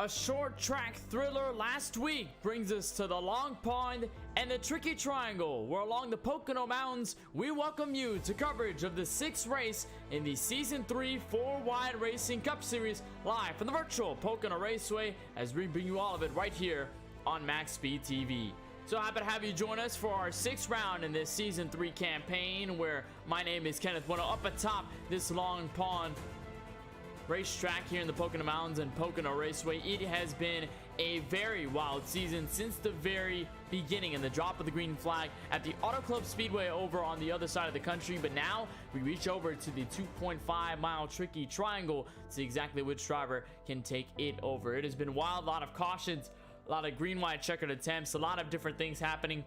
A short track thriller last week brings us to the Long Pond and the Tricky Triangle, where along the Pocono Mountains, we welcome you to coverage of the 6th race in the Season 3 4-Wide Racing Cup Series, live from the virtual Pocono Raceway, as we bring you all of it right here on MaxSpeedTV. So happy to have you join us for our 6th round in this Season 3 campaign, where my name is Kenneth Bueno. Up atop this Long Pond racetrack here in the Pocono Mountains and Pocono Raceway, it has been a very wild season since the very beginning and the drop of the green flag at the Auto Club Speedway over on the other side of the country. But now we reach over to the 2.5-mile Tricky Triangle to see exactly which driver can take it over. It has been wild, a lot of cautions, a lot of green-white checkered attempts, a lot of different things happening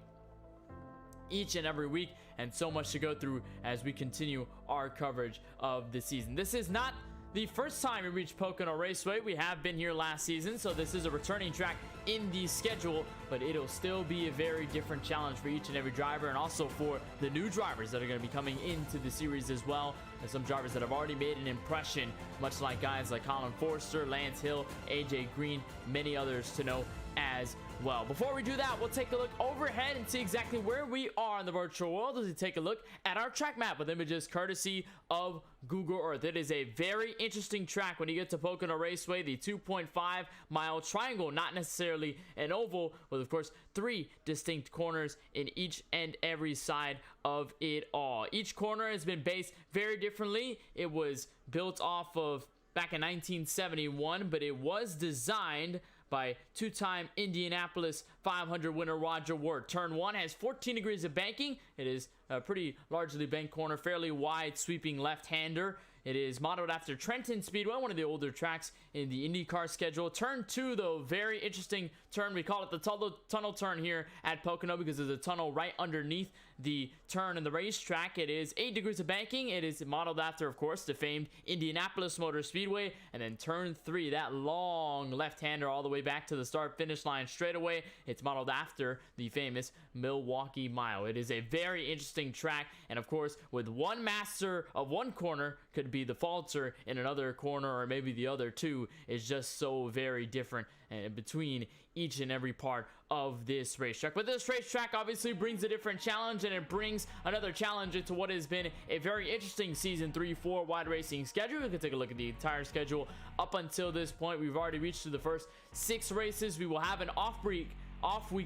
each and every week, and so much to go through as we continue our coverage of the season. This is not the first time we reached Pocono Raceway. We have been here last season, so this is a returning track in the schedule, but it'll still be a very different challenge for each and every driver, and also for the new drivers that are going to be coming into the series as well, and some drivers that have already made an impression, much like guys like Colin Forster, Lance Hill, AJ Green, many others to know as well. Before we do that, we'll take a look overhead and see exactly where we are in the virtual world as we take a look at our track map with images courtesy of Google Earth. It is a very interesting track when you get to Pocono Raceway, the 2.5-mile triangle, not necessarily an oval, with of course 3 distinct corners in each and every side of it all. Each corner has been based very differently. It was built off of back in 1971, but it was designed by two-time Indianapolis 500 winner Roger Ward. Turn 1 has 14 degrees of banking. It is a pretty largely banked corner, fairly wide sweeping left-hander. It is modeled after Trenton Speedway, one of the older tracks in the IndyCar schedule. Turn 2, though, very interesting turn. We call it the tunnel turn here at Pocono because there's a tunnel right underneath the turn in the racetrack. It is 8 degrees of banking. It is modeled after, of course, the famed Indianapolis Motor Speedway. And then turn 3, that long left-hander all the way back to the start-finish line straightaway. It's modeled after the famous Milwaukee Mile. It is a very interesting track, and of course, with one master of one corner could be the falter in another corner, or maybe the other two, is just so very different between each and every part of this racetrack. But this racetrack obviously brings a different challenge, and it brings another challenge into what has been a very interesting Season 3 4-Wide Racing schedule. We can take a look at the entire schedule up until this point. We've already reached to the first 6 races. We will have an off-week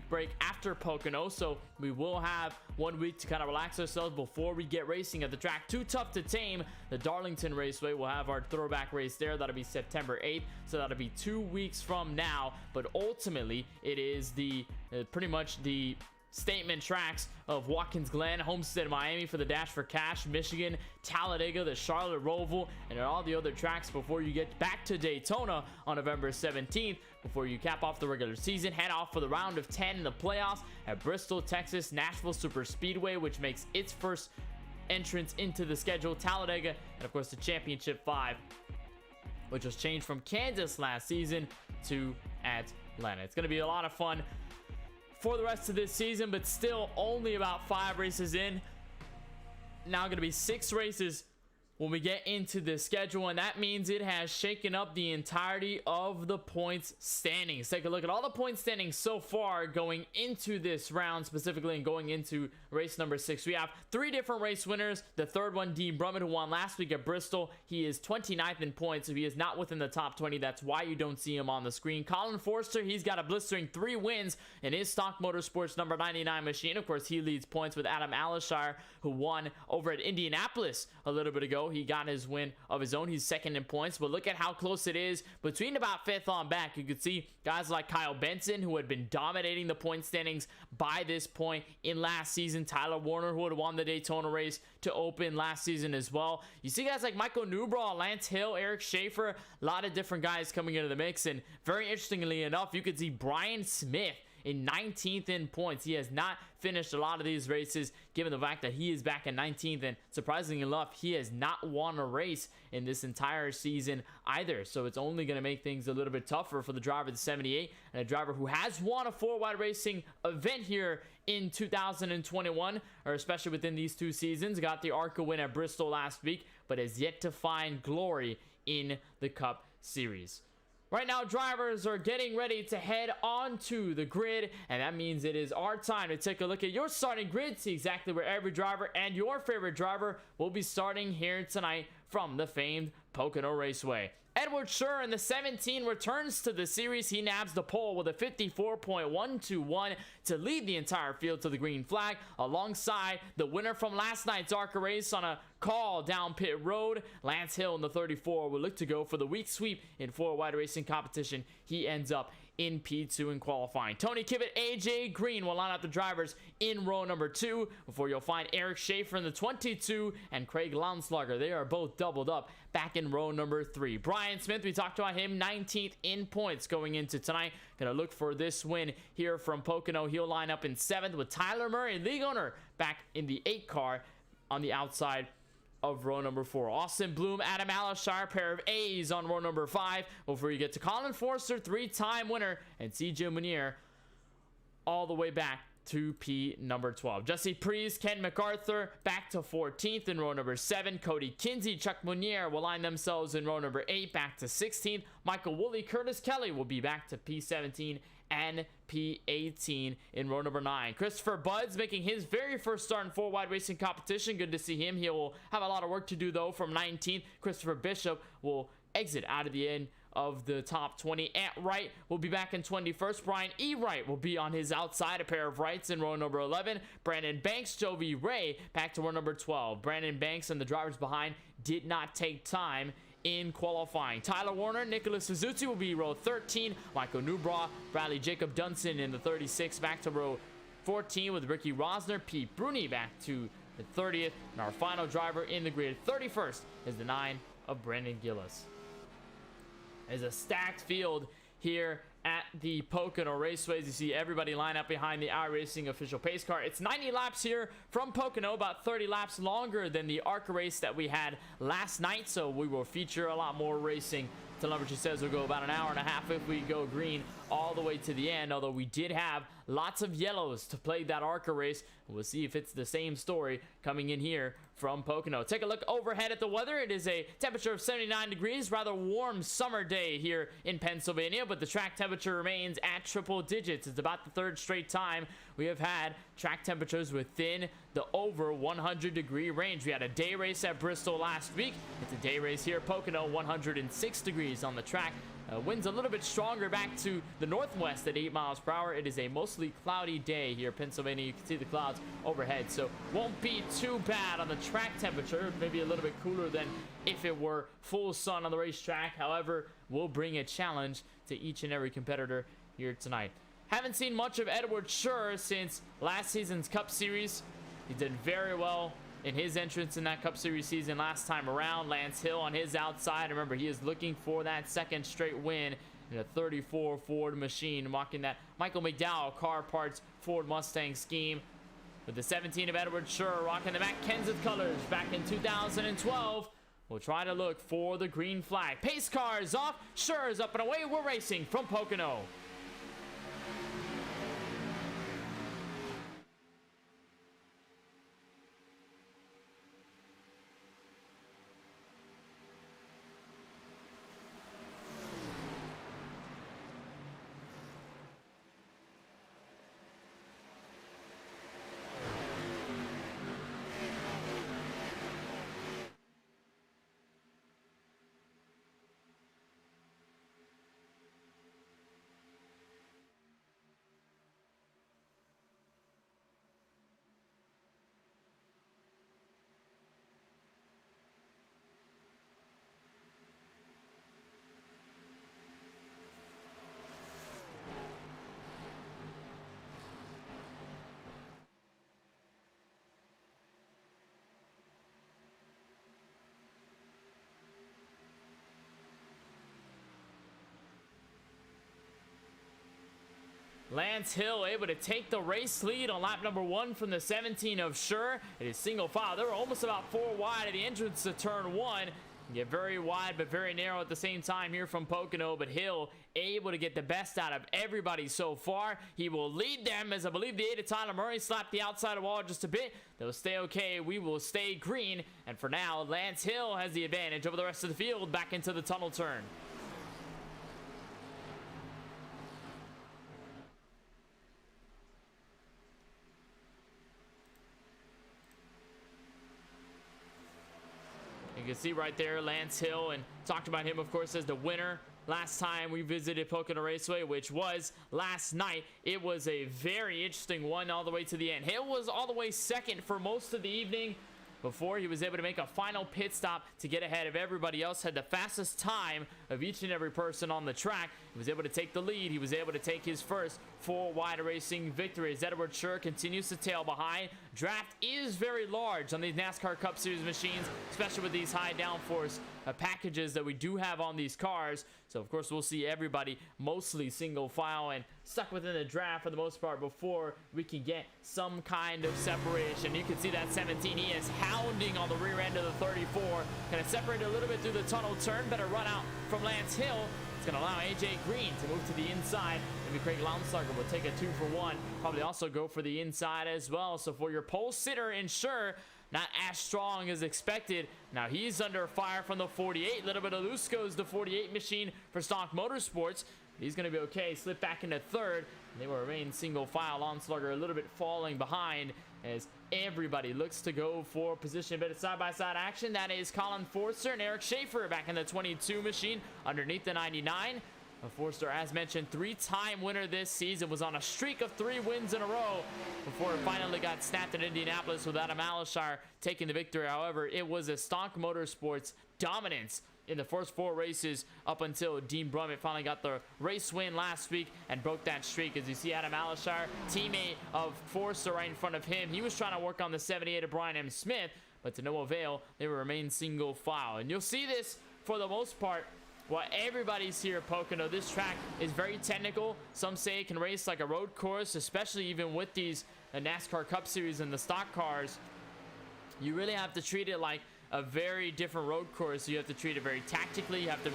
break after Pocono, so we will have 1 week to kind of relax ourselves before we get racing at the track Too Tough to Tame, the Darlington Raceway. We'll have our throwback race there. That'll be September 8th, so that'll be 2 weeks from now. But ultimately, it is the pretty much the statement tracks of Watkins Glen, Homestead, Miami for the Dash for Cash, Michigan, Talladega, the Charlotte Roval, and all the other tracks before you get back to Daytona on November 17th, before you cap off the regular season, head off for the round of 10 in the playoffs at Bristol, Texas, Nashville Super Speedway, which makes its first entrance into the schedule, Talladega, and of course the Championship 5, which was changed from Kansas last season to Atlanta. It's going to be a lot of fun for the rest of this season, but still only about 5 races in. Now going to be 6 races when we get into the schedule, and that means it has shaken up the entirety of the points standings. Take a look at all the points standings so far going into this round specifically, and going into race number 6. We have 3 different race winners. The third one, Dean Brummett, who won last week at Bristol. He is 29th in points, so he is not within the top 20. That's why you don't see him on the screen. Colin Forster, he's got a blistering 3 wins in his stock motorsports number 99 machine. Of course, he leads points with Adam Alashire, who won over at Indianapolis a little bit ago. He got his win of his own. He's second in points, but look at how close it is between about 5th on back. You could see guys like Kyle Benson, who had been dominating the point standings by this point in last season. Tyler Warner, who had won the Daytona race to open last season as well. You see guys like Michael Newbraw, Lance Hill, Eric Schaefer, a lot of different guys coming into the mix. And very interestingly enough, you could see Brian Smith in 19th in points. He has not finished a lot of these races, given the fact that he is back in 19th, and surprisingly enough, he has not won a race in this entire season either. So it's only going to make things a little bit tougher for the driver of the 78, and a driver who has won a 4-wide racing event here in 2021, or especially within these 2 seasons. Got the ARCA win at Bristol last week, but has yet to find glory in the Cup Series. Right now, drivers are getting ready to head onto the grid, and that means it is our time to take a look at your starting grid, see exactly where every driver and your favorite driver will be starting here tonight from the famed Pocono Raceway. Edward Schur in the 17 returns to the series. He nabs the pole with a 54.121 to lead the entire field to the green flag, alongside the winner from last night's ARCA race on a call down pit road. Lance Hill in the 34 will look to go for the weak sweep in 4-wide racing competition. He ends up in P2 in qualifying. Tony Kibbett, AJ Green will line up the drivers in row number 2, before you'll find Eric Schaefer in the 22 and Craig Launslager. They are both doubled up back in row number 3. Brian Smith, we talked about him, 19th in points going into tonight. Gonna look for this win here from Pocono. He'll line up in 7th with Tyler Murray, league owner, back in the 8 car on the outside of row number 4. Austin Bloom, Adam Alashire, pair of A's on row number 5, before you get to Colin Forster, 3-time winner, and CJ Munier all the way back to P number 12. Jesse Priest, Ken MacArthur back to 14th in row number 7. Cody Kinsey, Chuck Munier will line themselves in row number 8 back to 16th. Michael Woolley, Curtis Kelly will be back to P17 and P18 in row number 9. Christopher Buds making his very first start in 4-wide racing competition. Good to see him. He will have a lot of work to do though from 19th. Christopher Bishop will exit out of the end of the top 20. Ant Wright will be back in 21st. Brian E. Wright will be on his outside, a pair of Wrights in row number 11. Brandon Banks, Jovi Ray back to row number 12. Brandon Banks and the drivers behind did not take time in qualifying. Tyler Warner, Nicholas Suzuki will be row 13. Michael Newbraw, Bradley Jacob Dunson in the 36 back to row 14 with Ricky Rosner. Pete Bruni back to the 30th. And our final driver in the grid, 31st, is the 9 of Brandon Gillis. There's a stacked field here at the Pocono Raceways. You see everybody line up behind the iRacing official pace car. It's 90 laps here from Pocono, about 30 laps longer than the ARCA race that we had last night, so we will feature a lot more racing. Telemetry says we'll go about an hour and a half if we go green all the way to the end, although we did have lots of yellows to play that ARCA race. We'll see if it's the same story coming in here from Pocono. Take a look overhead at the weather. It is a temperature of 79 degrees, rather warm summer day here in Pennsylvania, but the track temperature remains at triple digits. It's about the 3rd straight time we have had track temperatures within the over 100 degree range. We had a day race at Bristol last week. It's a day race here at Pocono, 106 degrees on the track. Winds a little bit stronger back to the northwest at 8 miles per hour. It is a mostly cloudy day here in Pennsylvania. You can see the clouds overhead, so won't be too bad on the track temperature. Maybe a little bit cooler than if it were full sun on the racetrack. However, we'll bring a challenge to each and every competitor here tonight. Haven't seen much of Edward Schur since last season's Cup Series. He did very well in his entrance in that Cup Series season last time around. Lance Hill on his outside. Remember, he is looking for that 2nd straight win in a 34 Ford machine, mocking that Michael McDowell Car Parts Ford Mustang scheme. With the 17 of Edward Schur rocking the Matt Kenseth colors back in 2012. We'll try to look for the green flag. Pace car is off. Schur is up and away. We're racing from Pocono. Lance Hill able to take the race lead on lap number 1 from the 17 of Schur. It is single file. They were almost about 4 wide at the entrance to turn 1. Get very wide but very narrow at the same time here from Pocono, but Hill able to get the best out of everybody so far. He will lead them, as I believe the 8 of Tyler Murray slapped the outside wall just a bit. They'll stay okay. We will stay green, and for now Lance Hill has the advantage over the rest of the field back into the tunnel turn. can see right there Lance Hill, and talked about him, of course, as the winner last time we visited Pocono Raceway, which was last night. It was a very interesting one all the way to the end. Hill was all the way second for most of the evening before he was able to make a final pit stop to get ahead of everybody else. Had the fastest time of each and every person on the track. He was able to take the lead. He was able to take his first full wide racing victory as Edward Schur continues to tail behind. Draft is very large on these NASCAR Cup Series machines, especially with these high downforce packages that we do have on these cars. So of course we'll see everybody mostly single file and stuck within the draft for the most part before we can get some kind of separation. You can see that 17, he is hounding on the rear end of the 34. Kind of separate a little bit through the tunnel turn. Better run out from Lance Hill. It's going to allow AJ Green to move to the inside. Maybe Craig Lownslugger will take a 2-for-1. Probably also go for the inside as well. So for your pole sitter, ensure not as strong as expected. Now he's under fire from the 48. A little bit of loose goes the 48 machine for Stock Motorsports. He's going to be okay. Slip back into third. And they will remain single file. Lownslugger a little bit falling behind as everybody looks to go for position. A bit of side-by-side action. That is Colin Forster and Eric Schaefer back in the 22 machine underneath the 99. Forster, as mentioned, 3-time winner this season, was on a streak of 3 wins in a row before it finally got snapped in Indianapolis with Adam Alashar taking the victory. However, it was a Stock Motorsports dominance in the first 4 races up until Dean Brummett finally got the race win last week and broke that streak. As you see Adam Alashar, teammate of Forster right in front of him, he was trying to work on the 78 of Brian M. Smith, but to no avail. They will remain single file. And you'll see this for the most part. Well, everybody's here at Pocono. This track is very technical. Some say it can race like a road course, especially even with these NASCAR Cup Series and the stock cars. You really have to treat it like a very different road course. You have to treat it very tactically. You have to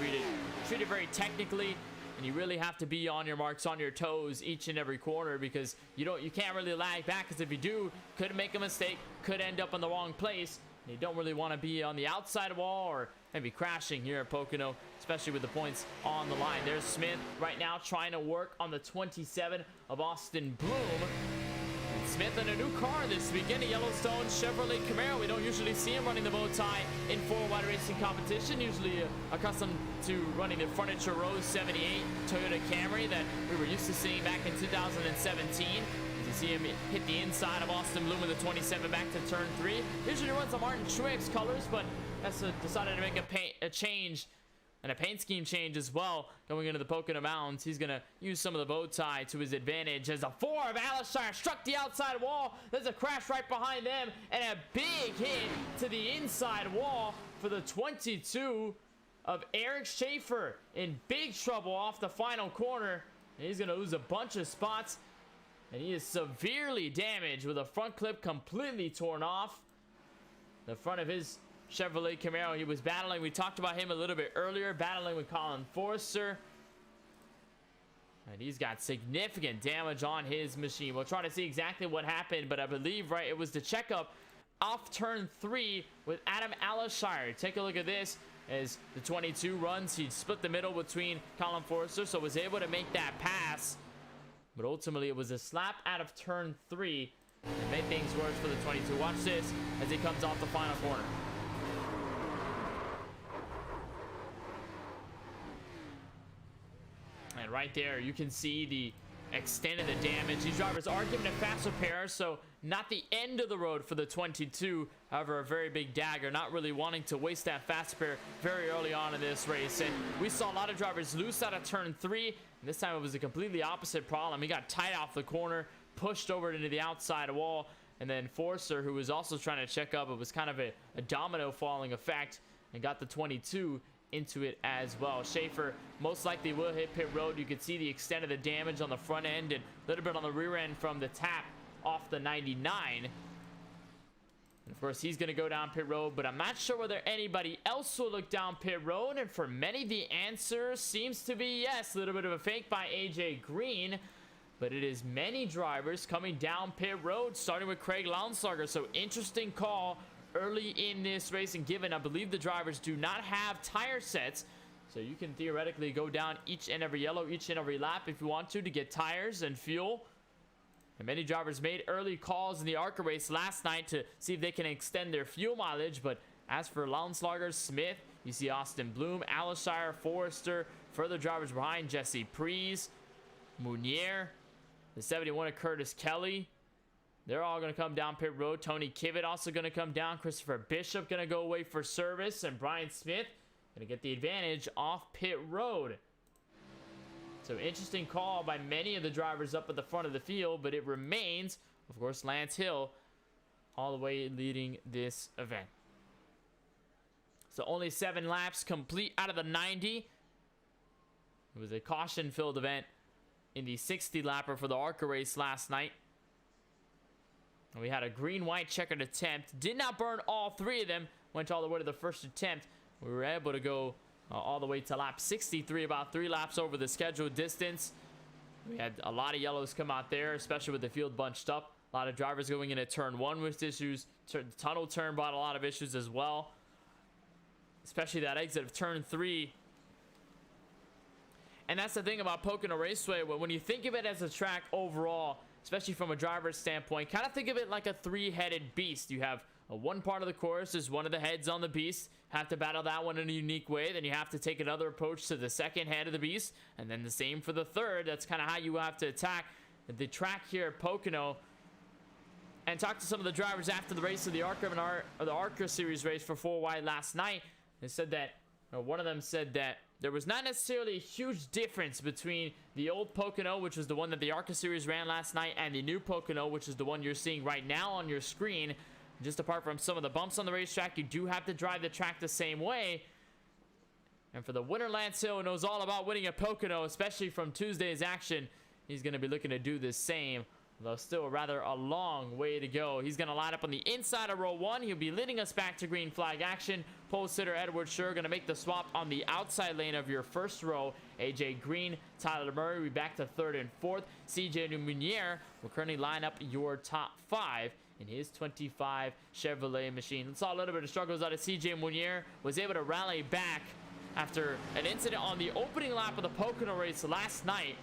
treat it very technically. And you really have to be on your marks, on your toes each and every corner, because you can't really lag back, because if you do, could make a mistake, could end up in the wrong place. You don't really want to be on the outside wall or maybe crashing here at Pocono, especially with the points on the line. There's Smith right now trying to work on the 27 of Austin Bloom. And Smith in a new car this weekend, a Yellowstone Chevrolet Camaro. We don't usually see him running the bow tie in 4-wide racing competition. Usually accustomed to running the Furniture Rose 78 Toyota Camry that we were used to seeing back in 2017. See him hit the inside of Austin Bloom with a 27 back to turn 3. Usually runs the Martin Truex colors, but has decided to make a change and a paint scheme change as well going into the Pocono Mountains. He's going to use some of the bow tie to his advantage as a 4 of Alashar struck the outside wall. There's a crash right behind them and a big hit to the inside wall for the 22 of Eric Schaefer in big trouble off the final corner. And he's going to lose a bunch of spots. And he is severely damaged with a front clip completely torn off the front of his Chevrolet Camaro. He was battling. We talked about him a little bit earlier, battling with Colin Forster. And he's got significant damage on his machine. We'll try to see exactly what happened, but I believe, right, it was the checkup off turn 3 with Adam Alashar. Take a look at this. As the 22 runs, he split the middle between Colin Forster, so was able to make that pass. But ultimately, it was a slap out of turn 3 that made things worse for the 22. Watch this as he comes off the final corner. And right there, you can see the extent of the damage. These drivers are given a fast repair, so not the end of the road for the 22. However, a very big dagger, not really wanting to waste that fast repair very early on in this race. And we saw a lot of drivers loose out of turn 3. And this time it was a completely opposite problem. He got tight off the corner, pushed over into the outside wall. And then Forster, who was also trying to check up, it was kind of a domino falling effect, and got the 22 into it as well. Schaefer most likely will hit pit road. You can see the extent of the damage on the front end and a little bit on the rear end from the tap off the 99. And of course, he's going to go down pit road, but I'm not sure whether anybody else will look down pit road. And for many, the answer seems to be yes. A little bit of a fake by AJ Green, but it is many drivers coming down pit road, starting with Craig Lownslugger. So interesting call early in this race, and given I believe the drivers do not have tire sets, so you can theoretically go down each and every yellow, each and every lap if you want to get tires and fuel. And many drivers made early calls in the ARCA race last night to see if they can extend their fuel mileage, but As for Lownslaughter, Smith, you see Austin Bloom, Alshire, Forrester, further drivers behind Jesse Prees, Munier, the 71 of Curtis Kelly. They're all going to come down pit road. Tony Kivett also going to come down. Christopher Bishop going to go away for service. And Brian Smith going to get the advantage off pit road. So interesting call by many of the drivers up at the front of the field. But it remains, of course, Lance Hill all the way leading this event. So only 7 laps complete out of the 90. It was a caution-filled event in the 60-lapper for the ARCA race last night. We had a green-white checkered attempt. Did not burn all 3 of them. Went all the way to the first attempt. We were able to go all the way to lap 63, about 3 laps over the scheduled distance. We had a lot of yellows come out there, especially with the field bunched up. A lot of drivers going into turn 1 with issues. The tunnel turn brought a lot of issues as well. Especially that exit of turn 3. And that's the thing about Pocono Raceway. When you think of it as a track overall, especially from a driver's standpoint, kind of think of it like a 3-headed beast. You have one part of the course is one of the heads on the beast. Have to battle that one in a unique way. Then you have to take another approach to the second head of the beast. And then the same for the third. That's kind of how you have to attack the track here at Pocono. And talk to some of the drivers after the race of the ARCA Series race for 4 wide last night. They said that, one of them said that there was not necessarily a huge difference between the old Pocono, which was the one that the ARCA Series ran last night, and the new Pocono, which is the one you're seeing right now on your screen. Just apart from some of the bumps on the racetrack, you do have to drive the track the same way. And for the winner, Lance Hill, who knows all about winning at Pocono, especially from Tuesday's action, he's going to be looking to do the same. Though still rather a long way to go. He's going to line up on the inside of row 1. He'll be leading us back to green flag action. Pole sitter Edward Scher going to make the swap on the outside lane of your first row. AJ Green, Tyler Murray, we back to 3rd and 4th. CJ Munier will currently line up your top 5 in his 25 Chevrolet machine. Let's saw a little bit of struggles out of CJ Munier. Was able to rally back after an incident on the opening lap of the Pocono race last night.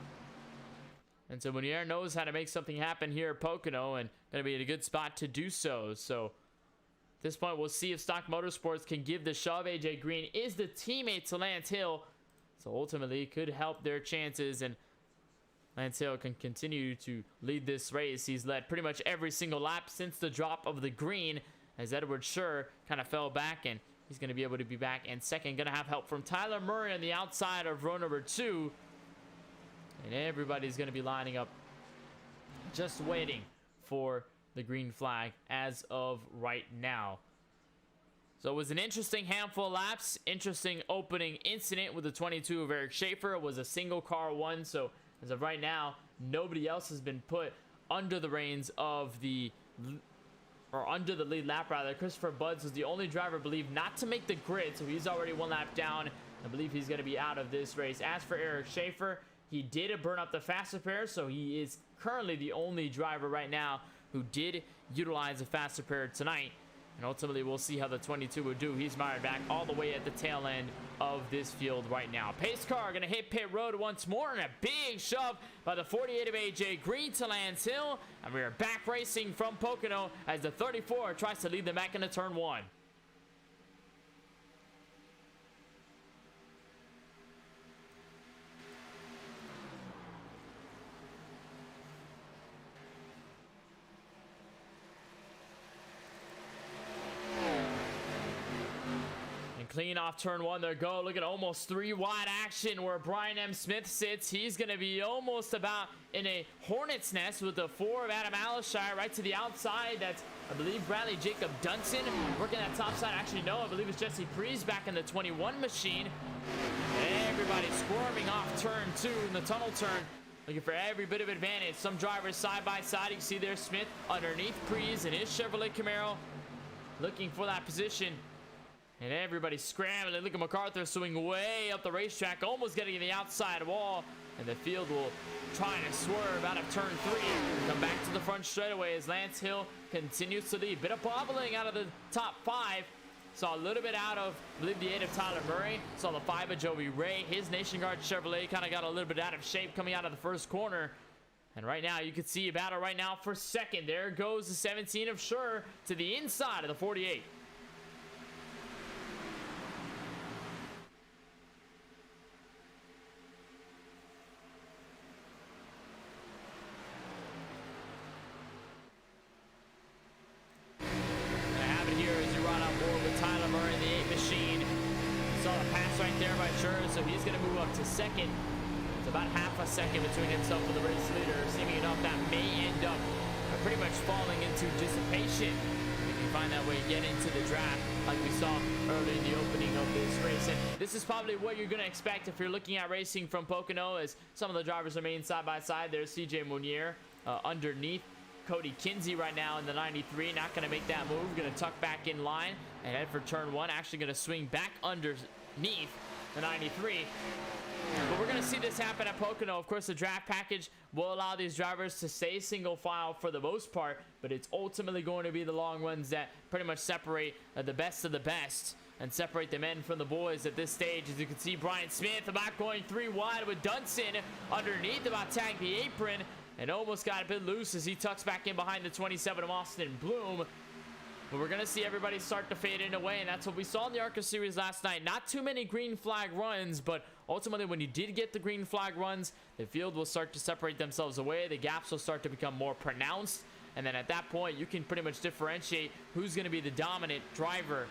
And so Munier knows how to make something happen here at Pocono and going to be in a good spot to do so. So at this point, we'll see if Stock Motorsports can give the shove. AJ Green is the teammate to Lance Hill. So ultimately, it could help their chances. And Lance Hill can continue to lead this race. He's led pretty much every single lap since the drop of the green, as Edward Scher kind of fell back. And he's going to be able to be back in second. Going to have help from Tyler Murray on the outside of row number 2. And everybody's going to be lining up, just waiting for the green flag as of right now. So it was an interesting handful of laps. Interesting opening incident with the 22 of Eric Schaefer. It was a single car one. So as of right now, nobody else has been put under the reins of the, or under the lead lap rather. Christopher Buds was the only driver, I believe, not to make the grid. So he's already 1 lap down. I believe he's going to be out of this race. As for Eric Schaefer, he did burn up the faster pair, so he is currently the only driver right now who did utilize a faster pair tonight. And ultimately, we'll see how the 22 will do. He's mired back all the way at the tail end of this field right now. Pace car going to hit pit road once more, and a big shove by the 48 of AJ Green to Lance Hill. And we are back racing from Pocono as the 34 tries to lead them back into turn 1. Clean off turn 1 there go. Look at almost 3 wide action where Brian M. Smith sits. He's going to be almost about in a hornet's nest with the 4 of Adam Alshire right to the outside. That's, I believe, Bradley Jacob Dunson working that top side. Actually, no, I believe it's Jesse Prees back in the 21 machine. Everybody squirming off turn 2 in the tunnel turn. Looking for every bit of advantage. Some drivers side by side. You can see there Smith underneath Prees in his Chevrolet Camaro looking for that position. And everybody's scrambling. Look at MacArthur swing way up the racetrack, almost getting to the outside wall. And the field will try to swerve out of turn 3. Come back to the front straightaway as Lance Hill continues to lead. Bit of bobbling out of the top 5. Saw a little bit out of, I believe, the 8 of Tyler Murray. Saw the 5 of Joey Ray. His Nation Guard Chevrolet kind of got a little bit out of shape coming out of the first corner. And right now, you can see a battle right now for second. There goes the 17 of Scher to the inside of the 48. right there by Sure, so he's going to move up to second. It's about half a second between himself and the race leader. Seeming enough, that may end up pretty much falling into dissipation. If you find that way, get into the draft like we saw early in the opening of this race. And this is probably what you're going to expect if you're looking at racing from Pocono, as some of the drivers remain side by side. There's CJ Munier underneath Cody Kinsey right now in the 93. Not going to make that move. Going to tuck back in line and head for turn one. Actually going to swing back underneath the 93. But we're going to see this happen at Pocono. Of course, the draft package will allow these drivers to stay single file for the most part, but it's ultimately going to be the long runs that pretty much separate the best of the best and separate the men from the boys at this stage. As you can see, Brian Smith about going 3 wide with Dunson underneath, about tagged the apron and almost got a bit loose as he tucks back in behind the 27 of Austin Bloom. But we're going to see everybody start to fade in away, and that's what we saw in the ARCA series last night. Not too many green flag runs, but ultimately when you did get the green flag runs, the field will start to separate themselves away. The gaps will start to become more pronounced, and then at that point, you can pretty much differentiate who's going to be the dominant driver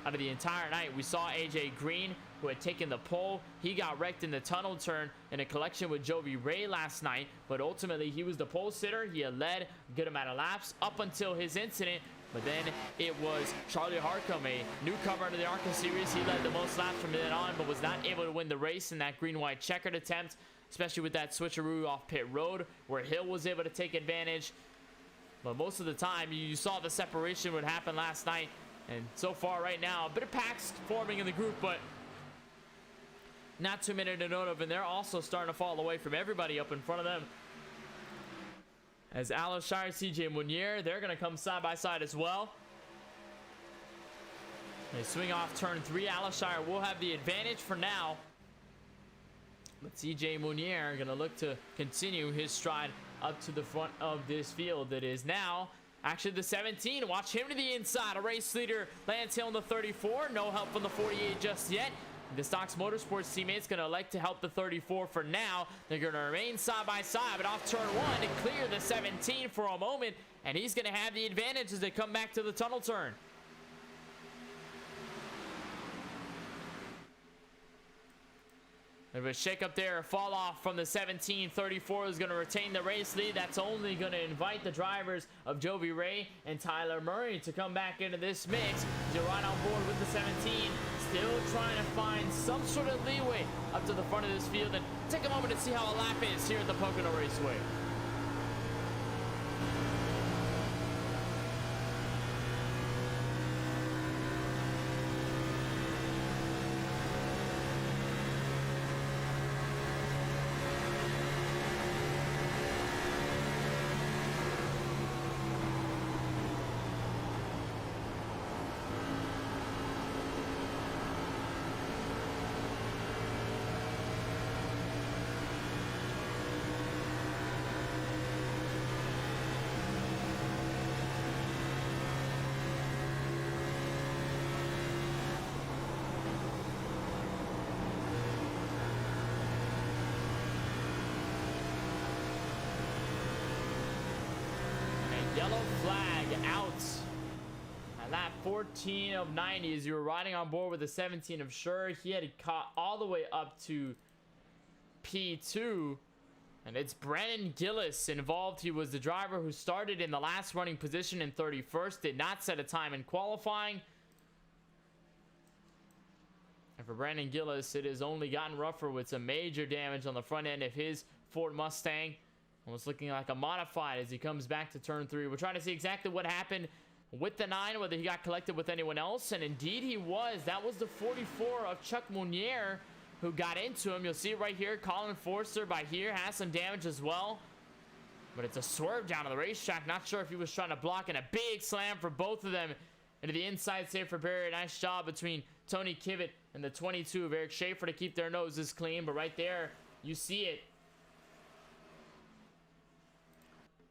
out of the entire night. We saw AJ Green, who had taken the pole. He got wrecked in the tunnel turn in a collection with Jovi Ray last night, but ultimately he was the pole sitter. He had led a good amount of laps up until his incident. But then it was Charlie Harcum, a newcomer to the ARCA series. He led the most laps from then on, but was not able to win the race in that green-white checkered attempt, especially with that switcheroo off pit road, where Hill was able to take advantage. But most of the time, you saw the separation would happen last night. And so far right now, a bit of packs forming in the group, but not too many to note of. And they're also starting to fall away from everybody up in front of them. As Alice Shire, CJ Munier, they're going to come side by side as well. They swing off turn 3. Alice Shire will have the advantage for now. But CJ Munier going to look to continue his stride up to the front of this field that is now actually the 17. Watch him to the inside. A race leader, Lance Hill in the 34. No help from the 48 just yet. The Stocks Motorsports teammates going to elect to help the 34 for now. They're going to remain side by side, but off turn 1 to clear the 17 for a moment, and he's going to have the advantage as they come back to the tunnel turn. There's a shake up there, a fall off from the 17. 34 is going to retain the race lead. That's only going to invite the drivers of Jovi Ray and Tyler Murray to come back into this mix. They're right on board with the 17. Still trying to find some sort of leeway up to the front of this field, and take a moment to see how a lap is here at the Pocono Raceway. Yellow flag out at lap 14 of 90 as you were riding on board with the 17 of Sure. He had caught all the way up to P2, and it's Brandon Gillis involved. He was the driver who started in the last running position in 31st, did not set a time in qualifying. And for Brandon Gillis, it has only gotten rougher with some major damage on the front end of his Ford Mustang. Almost looking like a modified as he comes back to turn 3. We're trying to see exactly what happened with the 9, whether he got collected with anyone else, and indeed he was. That was the 44 of Chuck Munier who got into him. You'll see it right here. Colin Forster by here has some damage as well, but it's a swerve down to the racetrack. Not sure if he was trying to block, and a big slam for both of them into the inside safer barrier. Nice job between Tony Kivet and the 22 of Eric Schaefer to keep their noses clean, but right there you see it.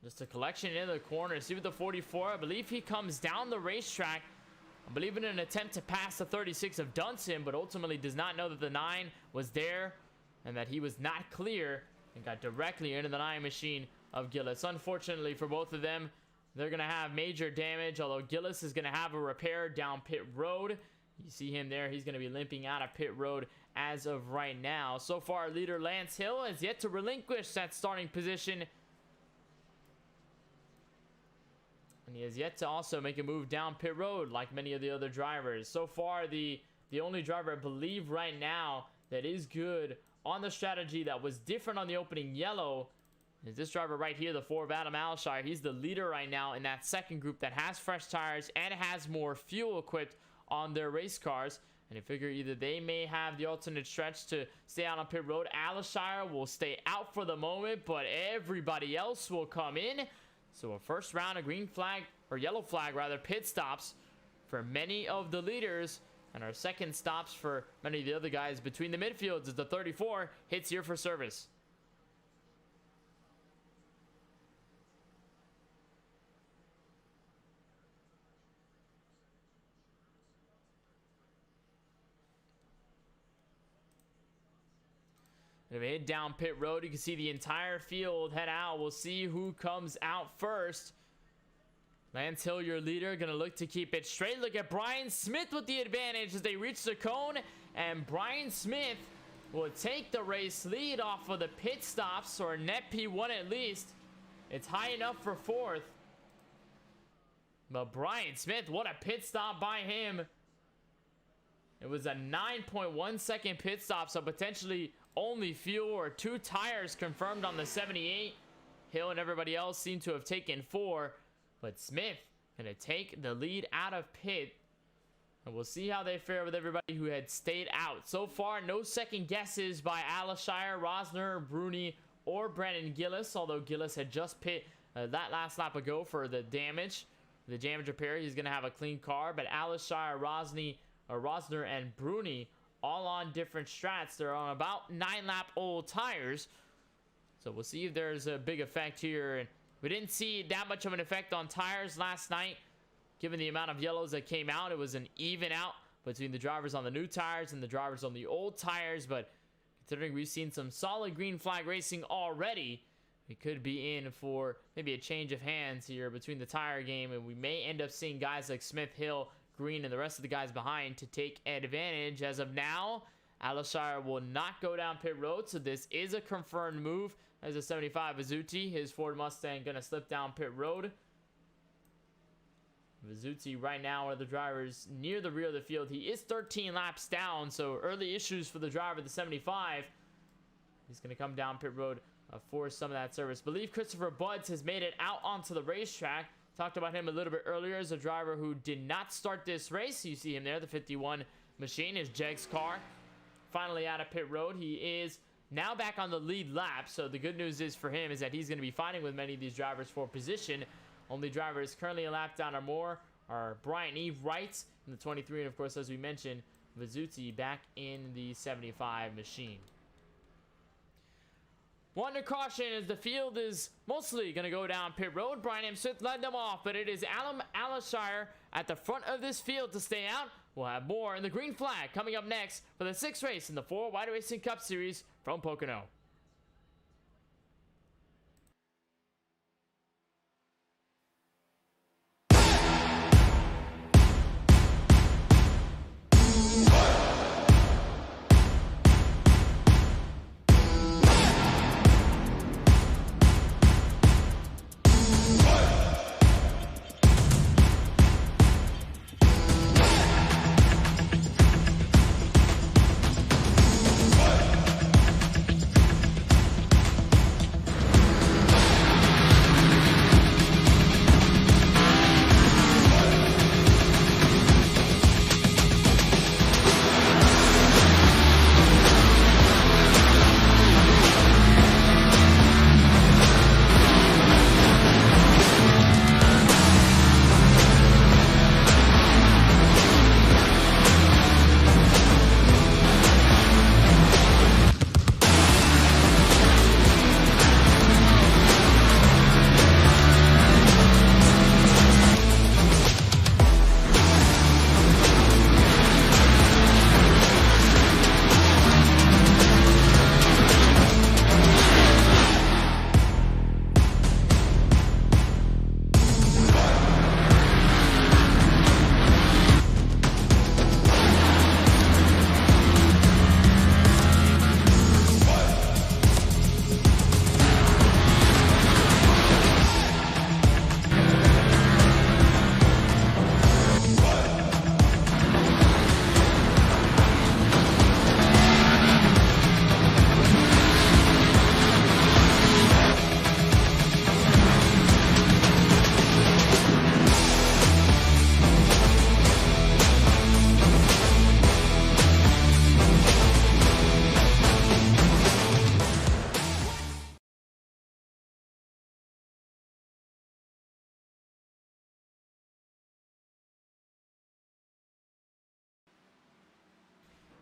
Just a collection into the corner. See with the 44, I believe he comes down the racetrack, I believe in an attempt to pass the 36 of Dunson, but ultimately does not know that the 9 was there and that he was not clear and got directly into the 9 machine of Gillis. Unfortunately for both of them, they're going to have major damage, although Gillis is going to have a repair down pit road. You see him there. He's going to be limping out of pit road as of right now. So far, leader Lance Hill has yet to relinquish that starting position. And he has yet to also make a move down pit road like many of the other drivers. So far, the only driver I believe right now that is good on the strategy that was different on the opening yellow is this driver right here, the 4 of Adam Alshire. He's the leader right now in that second group that has fresh tires and has more fuel equipped on their race cars. And I figure either they may have the alternate stretch to stay out on pit road. Alshire will stay out for the moment, but everybody else will come in. So a first round of green flag, or yellow flag rather, pit stops for many of the leaders. And our second stops for many of the other guys between the midfields as the 34 hits here for service. If we head down pit road, you can see the entire field head out. We'll see who comes out first. Lance Hill, your leader, gonna look to keep it straight. Look at Brian Smith with the advantage as they reach the cone, and Brian Smith will take the race lead off of the pit stops, or net P1 at least. It's high enough for 4th. But Brian Smith, what a pit stop by him. It was a 9.1 second pit stop, so potentially only fuel or 2 tires confirmed on the 78. Hill and everybody else seem to have taken 4, but Smith gonna take the lead out of pit, and we'll see how they fare with everybody who had stayed out. So far, no second guesses by Alshire, Rosner, Bruni, or Brandon Gillis, although Gillis had just pit that last lap ago for the damage repair. He's gonna have a clean car, but Alshire, Rosner, and Bruni all on different strats. They're on about 9-lap old tires. So we'll see if there's a big effect here. And we didn't see that much of an effect on tires last night. Given the amount of yellows that came out, it was an even out between the drivers on the new tires and the drivers on the old tires. But considering we've seen some solid green flag racing already, we could be in for maybe a change of hands here between the tire game. And we may end up seeing guys like Smith, Hill, Green, and the rest of the guys behind to take advantage. As of now, Alshire will not go down pit road, so this is a confirmed move. As a 75 Vizzuti, his Ford Mustang gonna slip down pit road. Vizzuti right now, one of the drivers near the rear of the field. He is 13 laps down, so early issues for the driver, the 75. He's gonna come down pit road for some of that service. I believe Christopher Buds has made it out onto the racetrack. Talked about him a little bit earlier as a driver who did not start this race. You see him there, the 51 machine is Jeg's car. Finally out of pit road. He is now back on the lead lap. So the good news is for him is that he's going to be fighting with many of these drivers for position. Only drivers currently a lap down or more are Brian Eve Wright in the 23. And of course, as we mentioned, Vizzuti back in the 75 machine. One to caution as the field is mostly going to go down pit road. Brian M. Smith led them off, but it is Alshire at the front of this field to stay out. We'll have more in the green flag coming up next for the 6th race in the 4 Wide Racing Cup Series from Pocono.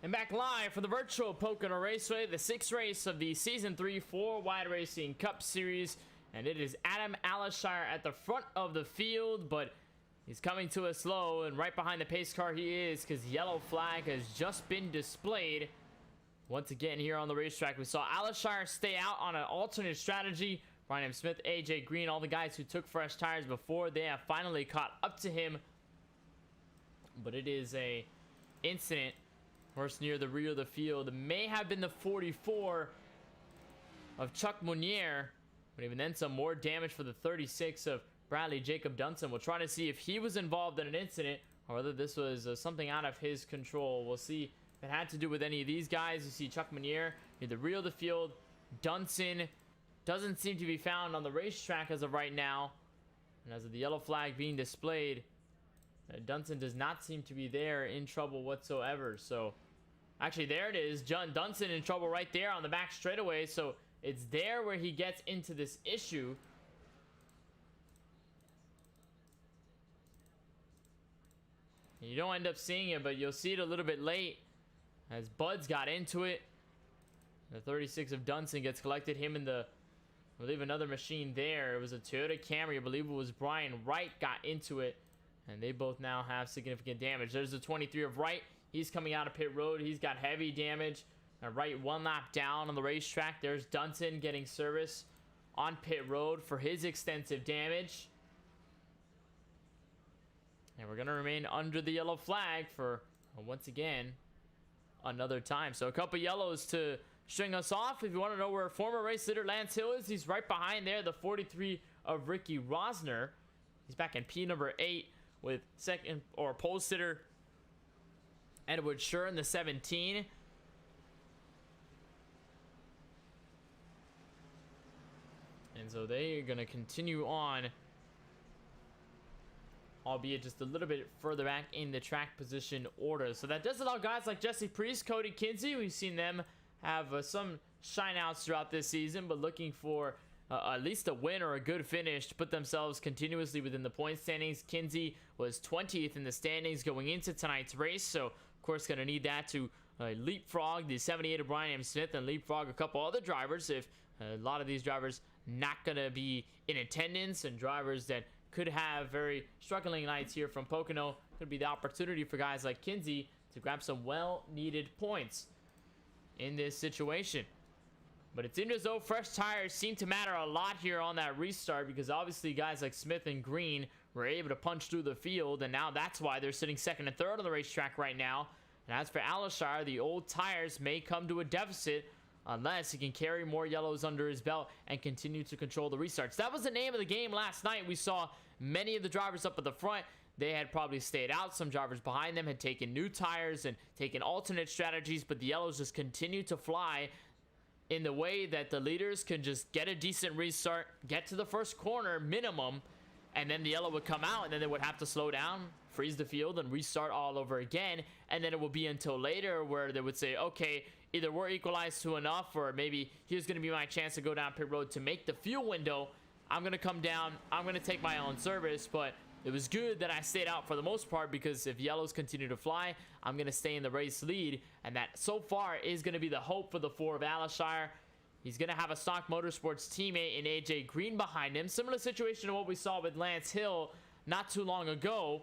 And back live for the virtual Pocono Raceway, the 6th race of the Season 3 4-Wide Racing Cup Series. And it is Adam Alashire at the front of the field, but he's coming to us slow, and right behind the pace car he is, because yellow flag has just been displayed. Once again here on the racetrack, we saw Alashire stay out on an alternate strategy. Brian Smith, AJ Green, all the guys who took fresh tires before, they have finally caught up to him. But it is a incident. Horse near the rear of the field. It may have been the 44 of Chuck Munier, but even then some more damage for the 36 of Bradley Jacob Dunson. We'll try to see if he was involved in an incident or whether this was something out of his control. We'll see if it had to do with any of these guys. You see Chuck Munier near the rear of the field. Dunson doesn't seem to be found on the racetrack as of right now. And as of the yellow flag being displayed, Dunson does not seem to be there in trouble whatsoever. So actually there it is, Dunson in trouble right there on the back straightaway. So it's there where he gets into this issue. And you don't end up seeing it, but you'll see it a little bit late as Buds got into it. The 36 of Dunson gets collected. Him and the, I believe, another machine there. It was a Toyota Camry. I believe it was Brian Wright got into it. And they both now have significant damage. There's the 23 of Wright. He's coming out of pit road. He's got heavy damage. Wright one lap down on the racetrack. There's Dunson getting service on pit road for his extensive damage. And we're going to remain under the yellow flag for, once again, another time. So a couple yellows to string us off. If you want to know where former race leader Lance Hill is, he's right behind there. The 43 of Ricky Rosner. He's back in P number 8. With second or pole sitter Edward Schur in the 17. And so they are going to continue on, albeit just a little bit further back in the track position order. So that does allow guys like Jesse Priest, Cody Kinsey. We've seen them have some shine outs throughout this season, but looking for at least a win or a good finish to put themselves continuously within the point standings. Kinsey was 20th in the standings going into tonight's race, so of course going to need that to leapfrog the 78 of Brian M. Smith and leapfrog a couple other drivers if a lot of these drivers not going to be in attendance, and drivers that could have very struggling nights here from Pocono. Could be the opportunity for guys like Kinsey to grab some well-needed points in this situation. But it seemed as though fresh tires seem to matter a lot here on that restart, because obviously guys like Smith and Green were able to punch through the field, and now that's why they're sitting second and third on the racetrack right now. And as for Alashire, the old tires may come to a deficit unless he can carry more yellows under his belt and continue to control the restarts. That was the name of the game last night. We saw many of the drivers up at the front. They had probably stayed out. Some drivers behind them had taken new tires and taken alternate strategies, but the yellows just continued to fly in the way that the leaders can just get a decent restart, get to the first corner minimum, and then the yellow would come out, and then they would have to slow down, freeze the field, and restart all over again. And then it would be until later where they would say, okay, either we're equalized to enough, or maybe here's going to be my chance to go down pit road to make the fuel window. I'm going to come down, I'm going to take my own service. But it was good that I stayed out for the most part, because if yellows continue to fly, I'm going to stay in the race lead. And that so far is going to be the hope for the 4 of Alashire. He's going to have a Stock Motorsports teammate in AJ Green behind him. Similar situation to what we saw with Lance Hill not too long ago.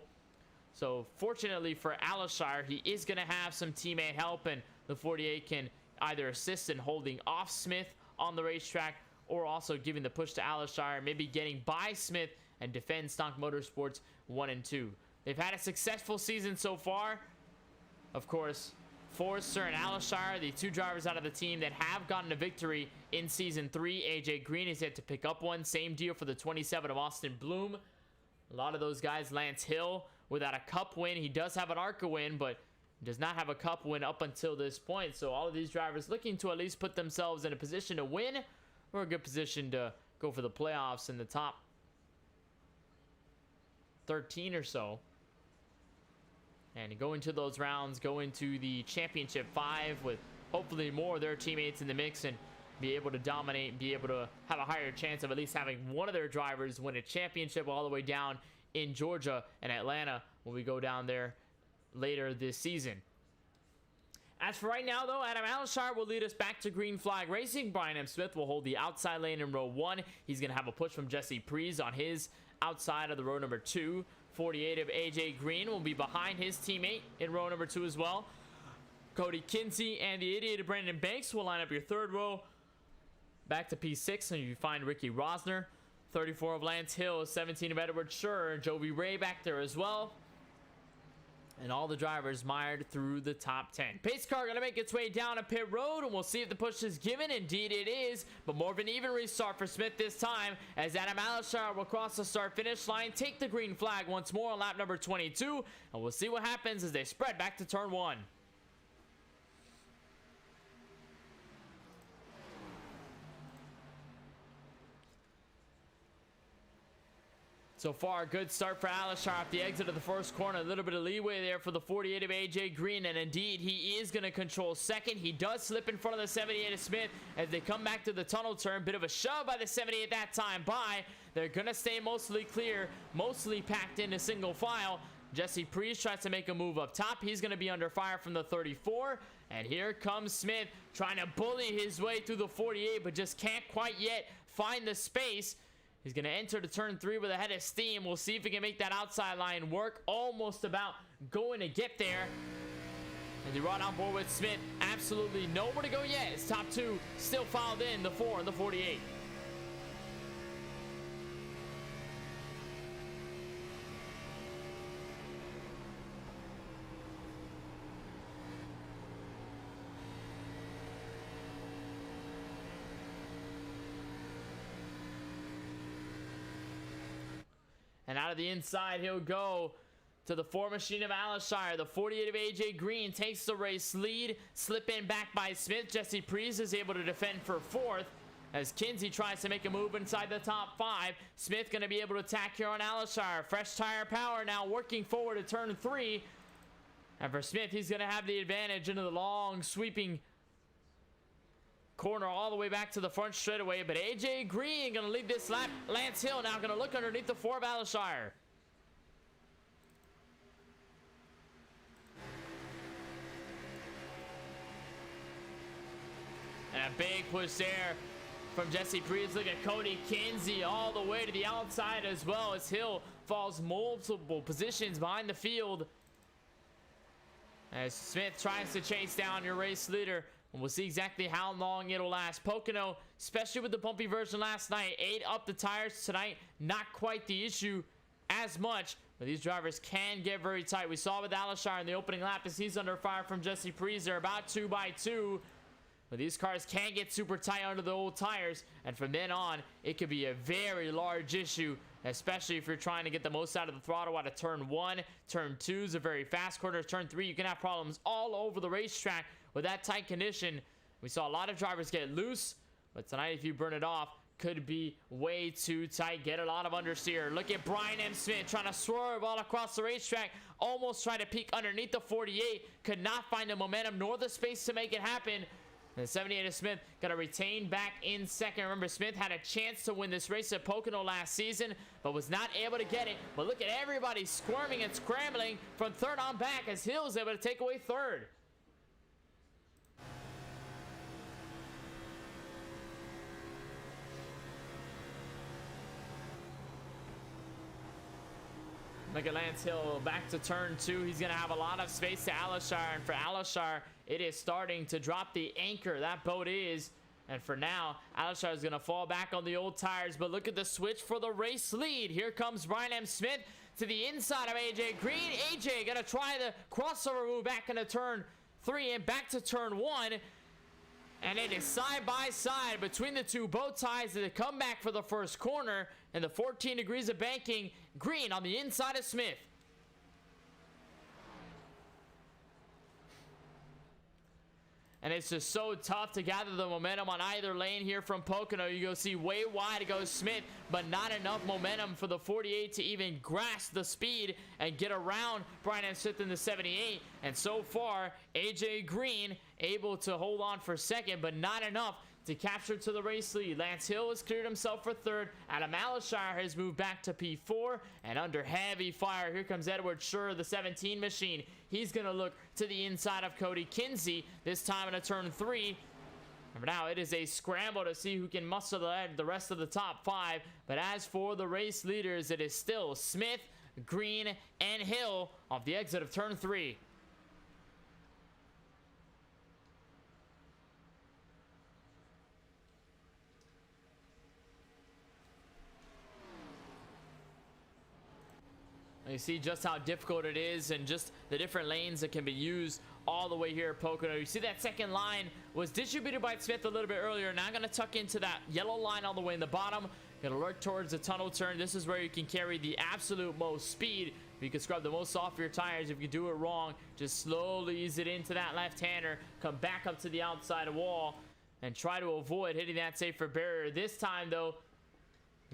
So fortunately for Alashire, he is going to have some teammate help, and the 48 can either assist in holding off Smith on the racetrack, or also giving the push to Alashire, maybe getting by Smith and defend Stock Motorsports 1 and 2. They've had a successful season so far. Of course, Forrester and Alashire, the 2 drivers out of the team that have gotten a victory in Season 3. AJ Green is yet to pick up one. Same deal for the 27 of Austin Bloom. A lot of those guys, Lance Hill, without a cup win. He does have an ARCA win, but does not have a cup win up until this point. So all of these drivers looking to at least put themselves in a position to win, or a good position to go for the playoffs in the top 13 or so. And go into those rounds, go into the championship 5 with hopefully more of their teammates in the mix, and be able to dominate, be able to have a higher chance of at least having one of their drivers win a championship all the way down in Georgia and Atlanta when we go down there later this season. As for right now, though, Adam Alshire will lead us back to green flag racing. Brian M. Smith will hold the outside lane in row 1. He's going to have a push from Jesse Prees on his outside of the row number 2. 48 of AJ Green will be behind his teammate in row number 2 as well. Cody Kinsey and the idiot of Brandon Banks will line up your third row. Back to P6, and you find Ricky Rosner. 34 of Lance Hill, 17 of Edward Scher, Jovi Ray back there as well. And all the drivers mired through the top 10. Pace car going to make its way down a pit road, and we'll see if the push is given. Indeed it is, but more of an even restart for Smith this time, as Adam Alshire will cross the start-finish line, take the green flag once more on lap number 22, and we'll see what happens as they spread back to turn 1. So far, a good start for Alshire off the exit of the first corner. A little bit of leeway there for the 48 of AJ Green, and indeed, he is going to control second. He does slip in front of the 78 of Smith as they come back to the tunnel turn. Bit of a shove by the 78 that time by. They're going to stay mostly clear, mostly packed into single file. Jesse Prees tries to make a move up top. He's going to be under fire from the 34. And here comes Smith trying to bully his way through the 48, but just can't quite yet find the space. He's going to enter to turn 3 with a head of steam. We'll see if he can make that outside line work. Almost about going to get there. And they run on board with Smith. Absolutely nowhere to go yet. His top 2 still filed in, the 4 and the 48. And out of the inside, he'll go to the 4 machine of Alshire. The 48 of AJ Green takes the race lead. Slip in back by Smith. Jesse Prees is able to defend for 4th as Kinsey tries to make a move inside the top 5. Smith going to be able to attack here on Alshire. Fresh tire power now working forward to turn 3. And for Smith, he's going to have the advantage into the long sweeping corner all the way back to the front straightaway, but AJ Green gonna lead this lap. Lance Hill now gonna look underneath the 4 of Alshire. And a big push there from Jesse Prees. Look at Cody Kinsey all the way to the outside as well, as Hill falls multiple positions behind the field as Smith tries to chase down your race leader. And we'll see exactly how long it'll last. Pocono, especially with the bumpy version last night, ate up the tires tonight. Not quite the issue as much, but these drivers can get very tight. We saw with Alshire in the opening lap as he's under fire from Jesse Prees. They're about 2 by 2. But these cars can get super tight under the old tires, and from then on, it could be a very large issue, especially if you're trying to get the most out of the throttle out of turn 1. Turn 2 is a very fast corner. Turn 3, you can have problems all over the racetrack with that tight condition. We saw a lot of drivers get loose, but tonight, if you burn it off, could be way too tight. Get a lot of understeer. Look at Brian M. Smith trying to swerve all across the racetrack, almost trying to peek underneath the 48. Could not find the momentum nor the space to make it happen. And 78 of Smith got to retain back in second. Remember, Smith had a chance to win this race at Pocono last season, but was not able to get it. But look at everybody squirming and scrambling from third on back as Hill's able to take away third. Look at Lance Hill back to turn 2. He's going to have a lot of space to Alshire, and for Alshire, it is starting to drop the anchor. That boat is. And for now, Alshire is going to fall back on the old tires. But look at the switch for the race lead. Here comes Brian M. Smith to the inside of AJ Green. AJ going to try the crossover move back into turn 3 and back to turn 1. And it is side by side between the two bow ties as they come back for the first corner. And the 14 degrees of banking. Green on the inside of Smith. And it's just so tough to gather the momentum on either lane here from Pocono. You go see way wide goes Smith, but not enough momentum for the 48 to even grasp the speed and get around Brian M. Smith in the 78. And so far, AJ Green able to hold on for second, but not enough to capture to the race lead. Lance Hill has cleared himself for third. Adam Alashire has moved back to P4, and under heavy fire, here comes Edward Schur, the 17 machine. He's going to look to the inside of Cody Kinsey, this time in a turn 3. Remember, now it is a scramble to see who can muster the rest of the top 5. But as for the race leaders, it is still Smith, Green, and Hill off the exit of turn 3. You see just how difficult it is and just the different lanes that can be used all the way here at Pocono. You see that second line was distributed by Smith a little bit earlier. Now going to tuck into that yellow line all the way in the bottom. Going to lurk towards the tunnel turn. This is where you can carry the absolute most speed. You can scrub the most off your tires. If you do it wrong, just slowly ease it into that left-hander. Come back up to the outside wall and try to avoid hitting that safer barrier. This time, though,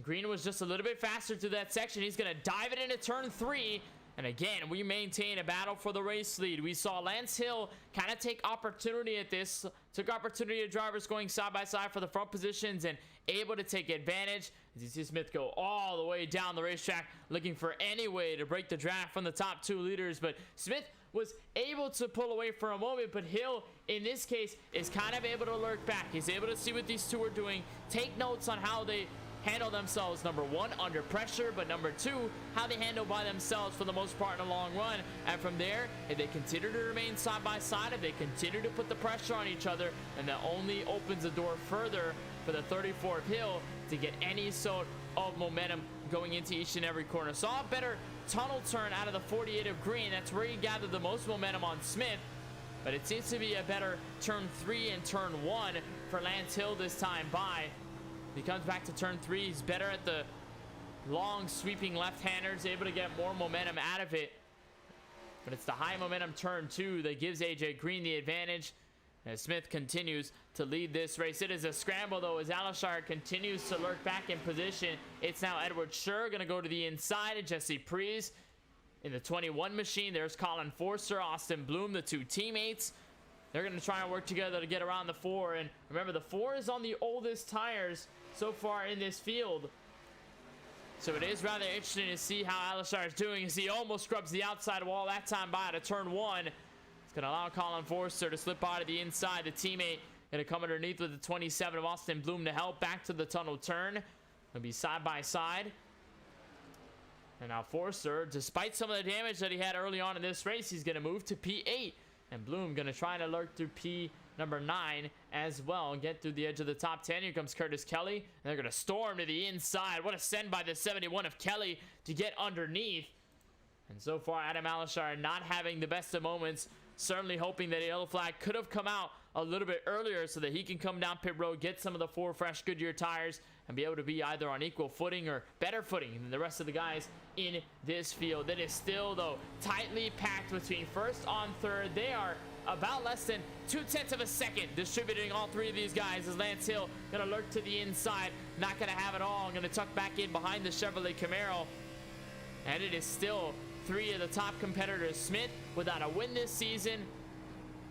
Green was just a little bit faster through that section. He's going to dive it into turn 3. And again, we maintain a battle for the race lead. We saw Lance Hill kind of take opportunity at this. Took opportunity of drivers going side by side for the front positions and able to take advantage. As you see Smith go all the way down the racetrack, looking for any way to break the draft from the top 2 leaders. But Smith was able to pull away for a moment, but Hill, in this case, is kind of able to lurk back. He's able to see what these two are doing, take notes on how they handle themselves, number 1, under pressure, but number 2, how they handle by themselves for the most part in the long run. And from there, if they continue to remain side by side, if they continue to put the pressure on each other, and that only opens the door further for the 34th Hill to get any sort of momentum going into each and every corner. Saw a better tunnel turn out of the 48 of Green. That's where he gathered the most momentum on Smith, but it seems to be a better turn 3 and turn 1 for Lance Hill this time by. He comes back to turn 3. He's better at the long sweeping left-handers, able to get more momentum out of it. But it's the high momentum turn 2 that gives AJ Green the advantage as Smith continues to lead this race. It is a scramble, though, as Alashire continues to lurk back in position. It's now Edward Schur going to go to the inside of Jesse Prees in the 21 machine. There's Colin Forster, Austin Bloom, the 2 teammates. They're going to try and work together to get around the 4. And remember, the 4 is on the oldest tires so far in this field. So it is rather interesting to see how Alashire is doing as he almost scrubs the outside wall that time by to turn 1. It's going to allow Colin Forster to slip out of the inside. The teammate going to come underneath with the 27 of Austin Bloom to help back to the tunnel turn. It'll be side by side. And now Forster, despite some of the damage that he had early on in this race, he's going to move to P8. And Bloom going to try to lurk through P number 9 as well and get through the edge of the top 10. Here comes Curtis Kelly. And they're going to storm to the inside. What a send by the 71 of Kelly to get underneath. And so far, Adam Alashire not having the best of moments. Certainly hoping that a yellow flag could have come out a little bit earlier so that he can come down pit road, get some of the 4 fresh Goodyear tires, and be able to be either on equal footing or better footing than the rest of the guys in this field. That is still, though, tightly packed between first on third. They are about less than 0.2 of a second distributing all 3 of these guys as Lance Hill going to lurk to the inside. Not going to have it all. Going to tuck back in behind the Chevrolet Camaro. And it is still 3 of the top competitors. Smith without a win this season,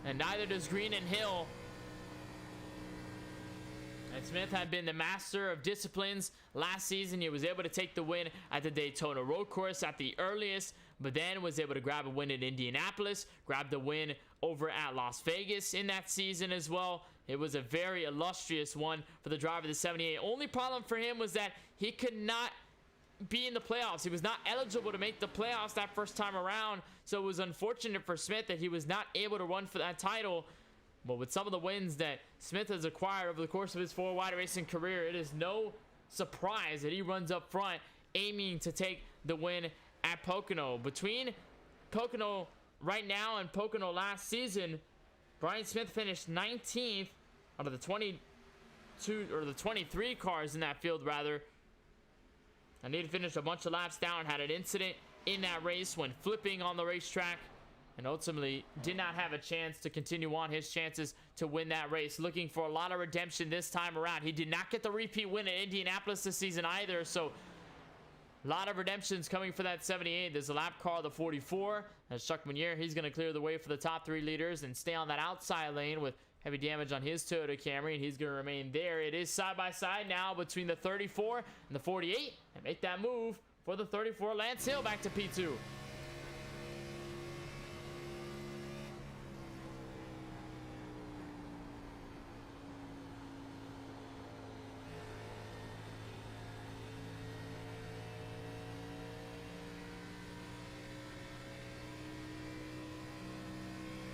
and neither does Green and Hill. And Smith had been the master of disciplines last season. He was able to take the win at the Daytona Road Course at the earliest, but then was able to grab a win in Indianapolis, grab the win over at Las Vegas in that season as well. It was a very illustrious one for the driver of the 78. Only problem for him was that he could not be in the playoffs. He was not eligible to make the playoffs that first time around, so it was unfortunate for Smith that he was not able to run for that title. But with some of the wins that Smith has acquired over the course of his 4-wide racing career, it is no surprise that he runs up front aiming to take the win at Pocono. Between Pocono right now and Pocono last season, Brian Smith finished 19th out of the 22 or the 23 cars in that field, rather. And he finished a bunch of laps down, had an incident in that race when flipping on the racetrack, and ultimately did not have a chance to continue on his chances to win that race. Looking for a lot of redemption this time around. He did not get the repeat win at Indianapolis this season either, so a lot of redemptions coming for that 78. There's a lap car, the 44. As Chuck Menier, he's going to clear the way for the top 3 leaders and stay on that outside lane with heavy damage on his Toyota Camry, and he's going to remain there. It is side by side now between the 34 and the 48, and make that move for the 34, Lance Hill, back to P2.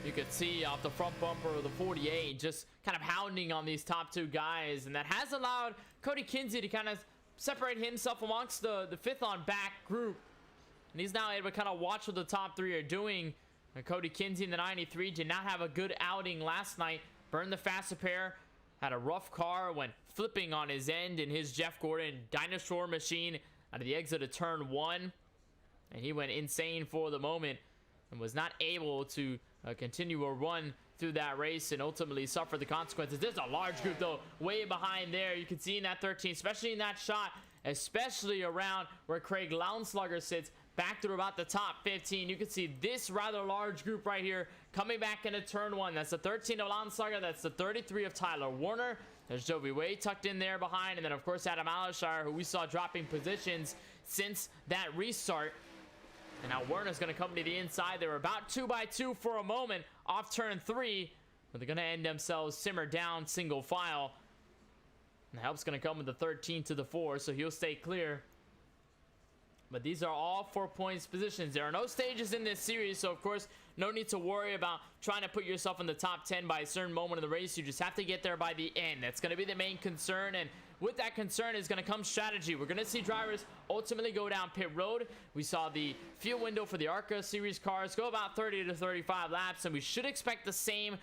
You could see off the front bumper of the 48 just kind of hounding on these top two guys, and that has allowed Cody Kinsey to kind of separate himself amongst the fifth on back group, and he's now able to kind of watch what the top three are doing. And Cody Kinsey in the 93 did not have a good outing last night, burned the faster pair, had a rough car, went flipping on his end in his Jeff Gordon dinosaur machine out of the exit of turn 1, and he went insane for the moment and was not able to continue a run through that race and ultimately suffer the consequences. There's a large group though way behind there. You can see in that 13, especially in that shot, especially around where Craig Lounslugger sits, back through about the top 15. You can see this rather large group right here coming back into turn 1. That's the 13 of Lounslugger. That's the 33 of Tyler Warner. There's Joby Way tucked in there behind, and then of course Adam Alashire, who we saw dropping positions since that restart. And now Werner's going to come to the inside. They were about 2x2 for a moment off turn 3, but they're going to end themselves simmer down single file. And the help's going to come with the 13 to the 4, so he'll stay clear. But these are all 4 points positions. There are no stages in this series, so of course, no need to worry about trying to put yourself in the top 10 by a certain moment in the race. You just have to get there by the end. That's going to be the main concern, and with that concern is going to come strategy. We're going to see drivers ultimately go down pit road. We saw the fuel window for the ARCA series cars go about 30 to 35 laps, and we should expect the same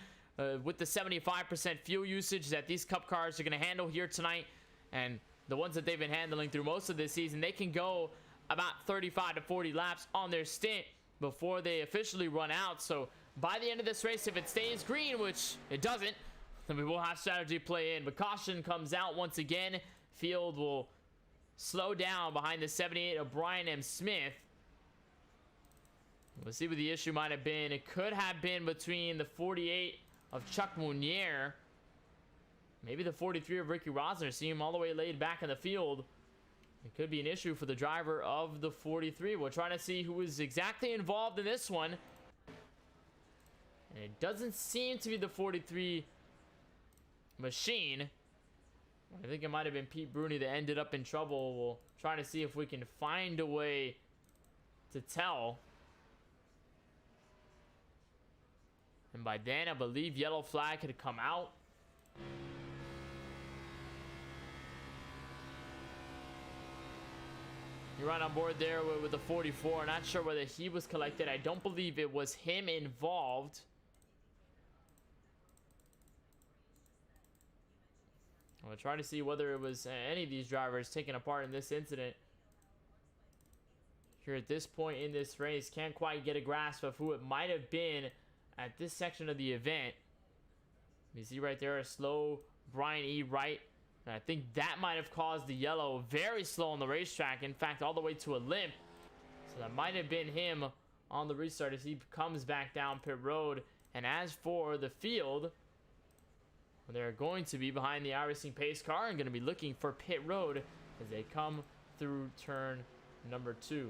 with the 75% fuel usage that these Cup cars are going to handle here tonight. And the ones that they've been handling through most of this season, they can go about 35 to 40 laps on their stint before they officially run out. So by the end of this race, if it stays green, which it doesn't, then we will have strategy play in. But caution comes out once again. Field will slow down behind the 78 of Brian M. Smith. We'll see what the issue might have been. It could have been between the 48 of Chuck Mounier, maybe the 43 of Ricky Rosner. See him all the way laid back in the field. It could be an issue for the driver of the 43. We're trying to see who is exactly involved in this one. And it doesn't seem to be the 43 machine. I think it might have been Pete Bruni that ended up in trouble. We'll try to see if we can find a way to tell. And by then, I believe yellow flag had come out. You're right on board there with the 44. Not sure whether he was collected. I don't believe it was him involved. I'll try to see whether it was any of these drivers taking a part in this incident. Here at this point in this race, can't quite get a grasp of who it might have been at this section of the event. You see right there a slow Brian E. Wright. And I think that might have caused the yellow very slow on the racetrack. In fact, all the way to a limp. So that might have been him on the restart as he comes back down pit road. And as for the field, they're going to be behind the iRacing pace car and going to be looking for pit road as they come through turn number 2.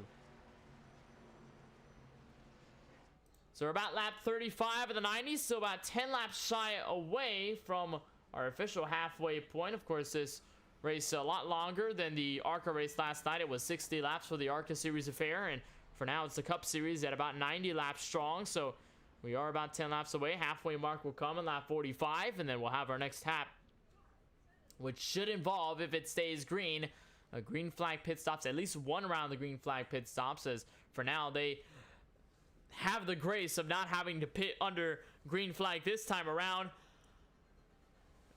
So we're about lap 35 of the 90s, so about 10 laps shy away from our official halfway point. Of course, this race a lot longer than the ARCA race last night. It was 60 laps for the ARCA series affair, and for now it's the Cup series at about 90 laps strong. So we are about 10 laps away. Halfway mark will come in lap 45, and then we'll have our next lap, which should involve, if it stays green, a green flag pit stops, at least one round of green flag pit stops, as for now they have the grace of not having to pit under green flag this time around.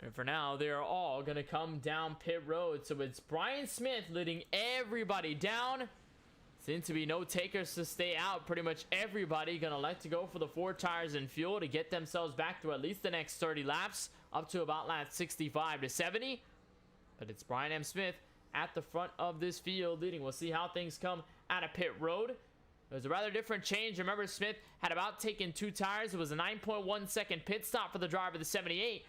And for now, they are all going to come down pit road. So it's Brian Smith leading everybody down. Seems to be no takers to stay out. Pretty much everybody going to like to go for the 4 tires and fuel to get themselves back through at least the next 30 laps, up to about lap 65 to 70. But it's Brian M. Smith at the front of this field leading. We'll see how things come out of pit road. It was a rather different change. Remember, Smith had about taken 2 tires. It was a 9.1 second pit stop for the driver of the 78.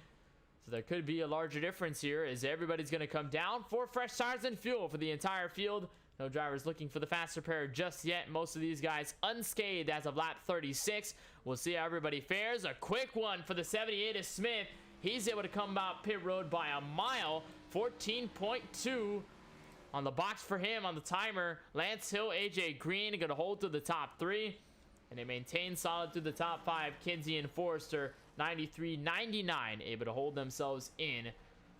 So there could be a larger difference here as everybody's going to come down for fresh tires and fuel for the entire field. No drivers looking for the fast repair just yet. Most of these guys unscathed as of lap 36. We'll see how everybody fares. A quick one for the 78 is Smith. He's able to come out pit road by a mile. 14.2 on the box for him on the timer. Lance Hill, AJ Green going to hold to the top 3. And they maintain solid through the top 5. Kinsey and Forrester, 93-99, able to hold themselves in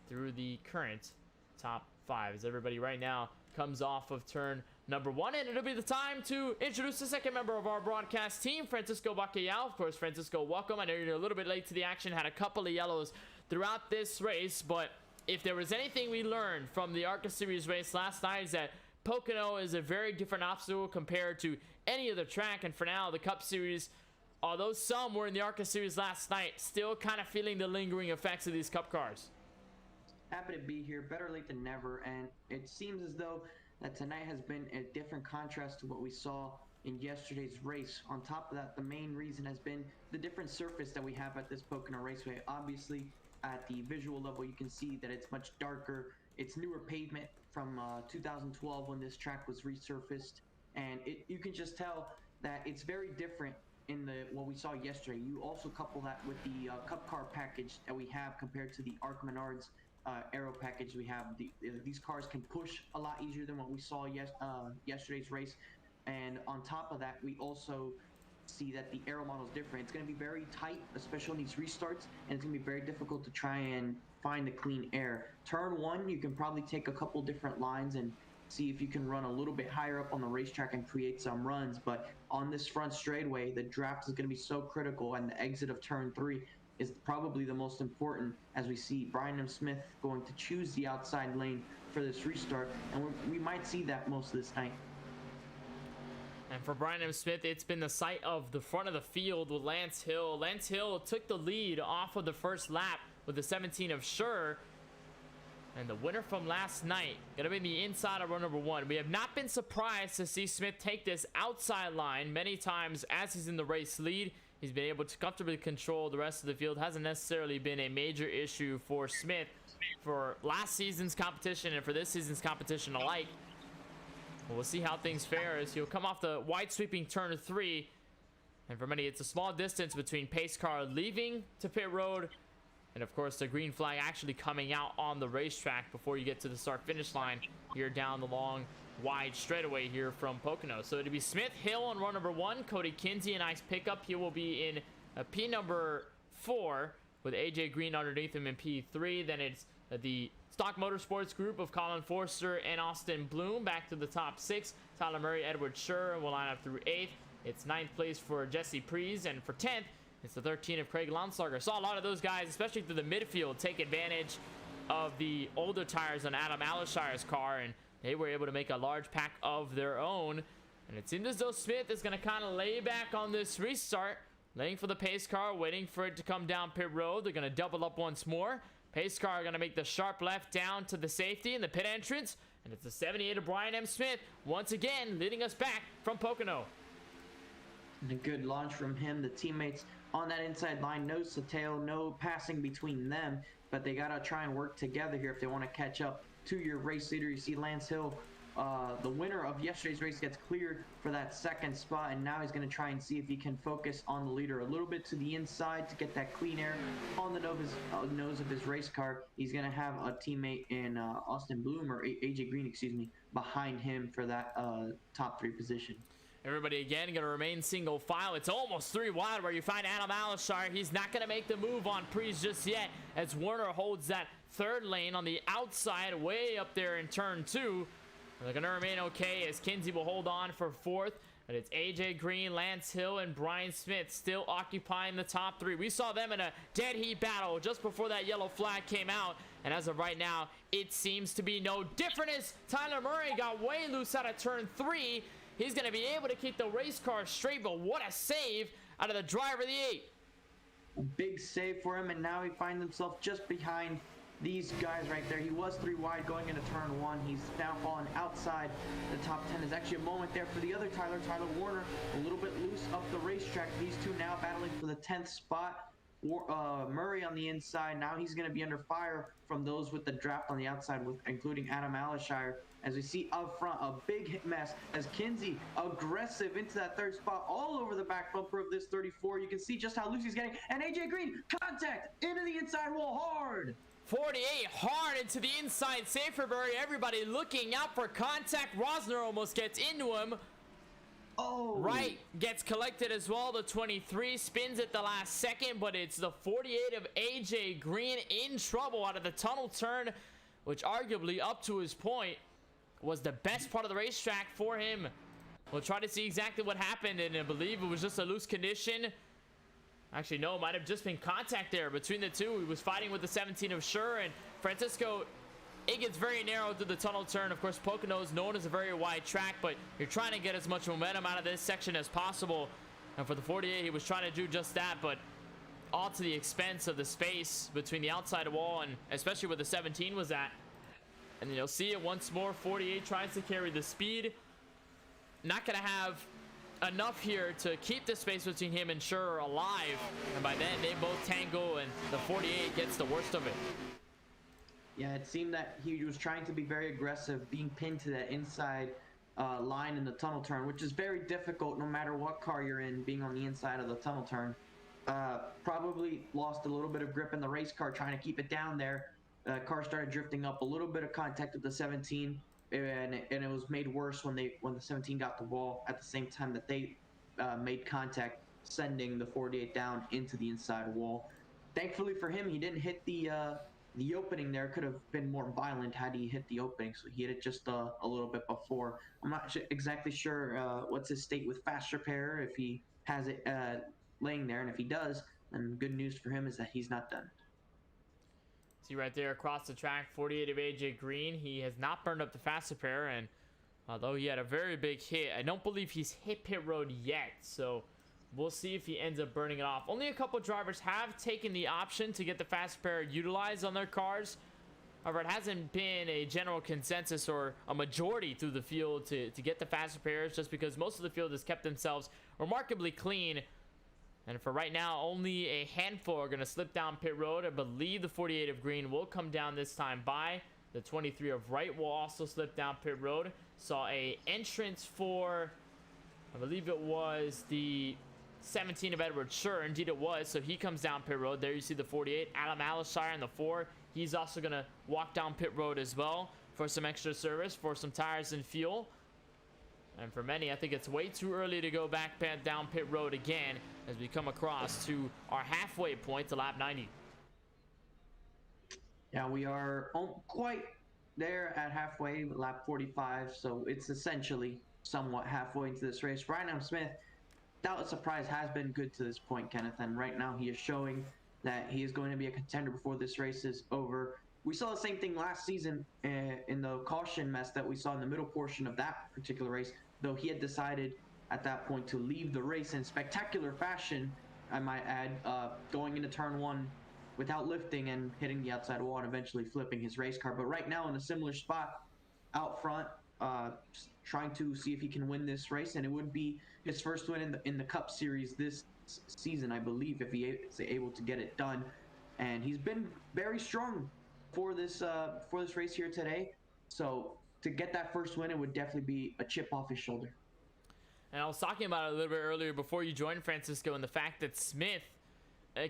through the current top 5. As everybody right now comes off of turn number 1. And it'll be the time to introduce the second member of our broadcast team, Francisco Bacallao. Of course, Francisco, welcome. I know you're a little bit late to the action. Had a couple of yellows throughout this race. But if there was anything we learned from the ARCA Series race last night, is that Pocono is a very different obstacle compared to any other track. And for now, the Cup Series, although some were in the ARCA Series last night, still kind of feeling the lingering effects of these Cup cars. Happy to be here. Better late than never. And it seems as though that tonight has been a different contrast to what we saw in yesterday's race. On top of that, the main reason has been the different surface that we have at this Pocono Raceway. Obviously, at the visual level, you can see that it's much darker. It's newer pavement from 2012 when this track was resurfaced. And you can just tell that it's very different in what we saw yesterday. You also couple that with the Cup car package that we have compared to the ARC Menards aero package we have. These cars can push a lot easier than what we saw yesterday's race. And on top of that, we also see that the aero model is different. It's going to be very tight, especially on these restarts, and it's going to be very difficult to try and find the clean air. Turn 1, you can probably take a couple different lines and see if you can run a little bit higher up on the racetrack and create some runs. But on this front straightaway, the draft is going to be so critical, and the exit of turn 3 is probably the most important, as we see Brian M. Smith going to choose the outside lane for this restart, and we might see that most of this night. And for Brian M. Smith, it's been the sight of the front of the field with Lance Hill. Lance Hill took the lead off of the first lap with the 17 of Sure. And the winner from last night, going to be the inside of row number 1. We have not been surprised to see Smith take this outside line many times as he's in the race lead. He's been able to comfortably control the rest of the field. Hasn't necessarily been a major issue for Smith for last season's competition and for this season's competition alike. We'll see how things fare as he'll come off the wide sweeping turn 3. And for many, it's a small distance between pace car leaving to pit road and, of course, the green flag actually coming out on the racetrack before you get to the start-finish line here down the long, wide straightaway here from Pocono. So it'll be Smith, Hill on row number 1. Cody Kinsey, a nice pickup. He will be in P number 4 with AJ Green underneath him in P3. Then it's the Stock Motorsports group of Colin Forster and Austin Bloom back to the top 6. Tyler Murray, Edward Scher will line up through 8th. It's 9th place for Jesse Prees, and for 10th, it's the 13 of Craig Lonslager. Saw a lot of those guys, especially through the midfield, take advantage of the older tires on Adam Alishire's car, and they were able to make a large pack of their own. And it seems as though Smith is going to kind of lay back on this restart, laying for the pace car, waiting for it to come down pit road. They're going to double up once more. Pace car going to make the sharp left down to the safety in the pit entrance. And it's the 78 of Brian M. Smith, once again, leading us back from Pocono. And a good launch from him. The teammates on that inside line, nose to tail, no passing between them. But they got to try and work together here if they want to catch up to your race leader. You see Lance Hill, the winner of yesterday's race, gets cleared for that second spot, and now he's going to try and see if he can focus on the leader a little bit to the inside to get that clean air on the nose of his race car. He's going to have a teammate in Austin Bloom, or AJ Green, excuse me, behind him for that top 3 position. Everybody again going to remain single file. It's almost 3 wide where you find Adam Alishire. He's not going to make the move on Prees just yet as Werner holds that 3rd lane on the outside way up there in turn 2. They're going to remain okay as Kinsey will hold on for 4th. And it's AJ Green, Lance Hill, and Brian Smith still occupying the top 3. We saw them in a dead heat battle just before that yellow flag came out. And as of right now, it seems to be no different as Tyler Murray got way loose out of turn 3. He's going to be able to keep the race car straight, but what a save out of the driver of the 8. A big save for him, and now he finds himself just behind these guys right there. He was 3 wide going into turn 1. He's now fallen outside the top 10. There's actually a moment there for the other Tyler Warner, a little bit loose up the racetrack. These two now battling for the 10th spot. Murray on the inside. Now he's going to be under fire from those with the draft on the outside, with including Adam Alishire. As we see up front, a big hit mess as Kinsey aggressive into that 3rd spot, all over the back bumper of this 34. You can see just how loose he's getting. And AJ Green, contact into the inside wall hard. 48 hard into the inside. Saferberry, everybody looking out for contact. Rosner almost gets into him. Oh, right, gets collected as well. The 23 spins at the last second, but it's the 48 of AJ Green in trouble out of the tunnel turn, which arguably up to his point was the best part of the racetrack for him. We'll try to see exactly what happened, and I believe it was just a loose condition. Actually, no, it might have just been contact there between the two. He was fighting with the 17 of Sure, and Francisco, it gets very narrow through the tunnel turn. Of course, Pocono is known as a very wide track, but you're trying to get as much momentum out of this section as possible. And for the 48, he was trying to do just that, but all to the expense of the space between the outside wall and especially where the 17 was at. And you'll see it once more. 48 tries to carry the speed. Not going to have enough here to keep the space between him and Sure alive. And by then, they both tangle, and the 48 gets the worst of it. Yeah, it seemed that he was trying to be very aggressive, being pinned to that inside line in the tunnel turn, which is very difficult no matter what car you're in, being on the inside of the tunnel turn. Probably lost a little bit of grip in the race car trying to keep it down there. Car started drifting up, a little bit of contact with the 17, and it was made worse when the 17 got the wall at the same time that they made contact, sending the 48 down into the inside wall. Thankfully for him, he didn't hit the opening there. Could have been more violent had he hit the opening, so he hit it just a little bit before. I'm not exactly sure what's his state with fast repair, if he has it laying there, and if he does, then good news for him is that he's not done. See right there across the track, 48 of AJ Green. He has not burned up the fast repair, and although he had a very big hit, I don't believe he's hit pit road yet, so we'll see if he ends up burning it off. Only a couple drivers have taken the option to get the fast repair utilized on their cars. However, it hasn't been a general consensus or a majority through the field to get the fast repairs, just because most of the field has kept themselves remarkably clean. And for right now, only a handful are going to slip down pit road. I believe the 48 of Green will come down this time by. The 23 of Wright will also slip down pit road. Saw a entrance for, I believe it was the 17 of Edward Sure. Indeed it was. So he comes down pit road. There you see the 48. Adam Alishire in the 4. He's also going to walk down pit road as well for some extra service, for some tires and fuel. And for many, I think it's way too early to go back down pit road again as we come across to our halfway point to lap 90. Yeah, we are quite there at halfway, lap 45, so it's essentially somewhat halfway into this race. Ryan Smith, without a surprise, has been good to this point, Kenneth, and right now he is showing that he is going to be a contender before this race is over. We saw the same thing last season in the caution mess that we saw in the middle portion of that particular race, though he had decided at that point to leave the race in spectacular fashion, I might add, going into turn 1 without lifting and hitting the outside wall and eventually flipping his race car. But right now in a similar spot out front, trying to see if he can win this race, and it would be his first win in the Cup Series this season, I believe, if he is able to get it done. And he's been very strong for this race here today. So to get that first win, it would definitely be a chip off his shoulder. And I was talking about it a little bit earlier before you joined, Francisco, and the fact that Smith,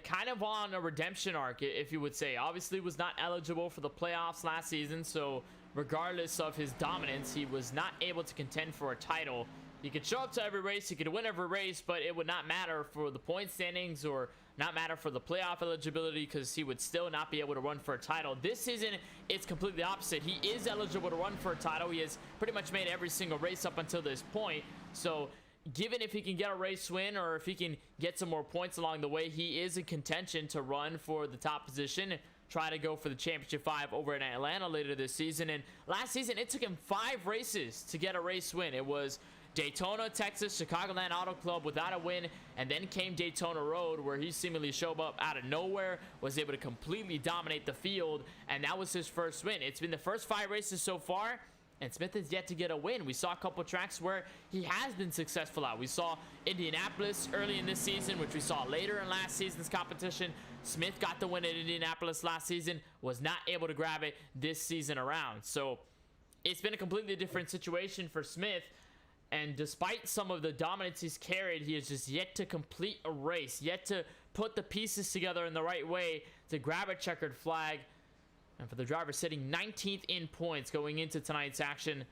kind of on a redemption arc, if you would say, obviously was not eligible for the playoffs last season, so regardless of his dominance, he was not able to contend for a title. He could show up to every race, he could win every race, but it would not matter for the point standings or not matter for the playoff eligibility, because he would still not be able to run for a title. This season, it's completely opposite. He is eligible to run for a title. He has pretty much made every single race up until this point. So given if he can get a race win or if he can get some more points along the way, he is in contention to run for the top position, try to go for the championship 5 over in Atlanta later this season. And last season, it took him 5 races to get a race win. It was Daytona, Texas, Chicagoland Auto Club without a win, and then came Daytona Road, where he seemingly showed up out of nowhere, was able to completely dominate the field, and that was his first win. It's been the first 5 races so far, and Smith has yet to get a win. We saw a couple tracks where he has been successful at. We saw Indianapolis early in this season, which we saw later in last season's competition. Smith got the win at Indianapolis last season, was not able to grab it this season around. So it's been a completely different situation for Smith. And despite some of the dominance he's carried, he has just yet to complete a race, yet to put the pieces together in the right way to grab a checkered flag. And for the driver sitting 19th in points going into tonight's action,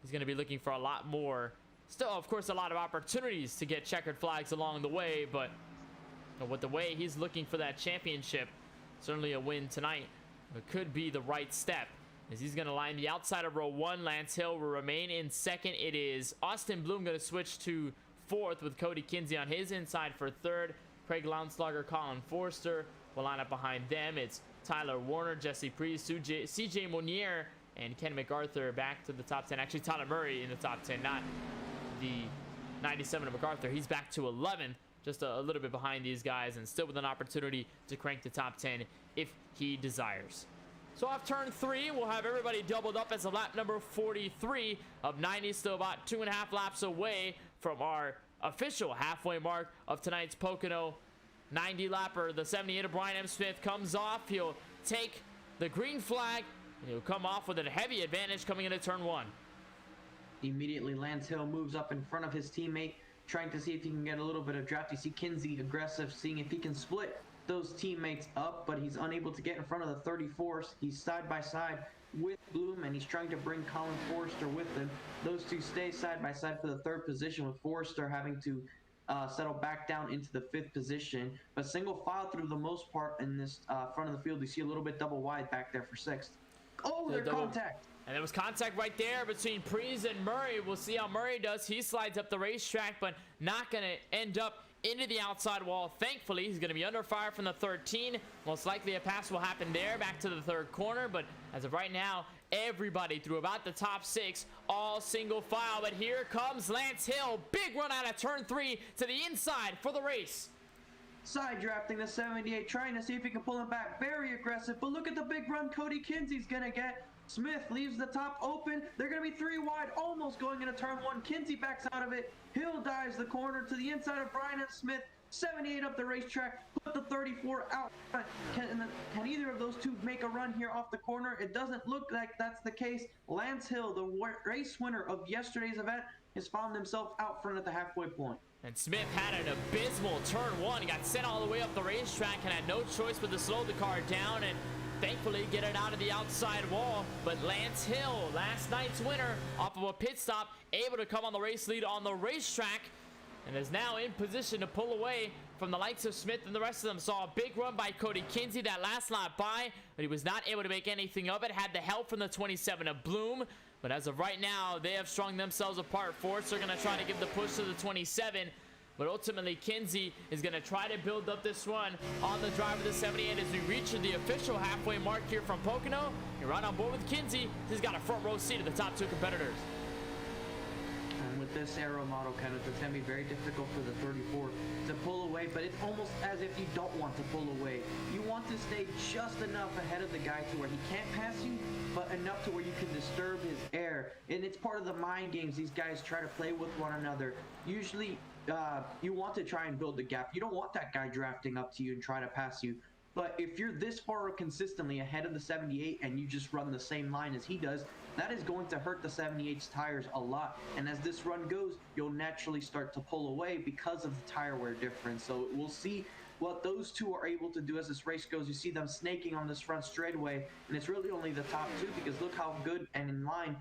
he's going to be looking for a lot more. Still, of course, a lot of opportunities to get checkered flags along the way, but with the way he's looking for that championship, certainly a win tonight, it could be the right step. As he's going to line the outside of row 1. Lance Hill will remain in second. It is Austin Bloom going to switch to 4th with Cody Kinsey on his inside for 3rd. Craig Lounslager, Colin Forster will line up behind them. It's Tyler Warner, Jesse Priest, CJ Monier, and Ken MacArthur back to the top 10. Actually, Tyler Murray in the top 10, not the 97 of MacArthur. He's back to 11th, just a little bit behind these guys, and still with an opportunity to crank the top 10 if he desires. So off turn 3, we'll have everybody doubled up as a lap number 43 of 90, still about 2.5 laps away from our official halfway mark of tonight's Pocono 90 lapper. The 78 of Brian M. Smith comes off. He'll take the green flag, and he'll come off with a heavy advantage coming into turn 1. Immediately, Lance Hill moves up in front of his teammate, trying to see if he can get a little bit of draft. You see Kinsey aggressive, seeing if he can split those teammates up, but he's unable to get in front of the 34s. He's side by side with Bloom, and he's trying to bring Colin Forster with him. Those two stay side by side for the 3rd position, with Forster having to settle back down into the 5th position. But single file through the most part in this front of the field. You see a little bit double wide back there for 6th. Oh, there's contact. And there was contact right there between Priest and Murray. We'll see how Murray does. He slides up the racetrack, but not going to end up into the outside wall. Thankfully, he's going to be under fire from the 13. Most likely a pass will happen there back to the 3rd corner, but as of right now, everybody through about the top 6, all single file. But here comes Lance Hill. Big run out of turn 3 to the inside for the race. Side drafting the 78, trying to see if he can pull him back. Very aggressive, but look at the big run Cody Kinsey's going to get. Smith leaves the top open. They're going to be 3 wide, almost going into turn 1. Kinsey backs out of it. Hill dives the corner to the inside of Brian and Smith. 78 up the racetrack, put the 34 out. Can either of those two make a run here off the corner? It doesn't look like that's the case. Lance Hill, the race winner of yesterday's event, has found himself out front at the halfway point. And Smith had an abysmal turn 1. He got sent all the way up the racetrack and had no choice but to slow the car down and thankfully get it out of the outside wall. But Lance Hill, last night's winner, off of a pit stop, able to come on the race lead on the racetrack, and is now in position to pull away from the likes of Smith and the rest of them. Saw a big run by Cody Kinsey that last lap by, but he was not able to make anything of it. Had the help from the 27 of Bloom, but as of right now, they have strung themselves apart. Force are going to try to give the push to the 27, but ultimately Kinsey is going to try to build up this run on the drive of the 78 as we reach the official halfway mark here from Pocono. You're right on board with Kinsey. He's got a front row seat of the top 2 competitors. And with this aero model, kind of, it's going to be very difficult for the 34 to pull away, but it's almost as if you don't want to pull away. You want to stay just enough ahead of the guy to where he can't pass you, but enough to where you can disturb his air. And it's part of the mind games these guys try to play with one another. Usually, you want to try and build the gap. You don't want that guy drafting up to you and try to pass you. But if you're this far consistently ahead of the 78 and you just run the same line as he does, that is going to hurt the 78's tires a lot. And as this run goes, you'll naturally start to pull away because of the tire wear difference. So we'll see what those two are able to do as this race goes. You see them snaking on this front straightaway, and it's really only the top 2 because look how good and in line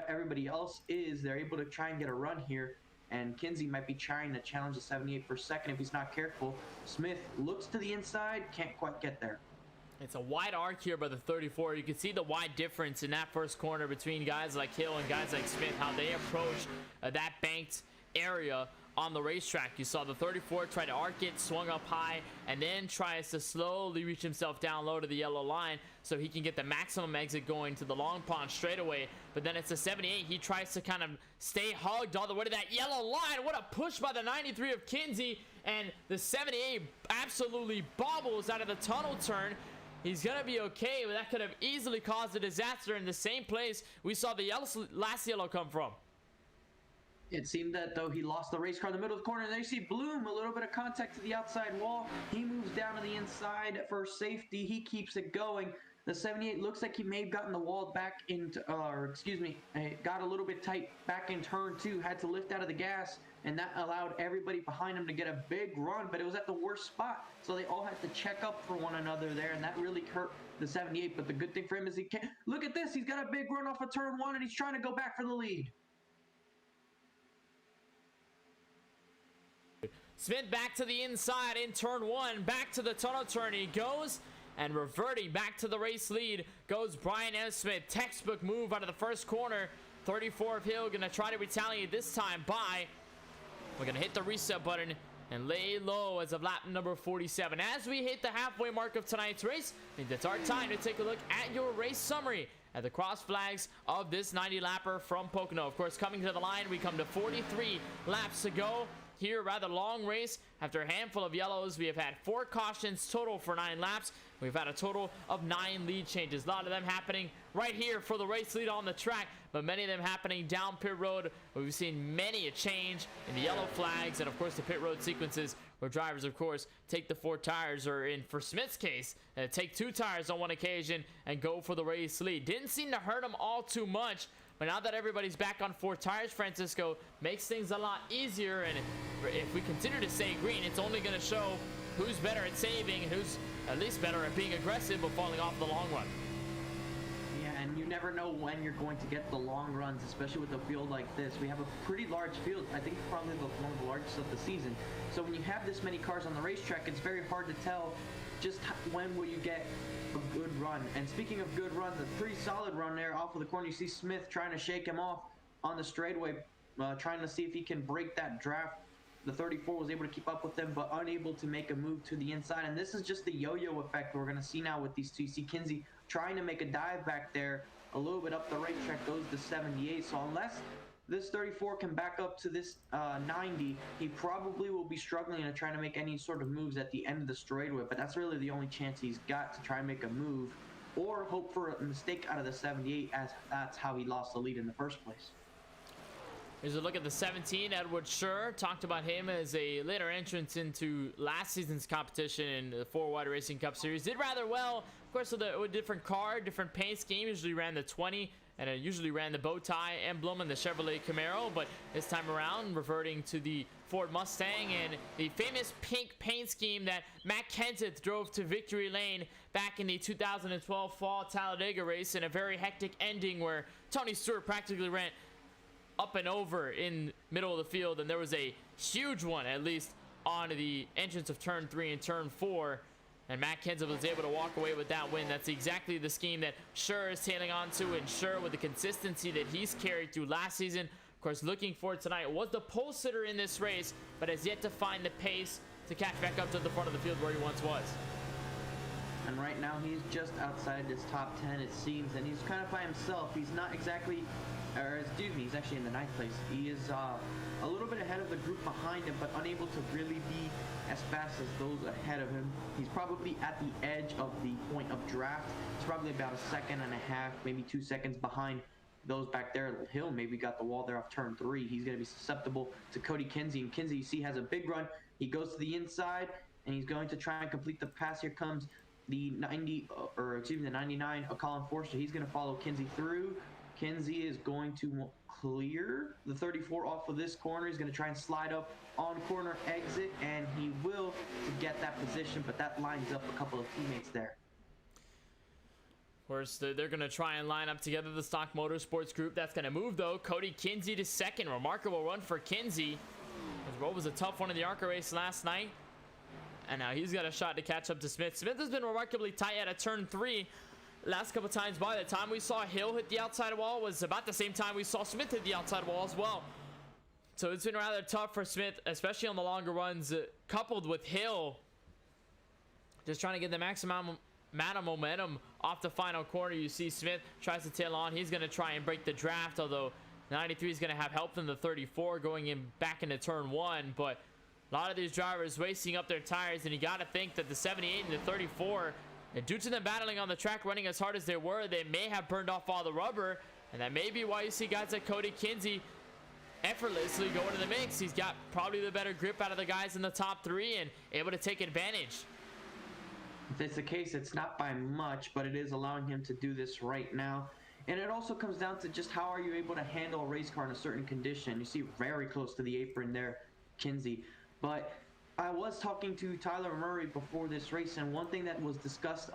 everybody else is. They're able to try and get a run here. And Kinsey might be trying to challenge the 78 for a second if he's not careful. Smith looks to the inside, can't quite get there. It's a wide arc here by the 34. You can see the wide difference in that first corner between guys like Hill and guys like Smith, how they approach that banked area on the racetrack. You saw the 34 try to arc it, swung up high, and then tries to slowly reach himself down low to the yellow line so he can get the maximum exit going to the long pond straightaway. But then it's the 78. He tries to kind of stay hugged all the way to that yellow line. What a push by the 93 of Kinsey, and the 78 absolutely bobbles out of the tunnel turn. He's gonna be okay, but that could have easily caused a disaster in the same place we saw the last yellow come from. It seemed that though he lost the race car in the middle of the corner, and there you see Bloom, a little bit of contact to the outside wall. He moves down to the inside for safety. He keeps it going. The 78 looks like he may have gotten the wall back into, got a little bit tight back in turn 2, had to lift out of the gas, and that allowed everybody behind him to get a big run, but it was at the worst spot. So they all had to check up for one another there, and that really hurt the 78. But the good thing for him is he can't. Look at this. He's got a big run off of turn 1, and he's trying to go back for the lead. Smith back to the inside in turn 1, back to the tunnel turn he goes, and reverting back to the race lead goes Brian M. Smith. Textbook move out of the first corner. 34 of Hill gonna try to retaliate this time by, we're gonna hit the reset button and lay low as of lap number 47. As we hit the halfway mark of tonight's race, I think that's our time to take a look at your race summary at the cross flags of this 90 lapper from Pocono. Of course, coming to the line, we come to 43 laps to go. Here, rather long race. After a handful of yellows, we have had 4 cautions total for 9 laps. We've had a total of 9 lead changes. A lot of them happening right here for the race lead on the track, but many of them happening down pit road, where we've seen many a change in the yellow flags, and of course the pit road sequences where drivers, of course, take the 4 tires, or in for Smith's case, take 2 tires on one occasion and go for the race lead. Didn't seem to hurt him all too much. But now that everybody's back on 4 tires, Francisco, makes things a lot easier. And if we continue to stay green, it's only going to show who's better at saving and who's at least better at being aggressive but falling off the long run. Yeah, and you never know when you're going to get the long runs, especially with a field like this. We have a pretty large field. I think probably one of the largest of the season. So when you have this many cars on the racetrack, it's very hard to tell just when will you get a good run. And speaking of good runs, a pretty solid run there off of the corner. You see Smith trying to shake him off on the straightaway, trying to see if he can break that draft. The 34 was able to keep up with them, but unable to make a move to the inside. And this is just the yo-yo effect we're going to see now with these two. You see Kinsey trying to make a dive back there, a little bit up the racetrack, goes to 78. So unless this 34 can back up to this 90, he probably will be struggling to try to make any sort of moves at the end of the straightaway. But that's really the only chance he's got to try and make a move, or hope for a mistake out of the 78, as that's how he lost the lead in the first place. Here's a look at the 17, Edward Scher. Talked about him as a later entrance into last season's competition in the 4-Wide Racing Cup Series. Did rather well, of course, with a different car, different paint scheme. Usually ran the 20, and it usually ran the bow tie emblem in the Chevrolet Camaro. But this time around, reverting to the Ford Mustang and the famous pink paint scheme that Matt Kenseth drove to victory lane back in the 2012 Fall Talladega race, in a very hectic ending where Tony Stewart practically ran up and over in middle of the field, and there was a huge one, at least on the entrance of turn 3 and turn 4, and Matt Kenseth was able to walk away with that win. That's exactly the scheme that Scher is tailing on to, and Scher, with the consistency that he's carried through last season, of course, looking forward tonight, was the pole sitter in this race, but has yet to find the pace to catch back up to the front of the field where he once was. And right now he's just outside this top 10, it seems, and he's kind of by himself. He's not exactly, or excuse me, he's actually in the 9th place. He is a little bit ahead of the group behind him, but unable to really be as fast as those ahead of him. He's probably at the edge of the point of draft. He's probably about 1.5 seconds, maybe 2 seconds behind those back there. Hill maybe got the wall there off turn 3. He's going to be susceptible to Cody Kinsey, and Kinsey, you see, has a big run. He goes to the inside, and he's going to try and complete the pass. Here comes the 99 of Colin Forster. He's going to follow Kinsey through. Kinsey is going to clear the 34 off of this corner. He's going to try and slide up on corner exit, and he will to get that position, but that lines up a couple of teammates there. Of course, they're going to try and line up together the Stock Motorsports group. That's going to move, though. Cody Kinsey to second. Remarkable run for Kinsey. What was a tough one in the ARCA race last night. And now he's got a shot to catch up to Smith. Smith has been remarkably tight at a turn 3 last couple times. By the time we saw Hill hit the outside wall was about the same time we saw Smith hit the outside wall as well. So it's been rather tough for Smith, especially on the longer runs, coupled with Hill just trying to get the maximum amount of momentum off the final corner. You see Smith tries to tail on. He's going to try and break the draft, although 93 is going to have help from the 34 going in back into turn 1. But a lot of these drivers wasting up their tires, and you got to think that the 78 and the 34, and due to them battling on the track, running as hard as they were, they may have burned off all the rubber, and that may be why you see guys like Cody Kinsey effortlessly going to the mix. He's got probably the better grip out of the guys in the top 3 and able to take advantage. If it's the case, it's not by much, but it is allowing him to do this right now. And it also comes down to just how are you able to handle a race car in a certain condition. You see very close to the apron there, Kinsey. But I was talking to Tyler Murray before this race, and one thing that was discussed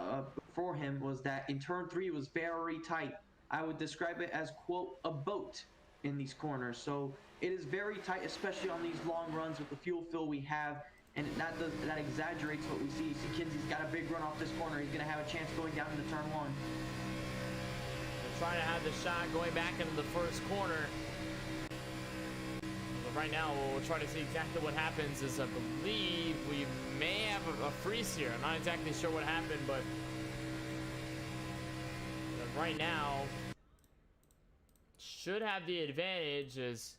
for him was that in turn 3 was very tight. I would describe it as, quote, a boat in these corners. So it is very tight, especially on these long runs with the fuel fill we have. And that exaggerates what we see. You see Kinsey's got a big run off this corner. He's going to have a chance going down into turn 1. They're trying to have the shot going back into the first corner. But right now, we'll try to see exactly what happens. Is I believe we may have a freeze here. I'm not exactly sure what happened, but right now should have the advantage as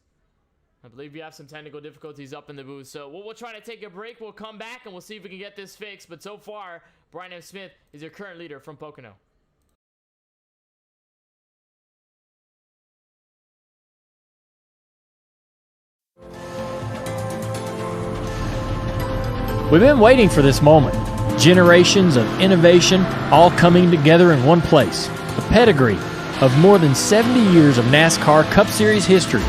I believe we have some technical difficulties up in the booth. So we'll try to take a break. We'll come back and we'll see if we can get this fixed. But so far, Brian M. Smith is your current leader from Pocono. We've been waiting for this moment. Generations of innovation all coming together in one place. A pedigree of more than 70 years of NASCAR Cup Series history.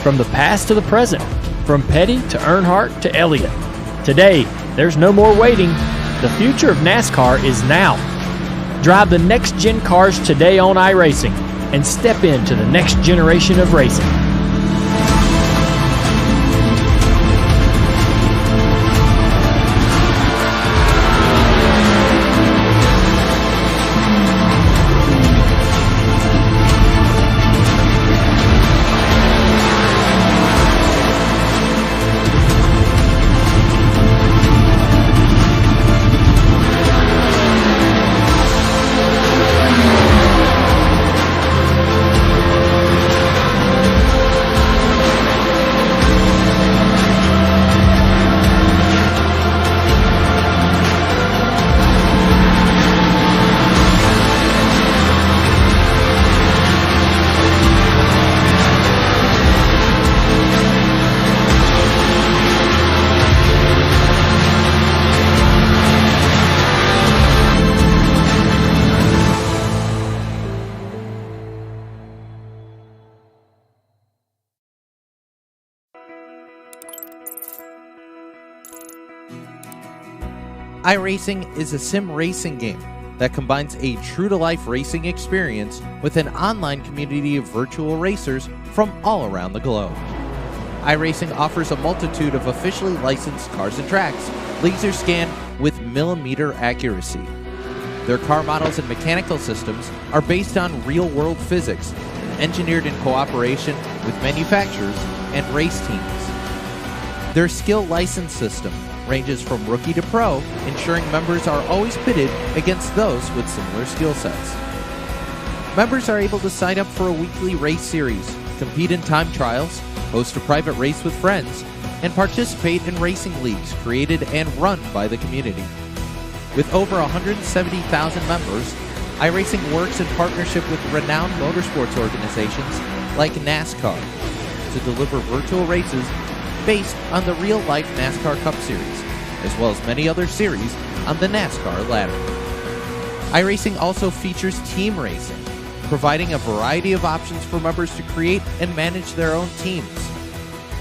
From the past to the present, from Petty to Earnhardt to Elliott. Today, there's no more waiting. The future of NASCAR is now. Drive the next-gen cars today on iRacing and step into the next generation of racing. iRacing is a sim racing game that combines a true-to-life racing experience with an online community of virtual racers from all around the globe. iRacing offers a multitude of officially licensed cars and tracks, laser scanned with millimeter accuracy. Their car models and mechanical systems are based on real-world physics and engineered in cooperation with manufacturers and race teams. Their skill license system ranges from rookie to pro, ensuring members are always pitted against those with similar skill sets. Members are able to sign up for a weekly race series, compete in time trials, host a private race with friends, and participate in racing leagues created and run by the community. With over 170,000 members, iRacing works in partnership with renowned motorsports organizations like NASCAR to deliver virtual races based on the real-life NASCAR Cup Series, as well as many other series on the NASCAR ladder. iRacing also features team racing, providing a variety of options for members to create and manage their own teams.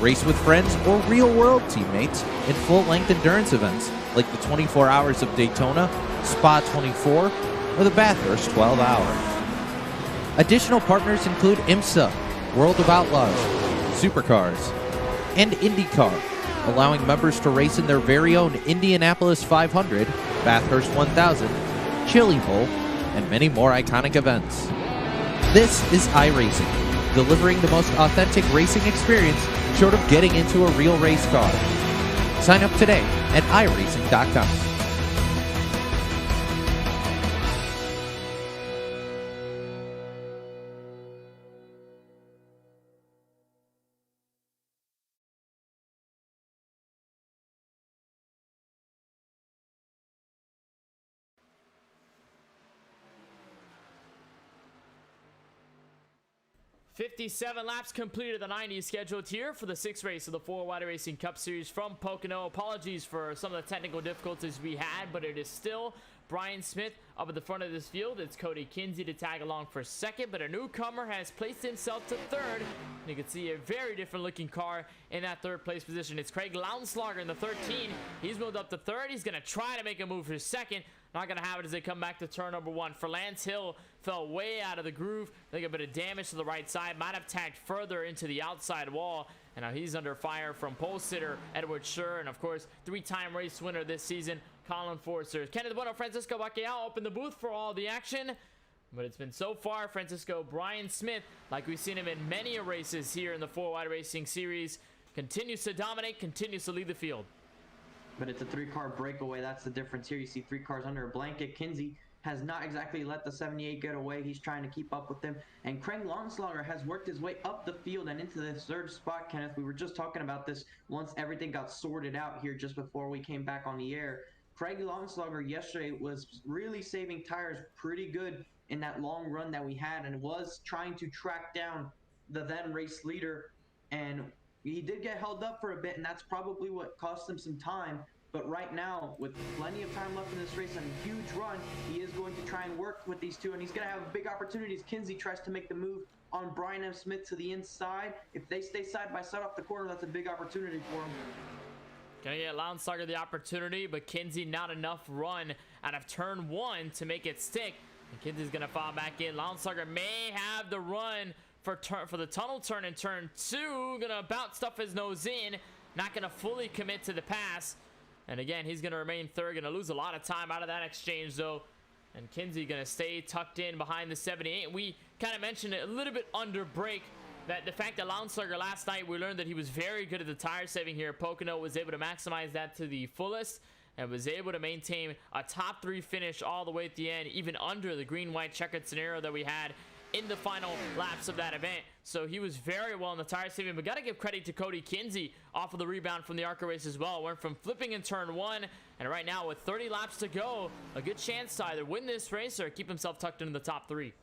Race with friends or real-world teammates in full-length endurance events like the 24 Hours of Daytona, Spa 24, or the Bathurst 12 Hour. Additional partners include IMSA, World of Outlaws, Supercars, and IndyCar, allowing members to race in their very own Indianapolis 500, Bathurst 1000, Chili Bowl, and many more iconic events. This is iRacing, delivering the most authentic racing experience short of getting into a real race car. Sign up today at iRacing.com. "57 laps completed, the 90 scheduled here for the sixth race of the Four Wide Racing Cup Series from Pocono. Apologies for some of the technical difficulties we had, but it is still Brian Smith up at the front of this field. It's Cody Kinsey to tag along for second, but a newcomer has placed himself to third. And you can see a very different looking car in that third place position. It's Craig Lounslauger in the 13. He's moved up to third. He's going to try to make a move for second. Not going to have it as they come back to turn number one. For Lance Hill, fell way out of the groove. I think a bit of damage to the right side. Might have tagged further into the outside wall. And now he's under fire from pole sitter Edward Scher. And, of course, three-time race winner this season, Colin Forster. Kenneth Bueno, Francisco Bacalhau up in the booth for all the action. But it's been so far, Francisco, Brian Smith, like we've seen him in many races here in the Four Wide Racing Series, continues to dominate, continues to lead the field. But it's a three-car breakaway. That's the difference here. You see three cars under a blanket. Kinsey has not exactly let the 78 get away. He's trying to keep up with them. And Craig Lounslauger has worked his way up the field and into the third spot, Kenneth. We were just talking about this once everything got sorted out here just before we came back on the air. Craig Lounslauger yesterday was really saving tires pretty good in that long run that we had, and was trying to track down the then race leader. And he did get held up for a bit, and that's probably what cost him some time. But right now, with plenty of time left in this race and a huge run, he is going to try and work with these two, and he's going to have big opportunities. Kinsey tries to make the move on Brian M. Smith to the inside. If they stay side by side off the corner, that's a big opportunity for him. Gonna get Lounslauger the opportunity, but Kinsey not enough run out of turn one to make it stick. And Kinsey's gonna fall back in. Lounslauger may have the run for the tunnel turn in turn two. Gonna about stuff his nose in. Not gonna fully commit to the pass. And again, he's gonna remain third. Gonna lose a lot of time out of that exchange though. And Kinsey gonna stay tucked in behind the 78. We kind of mentioned it a little bit under break, that the fact that Lounslauger last night, we learned that he was very good at the tire saving here. Pocono was able to maximize that to the fullest and was able to maintain a top three finish all the way at the end, even under the green-white checkered scenario that we had in the final laps of that event. So he was very well in the tire saving, but got to give credit to Cody Kinsey off of the rebound from the ARCA race as well. Went from flipping in turn one, and right now with 30 laps to go, a good chance to either win this race or keep himself tucked into the top three.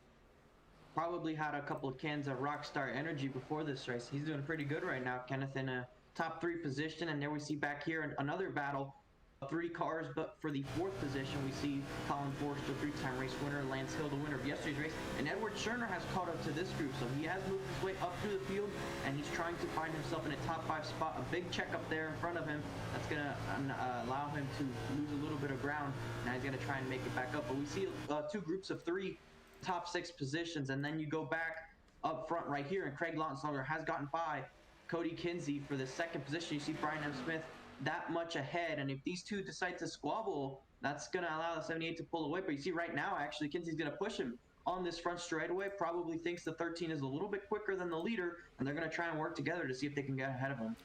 Probably had a couple of cans of Rockstar Energy before this race. He's doing pretty good right now, Kenneth, in a top three position. And there we see back here another battle of three cars, but for the fourth position, we see Colin Forster, three-time race winner, Lance Hill, the winner of yesterday's race, and Edward Scherner has caught up to this group. So he has moved his way up through the field, and he's trying to find himself in a top five spot. A big check up there in front of him that's going to allow him to lose a little bit of ground. Now he's going to try and make it back up. But we see two groups of three top six positions, and then you go back up front right here, and Craig Lounslauger has gotten by Cody Kinsey for the second position. You see Brian M. Smith that much ahead, and if these two decide to squabble, that's going to allow the 78 to pull away. But you see right now, actually, Kinsey's going to push him on this front straightaway. Probably thinks the 13 is a little bit quicker than the leader, and they're going to try and work together to see if they can get ahead of him.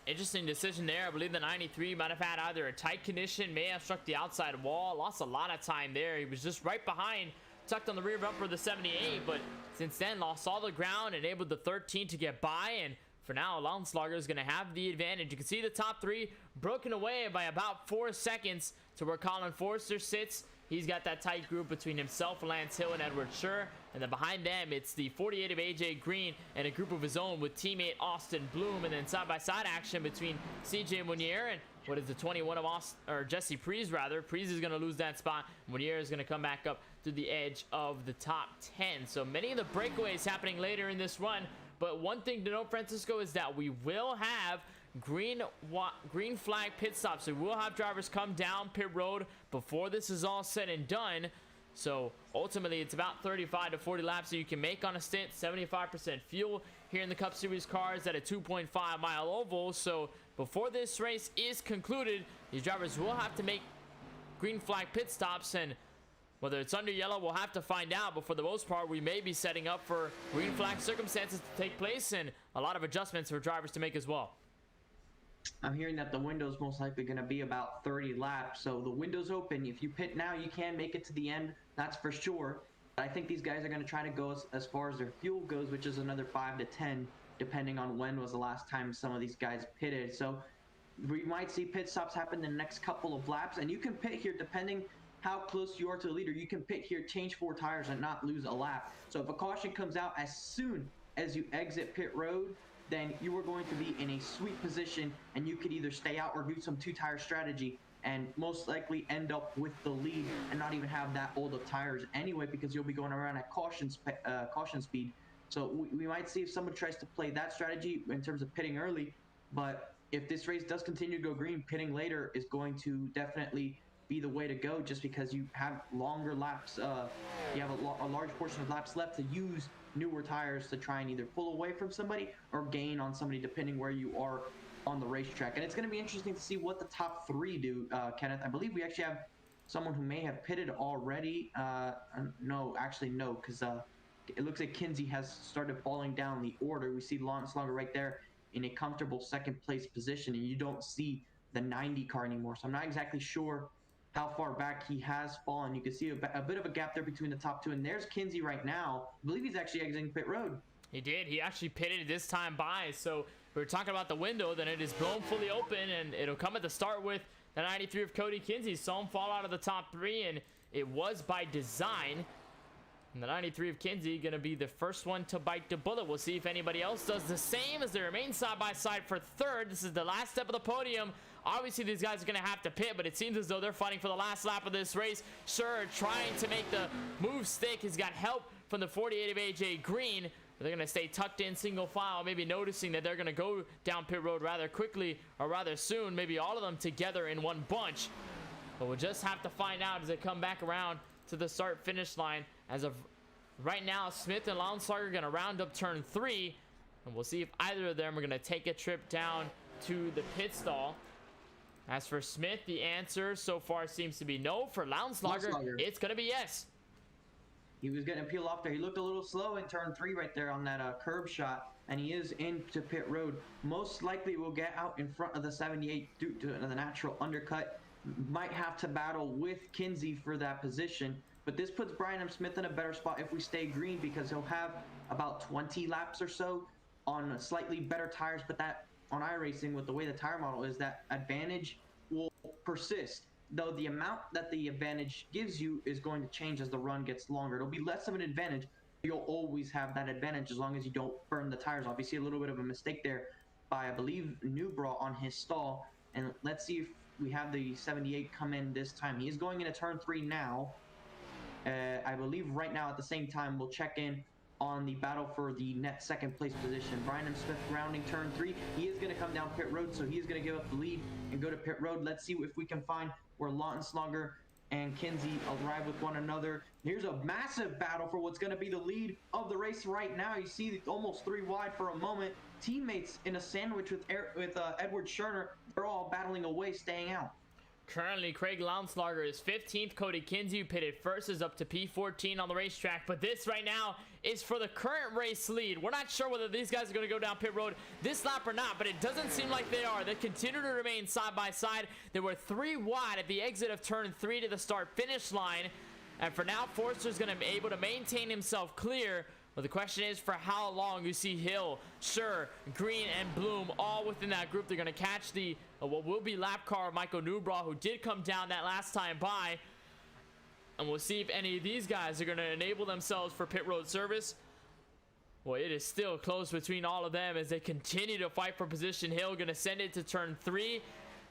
Interesting decision there. I believe the 93 might have had either a tight condition, may have struck the outside wall, lost a lot of time there. He was just right behind, tucked on the rear bumper of the 78, but since then lost all the ground, enabled the 13 to get by, and for now Lounslauger is going to have the advantage. You can see the top three broken away by about 4 seconds to where Colin Forster sits. He's got that tight group between himself, Lance Hill, and Edward Scher, and then behind them it's the 48 of AJ Green and a group of his own with teammate Austin Bloom, and then side-by-side action between CJ Munier and what is the 21 of Jesse Prees rather. Prees is going to lose that spot. Munier is going to come back up to the edge of the top 10. So many of the breakaways happening later in this run. But one thing to note, Francisco, is that we will have green flag pit stops. So we will have drivers come down pit road before this is all said and done. So ultimately, it's about 35 to 40 laps that you can make on a stint. 75% fuel here in the Cup Series cars at a 2.5 mile oval. So before this race is concluded, these drivers will have to make green flag pit stops, and Whether it's under yellow, we'll have to find out, but for the most part, we may be setting up for green flag circumstances to take place and a lot of adjustments for drivers to make as well. I'm hearing that the window's most likely going to be about 30 laps, so the window's open. If you pit now, you can make it to the end, that's for sure. But I think these guys are going to try to go as far as their fuel goes, which is another 5 to 10, depending on when was the last time some of these guys pitted. So we might see pit stops happen in the next couple of laps, and you can pit here depending how close you are to the leader. You can pit here, change 4 tires, and not lose a lap. So if a caution comes out as soon as you exit pit road, then you are going to be in a sweet position, and you could either stay out or do some 2-tire strategy and most likely end up with the lead and not even have that old of tires anyway, because you'll be going around at caution speed. So we might see if someone tries to play that strategy in terms of pitting early, but if this race does continue to go green, pitting later is going to definitely be the way to go, just because you have longer laps. You have a large portion of laps left to use newer tires to try and either pull away from somebody or gain on somebody, depending where you are on the racetrack. And it's going to be interesting to see what the top 3 do, Kenneth. I believe we actually have someone who may have pitted already. No, because it looks like Kinsey has started falling down the order. We see Lonslonger right there in a comfortable second place position, and you don't see the 90 car anymore. So I'm not exactly sure how far back he has fallen. You can see a bit of a gap there between the top 2, and there's Kinsey right now. I believe he's actually exiting pit road. He did. He actually pitted this time by. So we were talking about the window, then it is blown fully open, and it'll come at the start with the 93 of Cody Kinsey. Saw him fall out of the top 3, and it was by design. And the 93 of Kinsey going to be the first one to bite the bullet. We'll see if anybody else does the same as they remain side by side for third. This is the last step of the podium. Obviously, these guys are going to have to pit, but it seems as though they're fighting for the last lap of this race. Sure, trying to make the move stick. He's got help from the 48 of AJ Green. They're going to stay tucked in single file, maybe noticing that they're going to go down pit road rather quickly or rather soon. Maybe all of them together in one bunch. But we'll just have to find out as they come back around to the start-finish line. As of right now, Smith and Lonslonger are going to round up turn 3. And we'll see if either of them are going to take a trip down to the pit stall. As for Smith, the answer so far seems to be no. For Lonslonger, it's going to be yes. He was going to peel off there. He looked a little slow in turn 3 right there on that curb shot, and he is into pit road. Most likely will get out in front of the 78 due to the natural undercut. Might have to battle with Kinsey for that position, but this puts Brian M. Smith in a better spot if we stay green, because he'll have about 20 laps or so on slightly better tires. But that on iRacing, with the way the tire model is, that advantage will persist, though the amount that the advantage gives you is going to change as the run gets longer. It'll be less of an advantage. You'll always have that advantage as long as you don't burn the tires off. You see a little bit of a mistake there by, I believe, Newbraw on his stall. And let's see if we have the 78 come in this time. He is going into turn 3 now. I believe right now at the same time we'll check in on the battle for the net second place position. Brian M. Smith rounding turn 3. He is going to come down pit road, so he is going to give up the lead and go to pit road. Let's see if we can find where Lonslonger and Kinsey arrive with one another. Here's a massive battle for what's going to be the lead of the race right now. You see almost 3 wide for a moment. Teammates in a sandwich with Edward Scherner. They're all battling away, staying out. Currently, Craig Lonslonger is 15th. Cody Kinsey, who pitted first, is up to P14 on the racetrack. But this right now is for the current race lead. We're not sure whether these guys are going to go down pit road this lap or not, but it doesn't seem like they are. They continue to remain side by side. They were 3 wide at the exit of turn 3 to the start-finish line. And for now, Forster's going to be able to maintain himself clear. But the question is for how long. You see Hill, Sure, Green, and Bloom all within that group. They're going to catch the what will be lap car Michael Newbraw, who did come down that last time by. And we'll see if any of these guys are going to enable themselves for pit road service. Well, it is still close between all of them as they continue to fight for position. Hill going to send it to turn 3.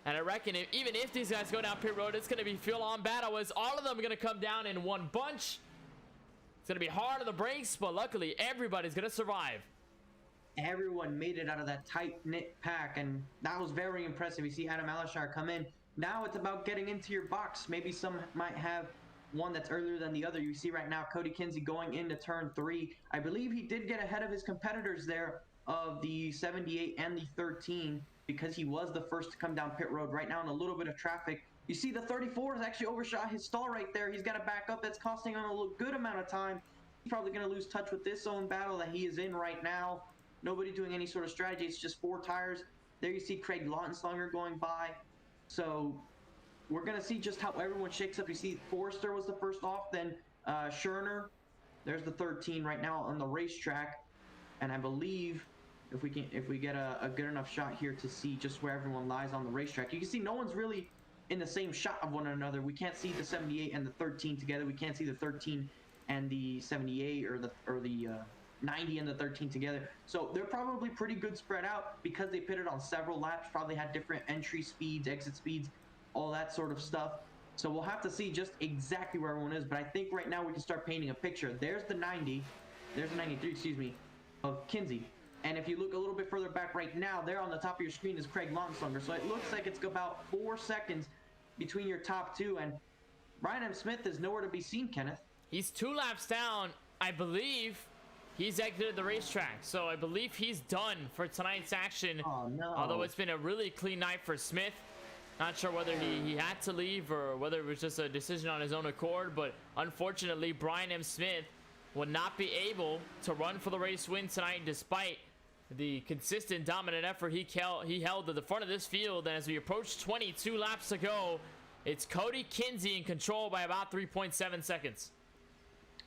And I reckon even if these guys go down pit road, it's going to be full-on battle, as all of them are going to come down in one bunch. It's going to be hard on the brakes, but luckily everybody's going to survive. Everyone made it out of that tight-knit pack, and that was very impressive. You see Adam Alashar come in. Now it's about getting into your box. Maybe some might have one that's earlier than the other. You see right now Cody Kinsey going into turn 3. I believe he did get ahead of his competitors there of the 78 and the 13, because he was the first to come down pit road. Right now in a little bit of traffic, You see the 34 has actually overshot his stall right there. He's got to back up. That's costing him a good amount of time. He's probably going to lose touch with this own battle that he is in right now. Nobody doing any sort of strategy. It's just 4 tires. There you see Craig Lautenschlager going by. So we're going to see just how everyone shakes up. You see Forrester was the first off, then Scherner. There's the 13 right now on the racetrack. And I believe if we get a good enough shot here to see just where everyone lies on the racetrack, you can see no one's really in the same shot of one another. We can't see the 78 and the 13 together. We can't see the 13 and the 78 or the 90 and the 13 together. So they're probably pretty good spread out because they pitted on several laps, probably had different entry speeds, exit speeds, all that sort of stuff. So we'll have to see just exactly where everyone is. But I think right now we can start painting a picture. There's the 90, there's the 93, excuse me, of Kinsey. And if you look a little bit further back right now, there on the top of your screen is Craig Lautenschlager. So it looks like it's about 4 seconds between your top two. And Brian M. Smith is nowhere to be seen, Kenneth. He's 2 laps down. I believe he's exited the racetrack. So I believe he's done for tonight's action. Oh, no. Although it's been a really clean night for Smith. Not sure whether he had to leave or whether it was just a decision on his own accord. But unfortunately, Brian M. Smith will not be able to run for the race win tonight despite the consistent dominant effort he held at the front of this field. And as we approach 22 laps to go, it's Cody Kinsey in control by about 3.7 seconds.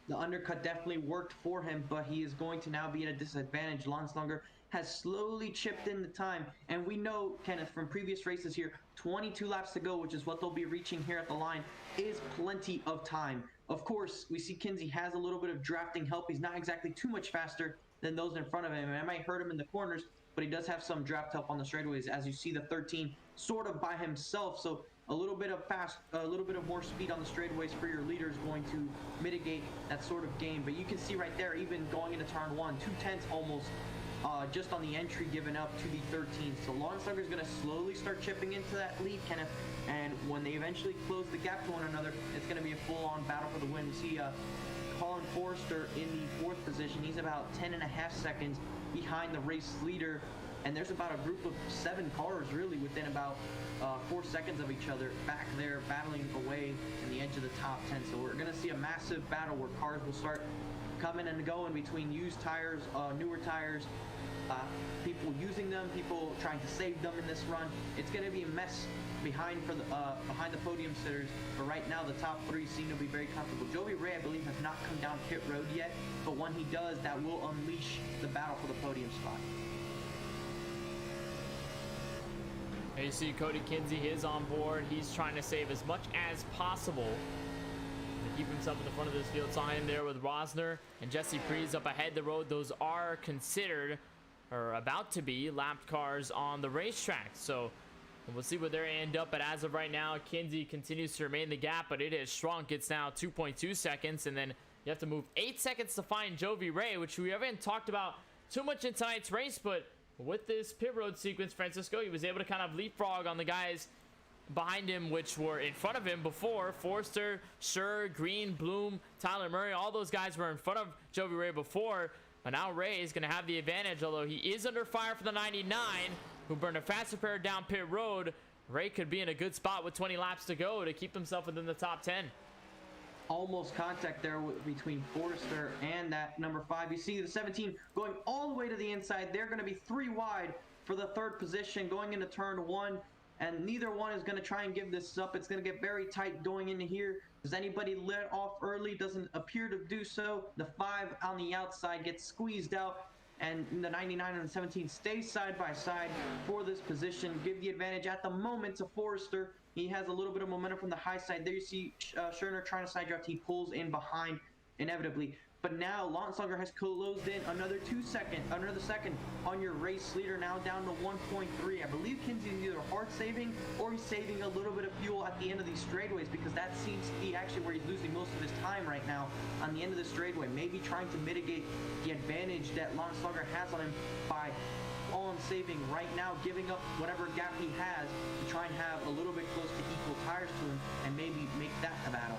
The undercut definitely worked for him, but he is going to now be at a disadvantage. Lautenschlager has slowly chipped in the time, and we know, Kenneth, from previous races here, 22 laps to go, which is what they'll be reaching here at the line, is plenty of time. Of course, we see Kinsey has a little bit of drafting help. He's not exactly too much faster than those in front of him, and it might hurt him in the corners, but he does have some draft help on the straightaways, as you see the 13 sort of by himself. So a little bit of more speed on the straightaways for your leader is going to mitigate that sort of game. But you can see right there, even going into turn 1, 2/10 almost just on the entry given up to the 13. So Lautenschlager is going to slowly start chipping into that lead, Kenneth, and when they eventually close the gap to one another, it's going to be a full-on battle for the win. You see Colin Forrester in the 4th position. He's about 10.5 seconds behind the race leader, and there's about a group of 7 cars really within about 4 seconds of each other back there battling away in the edge of the top 10. So we're going to see a massive battle where cars will start coming and going between used tires, newer tires, people using them, people trying to save them in this run. It's going to be a mess behind the podium sitters, but right now the top 3 seem to be very comfortable. Joey Ray, I believe, has not come down pit road yet, but when he does, that will unleash the battle for the podium spot. Here you see Cody Kinsey is on board. He's trying to save as much as possible to keep himself at the front of this field. Saw him there with Rosner and Jesse Prees up ahead the road. Those are considered, or about to be, lapped cars on the racetrack. So we'll see where they end up. But as of right now, Kinsey continues to remain the gap, but it has shrunk. It's now 2.2 seconds. And then you have to move 8 seconds to find Jovi Ray, which we haven't talked about too much in tonight's race. But with this pit road sequence, Francisco, he was able to kind of leapfrog on the guys behind him, which were in front of him before. Forster, Scher, Green, Bloom, Tyler Murray, all those guys were in front of Jovi Ray before. But now Ray is going to have the advantage, although he is under fire for the 99, who burned a fast repair down pit road. Ray could be in a good spot with 20 laps to go to keep himself within the top 10. Almost contact there between Forrester and that number 5. You see the 17 going all the way to the inside. They're going to be 3 wide for the 3rd position going into turn 1. And neither one is going to try and give this up. It's going to get very tight going into here. Does anybody let off early? Doesn't appear to do so. The 5 on the outside gets squeezed out, and the 99 and the 17 stay side by side for this position. Give the advantage at the moment to Forrester. He has a little bit of momentum from the high side. There you see Scherner trying to side draft. He pulls in behind inevitably. But now Lautenschlager has closed in another second on your race leader, now down to 1.3. I believe Kinsey is either hard saving or he's saving a little bit of fuel at the end of these straightaways, because that seems to be actually where he's losing most of his time right now, on the end of the straightaway. Maybe trying to mitigate the advantage that Lautenschlager has on him by on saving right now, giving up whatever gap he has to try and have a little bit close to equal tires to him and maybe make that a battle.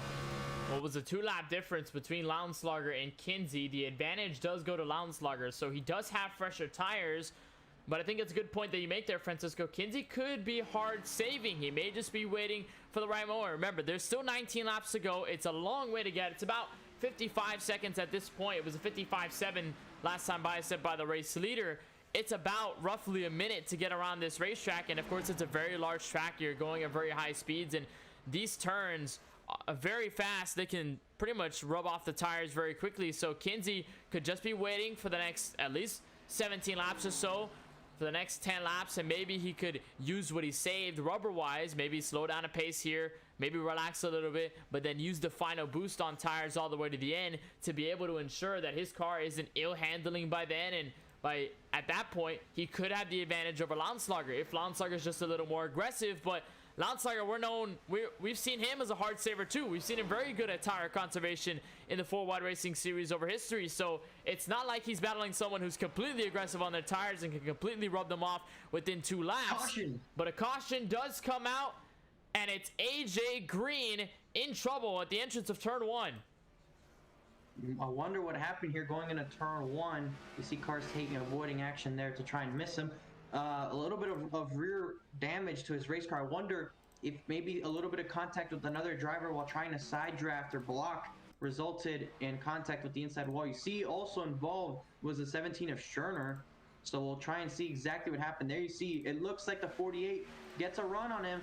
Well, it was a 2-lap difference between Lautenschlager and Kinsey. The advantage does go to Lautenschlager, so he does have fresher tires. But I think it's a good point that you make there, Francisco. Kinsey could be hard saving. He may just be waiting for the right moment. Remember, there's still 19 laps to go. It's a long way to get. It's about 55 seconds at this point. It was a 55.7 last time set by the race leader. It's about roughly a minute to get around this racetrack, and of course it's a very large track. You're going at very high speeds, and these turns are very fast. They can pretty much rub off the tires very quickly. So Kinsey could just be waiting for the next at least 17 laps or so, for the next 10 laps, and maybe he could use what he saved rubber wise, maybe slow down a pace here, maybe relax a little bit, but then use the final boost on tires all the way to the end to be able to ensure that his car isn't ill handling by then. And at that point, he could have the advantage over Landslager if Landslager is just a little more aggressive. But Landslager, we've seen him as a hard saver too. We've seen him very good at tire conservation in the 4-Wide Racing Series over history. So it's not like he's battling someone who's completely aggressive on their tires and can completely rub them off within 2 laps. Caution. But a caution does come out, and it's AJ Green in trouble at the entrance of turn 1. I wonder what happened here going into turn 1. You see cars avoiding action there to try and miss him. A little bit of rear damage to his race car. I wonder if maybe a little bit of contact with another driver while trying to side draft or block resulted in contact with the inside wall. You see also involved was the 17 of Scherner. So we'll try and see exactly what happened there. You see it looks like the 48 gets a run on him.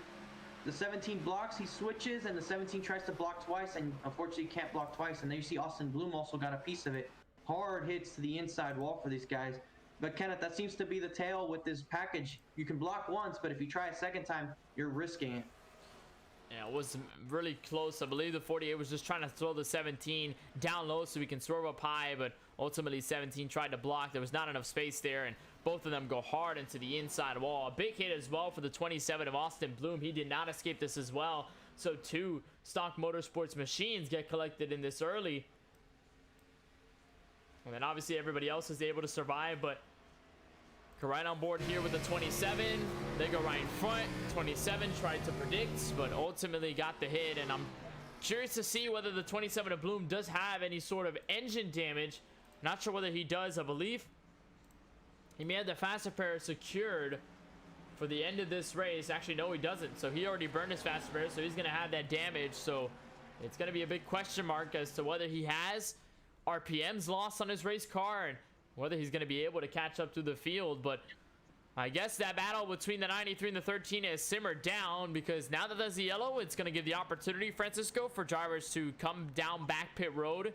The 17 blocks, he switches, and the 17 tries to block twice, and unfortunately he can't block twice. And there you see Austin Bloom also got a piece of it. Hard hits to the inside wall for these guys. But Kenneth, that seems to be the tale with this package. You can block once, but if you try a second time, you're risking it. Yeah, it was really close. I believe the 48 was just trying to throw the 17 down low so we can swerve up high, but ultimately 17 tried to block. There was not enough space there, and both of them go hard into the inside wall. A big hit as well for the 27 of Austin Bloom. He did not escape this as well. So 2 stock motorsports machines get collected in this early. And then obviously everybody else is able to survive, but go right on board here with the 27. They go right in front. 27 tried to predict, but ultimately got the hit. And I'm curious to see whether the 27 of Bloom does have any sort of engine damage. Not sure whether he does. I believe he may have the faster pair secured for the end of this race. Actually, no, he doesn't. So he already burned his faster pair, so he's going to have that damage. So it's going to be a big question mark as to whether he has RPMs lost on his race car and whether he's going to be able to catch up to the field. But I guess that battle between the 93 and the 13 has simmered down, because now that there's the yellow, it's going to give the opportunity, Francisco, for drivers to come down back pit road,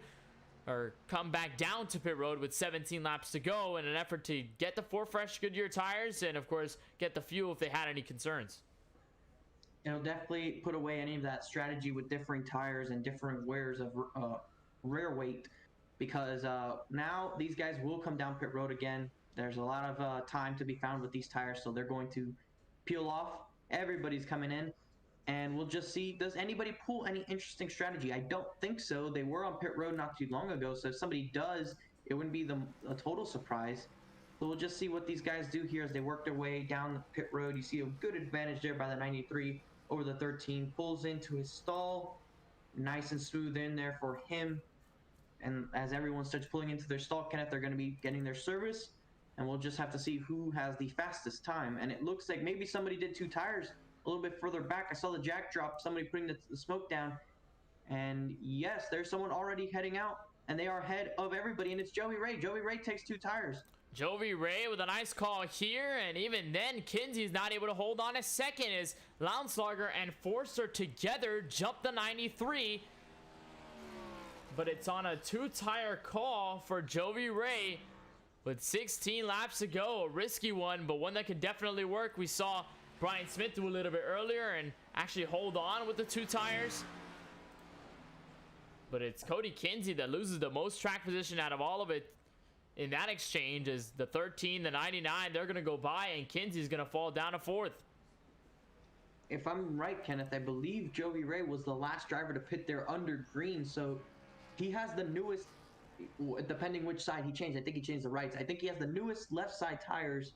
or come back down to pit road with 17 laps to go in an effort to get the 4 fresh Goodyear tires and, of course, get the fuel if they had any concerns. It'll definitely put away any of that strategy with differing tires and different wears of rear weight, because now these guys will come down pit road again. There's a lot of time to be found with these tires, so they're going to peel off. Everybody's coming in, and we'll just see, does anybody pull any interesting strategy? I don't think so. They were on pit road not too long ago, so if somebody does, it wouldn't be a total surprise. So we'll just see what these guys do here as they work their way down the pit road. You see a good advantage there by the 93 over the 13. Pulls into his stall. Nice and smooth in there for him. And as everyone starts pulling into their stall, Kenneth, they're going to be getting their service. And we'll just have to see who has the fastest time. And it looks like maybe somebody did 2 tires a little bit further back. I saw the jack drop, somebody putting the smoke down. And yes, there's someone already heading out. And they are ahead of everybody. And it's Joey Ray. Joey Ray takes 2 tires. Joey Ray with a nice call here. And even then, Kinsey's not able to hold on a second as Landslager and Forster together jump the 93. But it's on a 2-tire call for Joey Ray with 16 laps to go. A risky one, but one that could definitely work. We saw Brian Smith do a little bit earlier and actually hold on with the 2 tires. But it's Cody Kinsey that loses the most track position out of all of it in that exchange, as the 13, the 99, they're going to go by, and Kinsey's going to fall down to 4th. If I'm right, Kenneth, I believe Joey Ray was the last driver to pit there under green, so he has the newest, depending which side he changed. I think he changed the rights. I think he has the newest left side tires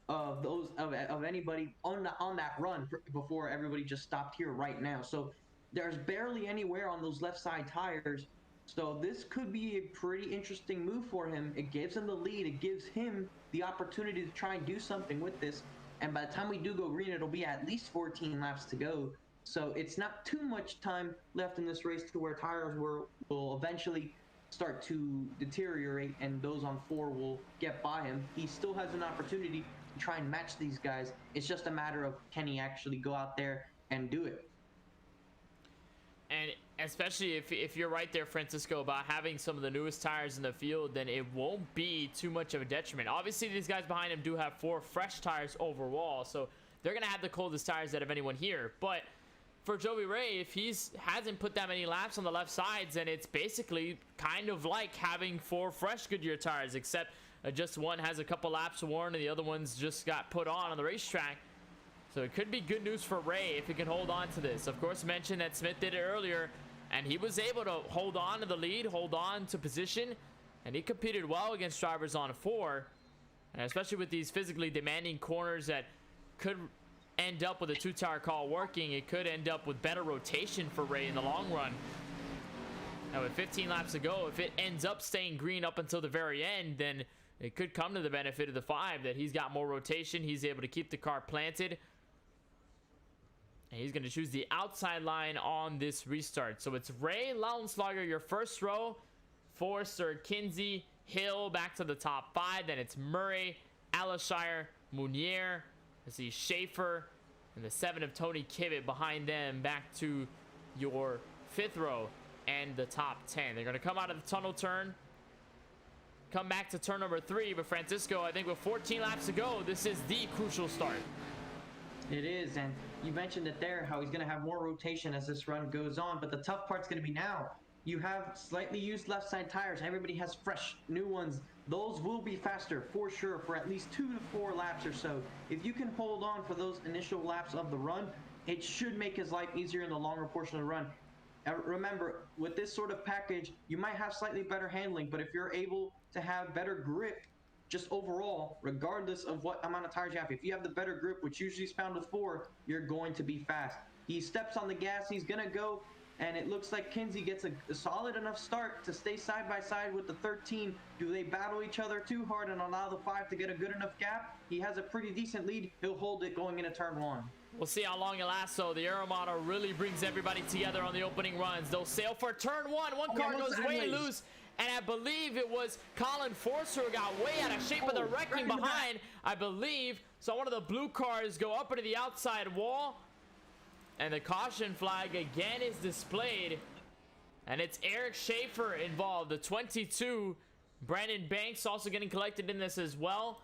of those of anybody on that run before everybody just stopped here right now. So there's barely any wear on those left side tires. So this could be a pretty interesting move for him. It gives him the lead. It gives him the opportunity to try and do something with this. And by the time we do go green, it'll be at least 14 laps to go. So it's not too much time left in this race to where tires will eventually start to deteriorate and those on 4 will get by him. He still has an opportunity to try and match these guys. It's just a matter of can he actually go out there and do it. And especially if you're right there, Francisco, about having some of the newest tires in the field, then it won't be too much of a detriment. Obviously, these guys behind him do have 4 fresh tires overall, so they're going to have the coldest tires out of anyone here. But for Joey Ray, if hasn't put that many laps on the left sides, then it's basically kind of like having 4 fresh Goodyear tires, except just one has a couple laps worn and the other ones just got put on the racetrack. So it could be good news for Ray if he can hold on to this. Of course, mentioned that Smith did it earlier, and he was able to hold on to the lead, hold on to position, and he competed well against drivers on 4. And especially with these physically demanding corners that could end up with a 2-tire call working, it could end up with better rotation for Ray in the long run. Now with 15 laps to go, if it ends up staying green up until the very end, then it could come to the benefit of the 5 that he's got more rotation. He's able to keep the car planted. And he's going to choose the outside line on this restart. So it's Ray, Lauenslager, your first row. Forrester, Kinsey, Hill back to the top 5. Then it's Murray, Alashire, Munier. Let's see, Schaefer, and the 7 of Tony Kivitt behind them back to your 5th row and the top 10. They're going to come out of the tunnel turn, come back to turn number 3. But Francisco, I think with 14 laps to go, this is the crucial start. It is, and you mentioned it there, how he's going to have more rotation as this run goes on, but the tough part's going to be now. You have slightly used left side tires. Everybody has fresh, new ones. Those will be faster, for sure, for at least 2 to 4 laps or so. If you can hold on for those initial laps of the run, it should make his life easier in the longer portion of the run. Remember, with this sort of package, you might have slightly better handling, but if you're able to have better grip, just overall, regardless of what amount of tires you have, if you have the better grip, which usually is found with 4, you're going to be fast. He steps on the gas, he's gonna go, and it looks like Kinsey gets a solid enough start to stay side by side with the 13. Do they battle each other too hard and allow the 5 to get a good enough gap? He has a pretty decent lead. He'll hold it going into turn 1. We'll see how long it lasts, though. The Aero model really brings everybody together on the opening runs. They'll sail for turn 1. One car goes way loose, and I believe it was Colin Forster who got way out of shape of the wrecking behind, I believe. So one of the blue cars go up into the outside wall, and the caution flag again is displayed, and it's Eric Schaefer involved, the 22. Brandon Banks also getting collected in this as well.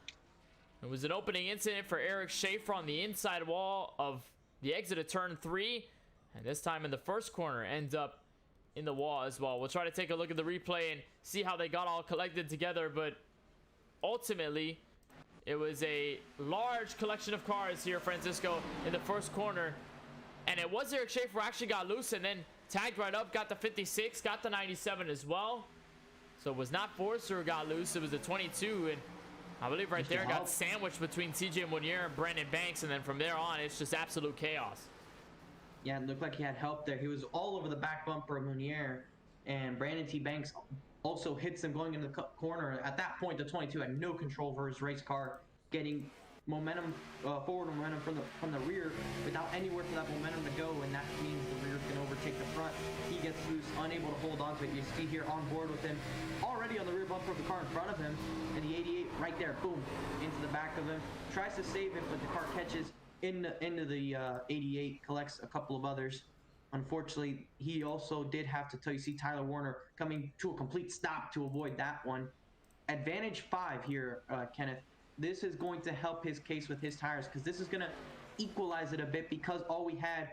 It was an opening incident for Eric Schaefer on the inside wall of the exit of turn 3, and this time in the first corner ends up in the wall as well. We'll try to take a look at the replay and see how they got all collected together, but ultimately it was a large collection of cars here, Francisco, in the first corner. And it was Eric Schaefer who actually got loose and then tagged right up, got the 56, got the 97 as well. So it was not Forrester who got loose, it was the 22. And I believe right there got sandwiched between CJ Munier and Brandon Banks. And then from there on, it's just absolute chaos. Yeah, it looked like he had help there. He was all over the back bumper of Munier. And Brandon T. Banks also hits him going into the corner. At that point, the 22 had no control over his race car, getting momentum, forward momentum from the rear without anywhere for that momentum to go, and that means the rear can overtake the front. He gets loose, unable to hold on to it. You see here on board with him, already on the rear bumper of the car in front of him, and the 88 right there, boom, into the back of him. Tries to save it, but the car catches into the 88, collects a couple of others. Unfortunately, he also did have to you see Tyler Warner coming to a complete stop to avoid that one. Advantage 5 here, Kenneth. This is going to help his case with his tires, because this is going to equalize it a bit, because all we had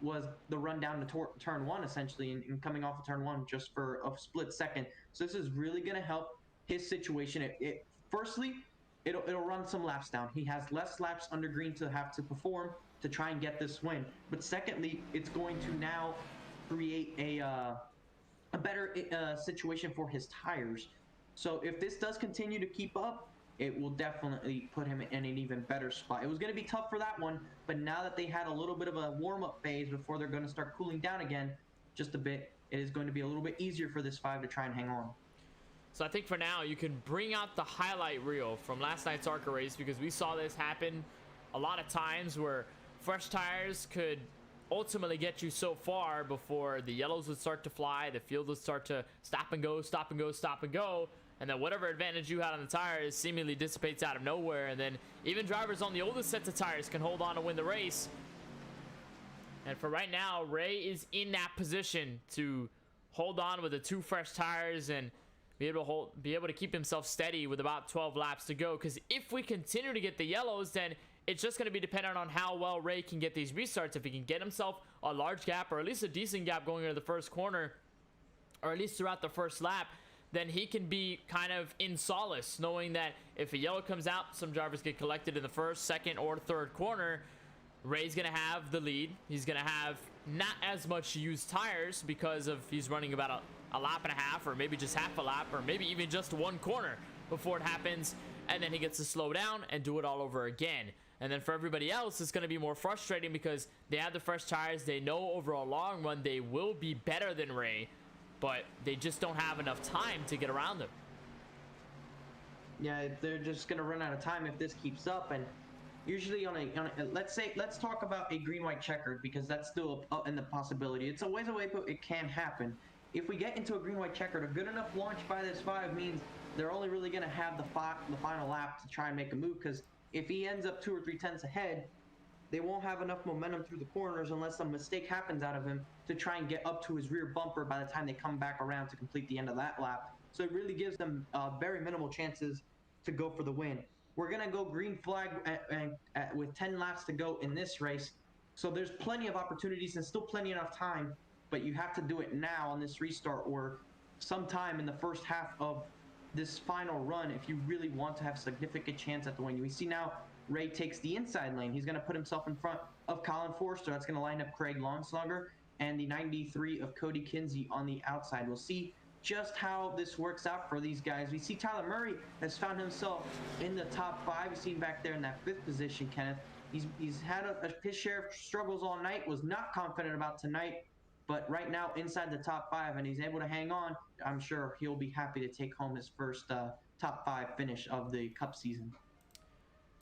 was the run down to turn 1 essentially, and coming off of turn 1 just for a split second. So this is really going to help his situation. Firstly, it'll run some laps down. He has less laps under green to have to perform to try and get this win. But secondly, it's going to now create a better situation for his tires. So if this does continue to keep up, it will definitely put him in an even better spot. It was going to be tough for that one, but now that they had a little bit of a warm-up phase before they're going to start cooling down again just a bit, it is going to be a little bit easier for this 5 to try and hang on. So I think for now you can bring out the highlight reel from last night's ARCA race, because we saw this happen a lot of times where fresh tires could ultimately get you so far before the yellows would start to fly, the field would start to stop and go, stop and go, stop and go, and then whatever advantage you had on the tires seemingly dissipates out of nowhere, and then even drivers on the oldest sets of tires can hold on to win the race. And for right now, Ray is in that position to hold on with the 2 fresh tires and be able to keep himself steady with about 12 laps to go. Because if we continue to get the yellows, then it's just going to be dependent on how well Ray can get these restarts. If he can get himself a large gap, or at least a decent gap going into the first corner, or at least throughout the first lap, then he can be kind of in solace, knowing that if a yellow comes out, some drivers get collected in the first, second, or third corner, Ray's going to have the lead. He's going to have not as much used tires because of he's running about a lap and a half, or maybe just half a lap, or maybe even just one corner before it happens, and then he gets to slow down and do it all over again. And then for everybody else, it's going to be more frustrating because they have the fresh tires. They know over a long run they will be better than Ray, but they just don't have enough time to get around him. Yeah, they're just going to run out of time if this keeps up. And usually on a let's talk about a green-white checkered, because that's still in the possibility. It's a ways away, but it can happen. If we get into a green-white checkered, a good enough launch by this 5 means they're only really going to have the final lap to try and make a move, because if he ends up 2 or 3 tenths ahead, they won't have enough momentum through the corners unless some mistake happens out of him to try and get up to his rear bumper by the time they come back around to complete the end of that lap. So it really gives them very minimal chances to go for the win. We're going to go green flag with 10 laps to go in this race. So there's plenty of opportunities and still plenty enough time, but you have to do it now on this restart or sometime in the first half of this final run if you really want to have a significant chance at the win. We see now Ray takes the inside lane. He's going to put himself in front of Colin Forster. That's going to line up Craig Longslugger and the 93 of Cody Kinsey on the outside. We'll see just how this works out for these guys. We see Tyler Murray has found himself in the top 5. We've seen back there in that 5th position, Kenneth. He's had his share of struggles all night, was not confident about tonight, but right now inside the top 5, and he's able to hang on. I'm sure he'll be happy to take home his first top 5 finish of the Cup season.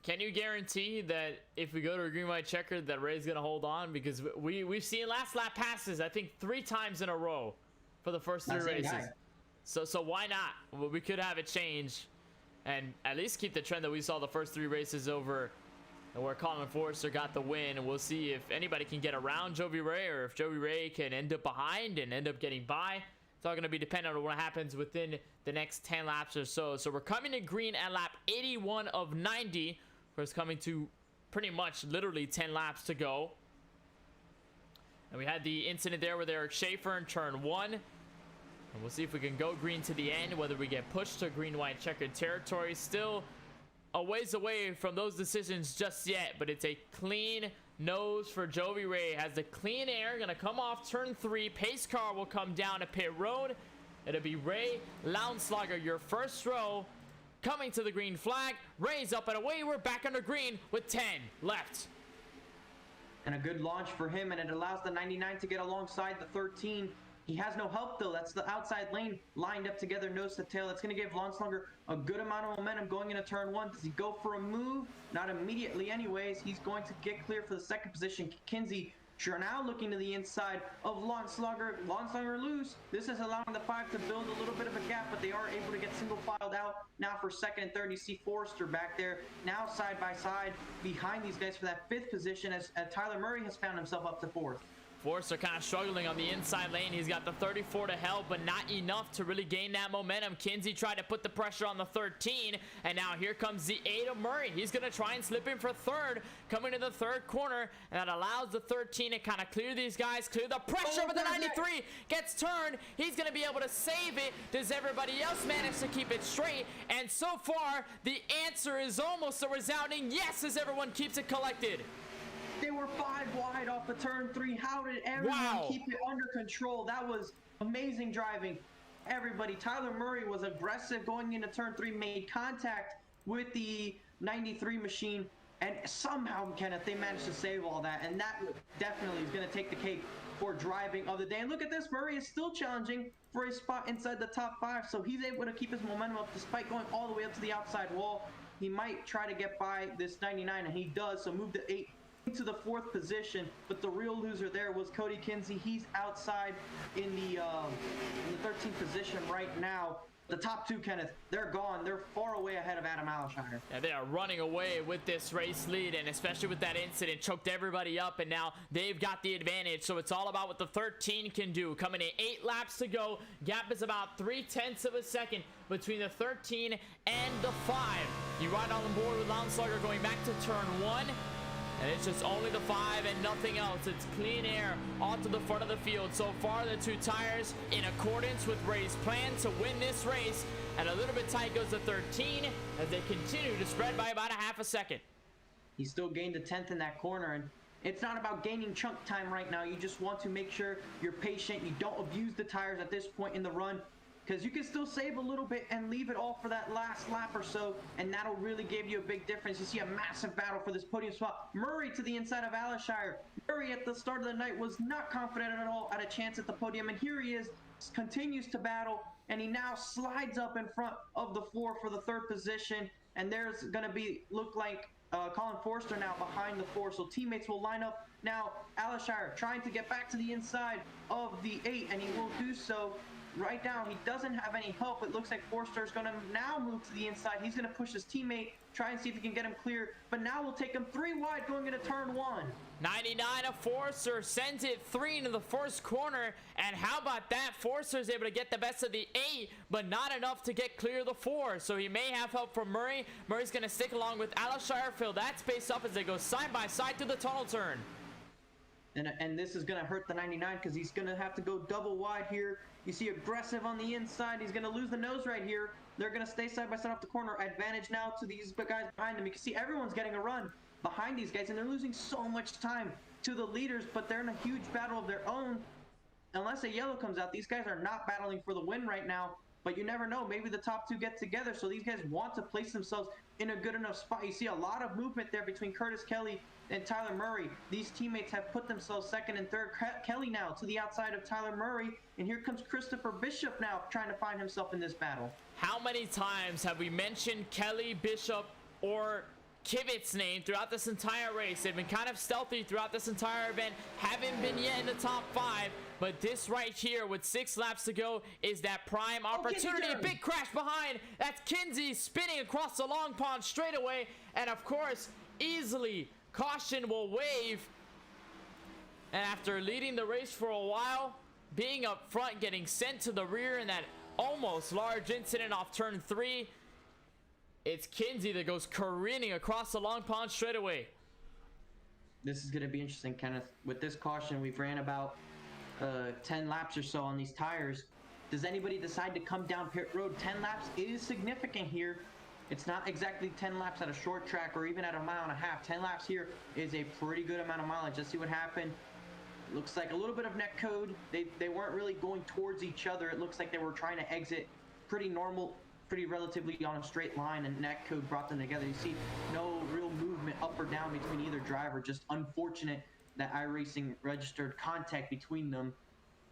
Can you guarantee that if we go to a green-white checker that Ray's going to hold on? Because we've seen last lap passes, I think 3 times in a row for the first 3 races. So why not? Well, we could have it change and at least keep the trend that we saw the first 3 races over, where Colin Forster got the win. And we'll see if anybody can get around Joey Ray, or if Joey Ray can end up behind and end up getting by. It's all going to be dependent on what happens within the next 10 laps or so. So we're coming to green at lap 81 of 90. Where it's coming to pretty much literally 10 laps to go. And we had the incident there with Eric Schaefer in turn 1. And we'll see if we can go green to the end, whether we get pushed to green-white checkered territory. Still a ways away from those decisions just yet, but it's a clean nose for Joey Ray. Has the clean air, gonna come off turn 3. Pace car will come down to pit road. It'll be Ray Lounslogger, your first row, coming to the green flag. Ray's up and away. We're back under green with 10 left. And a good launch for him, and it allows the 99 to get alongside the 13. He has no help, though. That's the outside lane lined up together, nose to tail. That's going to give Longslonger a good amount of momentum going into turn 1. Does he go for a move? Not immediately anyways. He's going to get clear for the 2nd position. Kinsey sure now looking to the inside of Longslonger. Longslonger loose. This is allowing the 5 to build a little bit of a gap, but they are able to get single filed out. Now for 2nd and 3rd, you see Forrester back there. Now side by side behind these guys for that 5th position as Tyler Murray has found himself up to 4th. Forster kind of struggling on the inside lane. He's got the 34 to help, but not enough to really gain that momentum. Kinsey tried to put the pressure on the 13, and now here comes the 8 of Murray. He's going to try and slip in for 3rd, coming to the 3rd corner, and that allows the 13 to kind of clear these guys, clear the pressure, but the 93 gets turned. He's going to be able to save it. Does everybody else manage to keep it straight? And so far, the answer is almost a resounding yes, as everyone keeps it collected. They were 5 wide off of turn 3. How did everyone keep it under control? That was amazing driving. Everybody, Tyler Murray was aggressive going into turn 3, made contact with the 93 machine, And somehow, Kenneth, they managed to save all that, and that definitely is going to take the cake for driving of the day. And look at this, Murray is still challenging for a spot inside the top 5, so he's able to keep his momentum up despite going all the way up to the outside wall. He might try to get by this 99, and he does, so move to 8 into the 4th position. But the real loser there was Cody Kinsey. He's outside in the 13th position right now. The top 2, Kenneth, they're gone. They're far away ahead of Adam Alshire. Yeah, they are running away with this race lead, and especially with that incident, choked everybody up, and now they've got the advantage. So it's all about what the 13 can do. Coming in 8 laps to go. Gap is about 0.3 of a second between the 13 and the 5. You ride on board with Launslugger going back to turn 1. And it's just only the 5 and nothing else. It's clean air onto the front of the field. So far, the 2 tires in accordance with Ray's plan to win this race. And a little bit tight goes the 13 as they continue to spread by about 0.5 seconds. He still gained a 10th in that corner, and it's not about gaining chunk time right now. You just want to make sure you're patient. You don't abuse the tires at this point in the run, because you can still save a little bit and leave it all for that last lap or so, and that'll really give you a big difference. You see a massive battle for this podium spot. Murray to the inside of Alshire. Murray at the start of the night was not confident at all at a chance at the podium, and here he is, continues to battle, and he now slides up in front of the 4 for the 3rd position, and there's going to look like Colin Forster now behind the 4, so teammates will line up. Now Alshire trying to get back to the inside of the 8, and he will do so. Right now, he doesn't have any help. It looks like Forster is going to now move to the inside. He's going to push his teammate, try and see if he can get him clear. But now we'll take him 3 wide going into turn 1. 99 of Forster sends it 3 into the first corner. And how about that? Forster is able to get the best of the 8, but not enough to get clear of the 4. So he may have help from Murray. Murray's going to stick along with Alshire, fill that space up as they go side by side through the tunnel turn. And this is going to hurt the 99 because he's going to have to go double wide here. You see aggressive on the inside. He's going to lose the nose right here. They're going to stay side by side off the corner. Advantage now to these guys behind them. You can see everyone's getting a run behind these guys, and they're losing so much time to the leaders, but they're in a huge battle of their own. Unless a yellow comes out, these guys are not battling for the win right now, but you never know. Maybe the top 2 get together, so these guys want to place themselves in a good enough spot. You see a lot of movement there between Curtis Kelly and Tyler Murray. These teammates have put themselves 2nd and 3rd. Kelly now to the outside of Tyler Murray, and here comes Christopher Bishop now trying to find himself in this battle. How many times have we mentioned Kelly, Bishop, or Kivitt's name throughout this entire race? They've been kind of stealthy throughout this entire event, haven't been yet in the top 5, but this right here with 6 laps to go is that prime opportunity. A big crash behind. That's Kinsey spinning across the long pond straightaway, and of course, easily caution will wave. And after leading the race for a while, being up front, getting sent to the rear in that almost large incident off turn 3, it's Kinsey that goes careening across the long pond straightaway. This is going to be interesting, Kenneth. With this caution, we've ran about 10 laps or so on these tires. Does anybody decide to come down pit road? 10 laps is significant here. It's not exactly 10 laps at a short track or even at a 1.5 miles. 10 laps here is a pretty good amount of mileage. Let's see what happened. Looks like a little bit of net code. They weren't really going towards each other. It looks like they were trying to exit pretty normal, pretty relatively on a straight line, and net code brought them together. You see no real movement up or down between either driver. Just unfortunate that iRacing registered contact between them,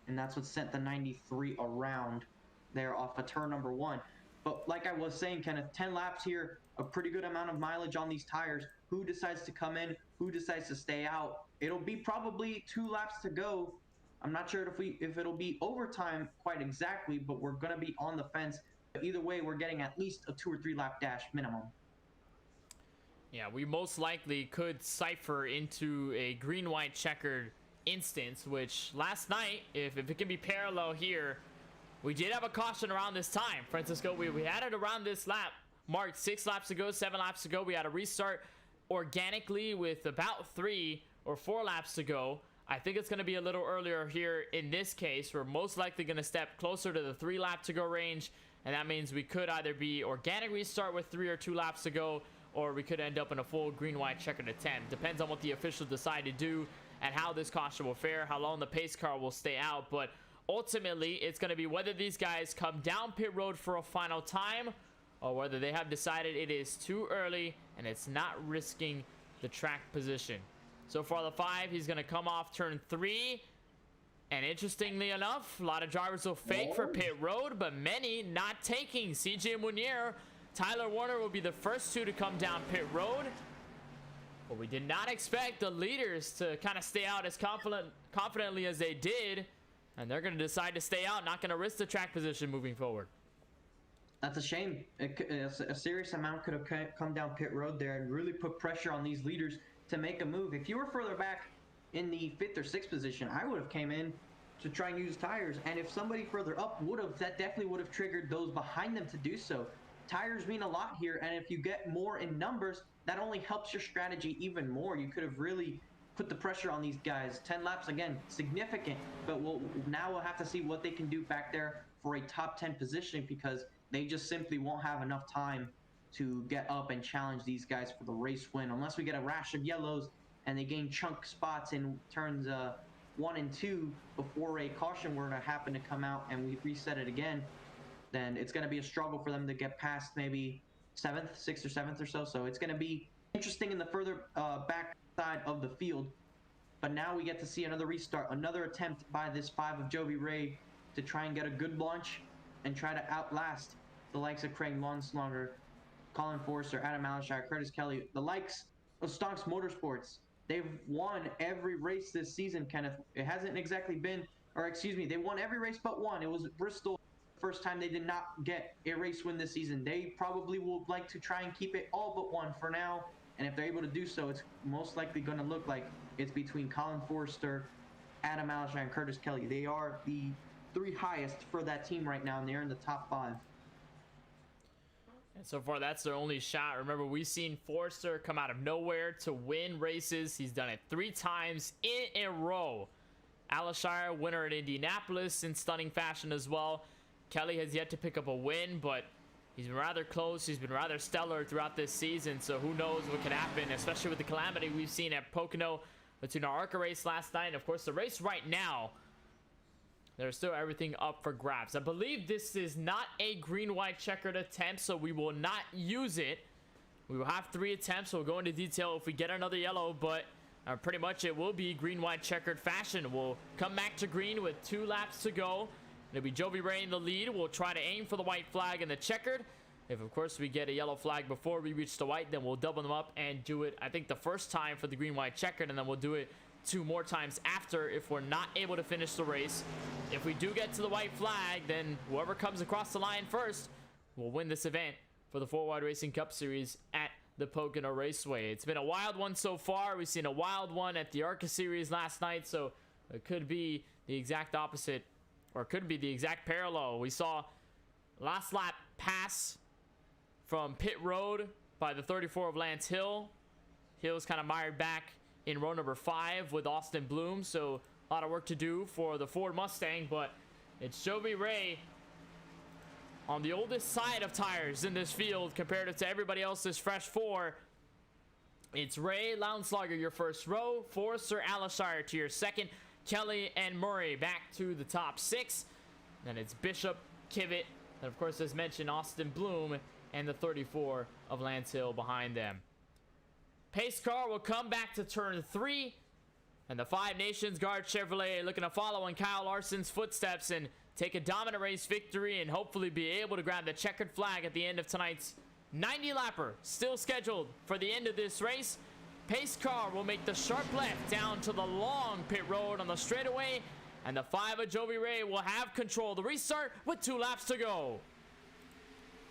and that's what sent the 93 around there off of turn number 1. But like I was saying, Kenneth, 10 laps here, a pretty good amount of mileage on these tires. Who decides to come in? Who decides to stay out? It'll be probably 2 laps to go. I'm not sure if it'll be overtime quite exactly, but we're going to be on the fence. But either way, we're getting at least a 2 or 3 lap dash minimum. Yeah, we most likely could cipher into a green-white checkered instance, which last night, if it can be parallel here, we did have a caution around this time, Francisco. We had it around this lap. Marked 6 laps ago, 7 laps ago. We had a restart organically with about 3 or 4 laps to go. I think it's going to be a little earlier here in this case. We're most likely going to step closer to the 3 lap to go range, and that means we could either be organic restart with 3 or 2 laps to go, or we could end up in a full green-white checkered attempt. Depends on what the officials decide to do and how this caution will fare, how long the pace car will stay out. But ultimately, it's going to be whether these guys come down pit road for a final time or whether they have decided it is too early and it's not risking the track position. So far, the 5, he's going to come off turn 3. And interestingly enough, a lot of drivers will fake for pit road, but many not taking. CJ Munier, Tyler Warner will be the first 2 to come down pit road. But we did not expect the leaders to kind of stay out as confidently as they did. And they're going to decide to stay out, not going to risk the track position moving forward. That's a shame. A serious amount could have come down pit road there and really put pressure on these leaders to make a move. If you were further back in the 5th or 6th position, I would have came in to try and use tires. And if somebody further up would have, that definitely would have triggered those behind them to do so. Tires mean a lot here, and if you get more in numbers, that only helps your strategy even more. You could have really put the pressure on these guys. 10 laps, again, significant, but now we'll have to see what they can do back there for a top 10 position, because they just simply won't have enough time to get up and challenge these guys for the race win. Unless we get a rash of yellows and they gain chunk spots in turns 1 and 2 before a caution were to happen to come out and we reset it again, then it's going to be a struggle for them to get past maybe 7th, 6th or 7th or so. So it's going to be interesting in the further back side of the field. But now we get to see another restart, another attempt by this 5 of Jovi Ray to try and get a good launch and try to outlast the likes of Craig Lonslonger, Colin Forster, Adam Alshire, Curtis Kelly, the likes of Stonks Motorsports. They've won every race this season, Kenneth. It hasn't exactly been, or excuse me, they won every race but one. It was Bristol, first time they did not get a race win this season. They probably would like to try and keep it all but one for now. And if they're able to do so, it's most likely going to look like it's between Colin Forster, Adam Alshire, and Curtis Kelly. They are the 3 highest for that team right now, and they're in the top 5. And so far, that's their only shot. Remember, we've seen Forster come out of nowhere to win races. He's done it 3 times in a row. Alshire, winner at Indianapolis in stunning fashion as well. Kelly has yet to pick up a win, but he's been rather close. He's been rather stellar throughout this season, so who knows what could happen, especially with the calamity we've seen at Pocono between our ARCA race last night and, of course, the race right now. There's still everything up for grabs. I believe this is not a green-white checkered attempt, so we will not use it. We will have 3 attempts, so we'll go into detail if we get another yellow, but pretty much it will be green-white checkered fashion. We'll come back to green with 2 laps to go. It'll be Jovi Ray in the lead. We'll try to aim for the white flag and the checkered. If, of course, we get a yellow flag before we reach the white, then we'll double them up and do it, I think, the first time for the green-white checkered, and then we'll do it 2 more times after if we're not able to finish the race. If we do get to the white flag, then whoever comes across the line first will win this event for the 4 Wide Racing Cup Series at the Pocono Raceway. It's been a wild one so far. We've seen a wild one at the ARCA Series last night, so it could be the exact opposite, or it could be the exact parallel. We saw last lap pass from pit road by the 34 of Lance Hill. Hill's kind of mired back in row number 5 with Austin Bloom, so a lot of work to do for the Ford Mustang, but it's Jovi Ray on the oldest side of tires in this field compared to everybody else's fresh 4. It's Ray, Lounslager your first row, Forster, Alshire to your second, Kelly and Murray back to the top 6. Then it's Bishop, Kivett, and of course, as mentioned, Austin Bloom and the 34 of Lance Hill behind them. Pace car will come back to turn 3, and the 5 Nations Guard Chevrolet looking to follow in Kyle Larson's footsteps and take a dominant race victory and hopefully be able to grab the checkered flag at the end of tonight's 90-lapper, still scheduled for the end of this race. Pace car will make the sharp left down to the long pit road on the straightaway, and the 5 of Jovi Ray will have control of the restart with 2 laps to go.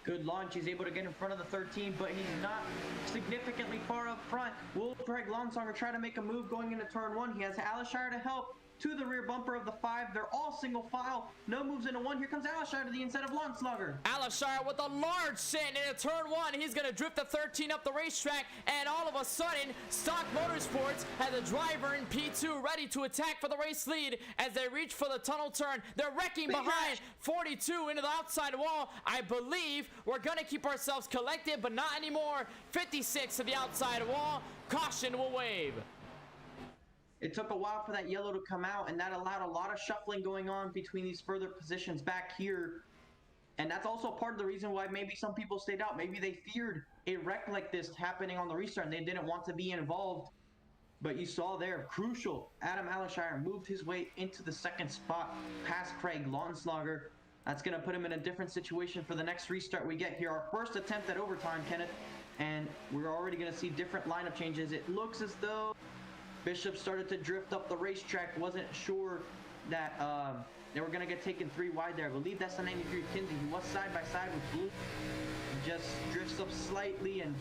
Good launch. He's able to get in front of the 13, but he's not significantly far up front. Will Craig Lonslonger try to make a move going into turn 1? He has Alshire to help. To the rear bumper of the 5. They're all single file. No moves into 1. Here comes Alshire to the inside of Lonslonger. Alshire with a large send into turn 1. He's going to drift the 13 up the racetrack, and all of a sudden, Stock Motorsports has a driver in P2 ready to attack for the race lead as they reach for the tunnel turn. They're wrecking behind 42 into the outside wall. I believe we're going to keep ourselves collected, but not anymore. 56 to the outside wall. Caution will wave. It took a while for that yellow to come out, and that allowed a lot of shuffling going on between these further positions back here. And that's also part of the reason why maybe some people stayed out. Maybe they feared a wreck like this happening on the restart and they didn't want to be involved. But you saw there, crucial, Adam Allenshire moved his way into the second spot past Craig Launslager. That's going to put him in a different situation for the next restart we get here. Our first attempt at overtime, Kenneth, and we're already going to see different lineup changes. It looks as though Bishop started to drift up the racetrack. Wasn't sure that they were going to get taken 3 wide there. I believe that's the 93 Kinsey, who was side by side with Blue. He just drifts up slightly and